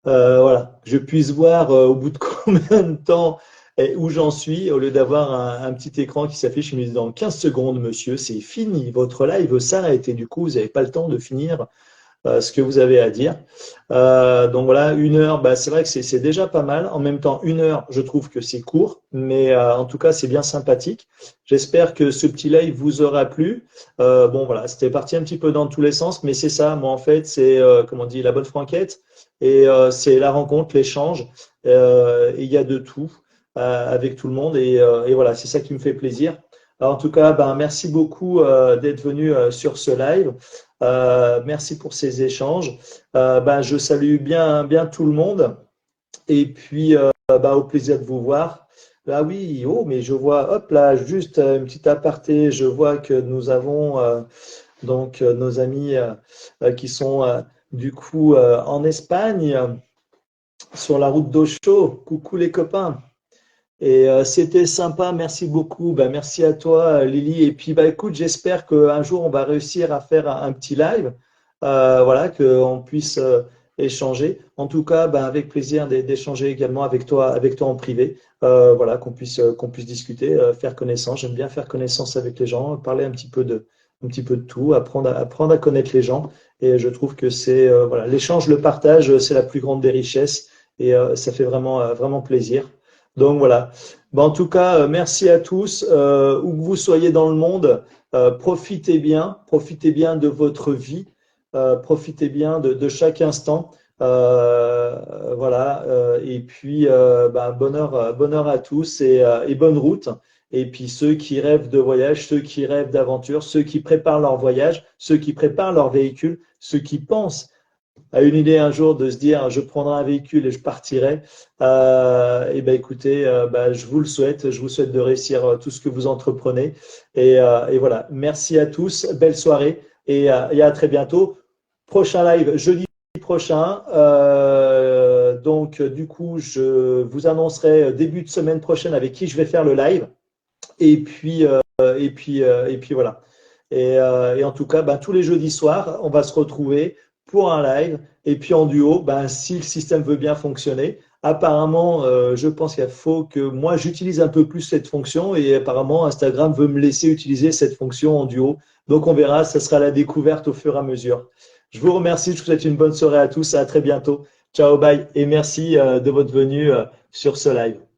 Speaker 1: voilà, que je puisse voir au bout de combien de temps et où j'en suis, au lieu d'avoir un petit écran qui s'affiche, je me dis dans 15 secondes, monsieur, c'est fini, votre live s'arrête et du coup, vous n'avez pas le temps de finir ce que vous avez à dire. Donc voilà, 1 heure, bah, c'est vrai que c'est déjà pas mal. En même temps, 1 heure, je trouve que c'est court, mais en tout cas, c'est bien sympathique. J'espère que ce petit live vous aura plu. Bon voilà, c'était parti un petit peu dans tous les sens, mais c'est ça, moi en fait, c'est, comment on dit, la bonne franquette, et c'est la rencontre, l'échange, et il y a de tout avec tout le monde, et voilà, c'est ça qui me fait plaisir. Alors, en tout cas, ben, merci beaucoup d'être venu sur ce live. Merci pour ces échanges. Ben, je salue bien tout le monde. Et puis, ben, au plaisir de vous voir. Ah oui, oh, mais je vois, hop là, juste une petite aparté. Je vois que nous avons donc nos amis qui sont du coup en Espagne, sur la route d'Ocho. Coucou les copains. Et c'était sympa, merci beaucoup. Bah, merci à toi, Lily. Et puis, bah, écoute, j'espère qu'un jour, on va réussir à faire un petit live, voilà, qu'on puisse échanger. En tout cas, bah, avec plaisir d'échanger également avec toi en privé, voilà, qu'on puisse discuter, faire connaissance. J'aime bien faire connaissance avec les gens, parler un petit peu de tout, apprendre à connaître les gens. Et je trouve que c'est, voilà, l'échange, le partage, c'est la plus grande des richesses. Et ça fait vraiment plaisir. Donc voilà. Ben, en tout cas, merci à tous. Où que vous soyez dans le monde, profitez bien de votre vie, profitez bien de chaque instant. Voilà. Et puis, ben, bonheur à tous et bonne route. Et puis ceux qui rêvent de voyage, ceux qui rêvent d'aventure, ceux qui préparent leur voyage, ceux qui préparent leur véhicule, ceux qui pensent à une idée un jour de se dire je prendrai un véhicule et je partirai, et ben écoutez, ben, je vous souhaite de réussir tout ce que vous entreprenez. Et voilà, merci à tous, belle soirée et à très bientôt. Prochain live jeudi prochain. Donc du coup, je vous annoncerai début de semaine prochaine avec qui je vais faire le live. Et puis voilà. Et en tout cas, tous les jeudis soirs, on va se retrouver pour un live. Et puis en duo, si le système veut bien fonctionner, apparemment, je pense qu'il faut que moi, j'utilise un peu plus cette fonction. Et apparemment, Instagram veut me laisser utiliser cette fonction en duo. Donc on verra, ça sera la découverte au fur et à mesure. Je vous remercie, je vous souhaite une bonne soirée à tous. À très bientôt. Ciao, bye. Et merci de votre venue sur ce live.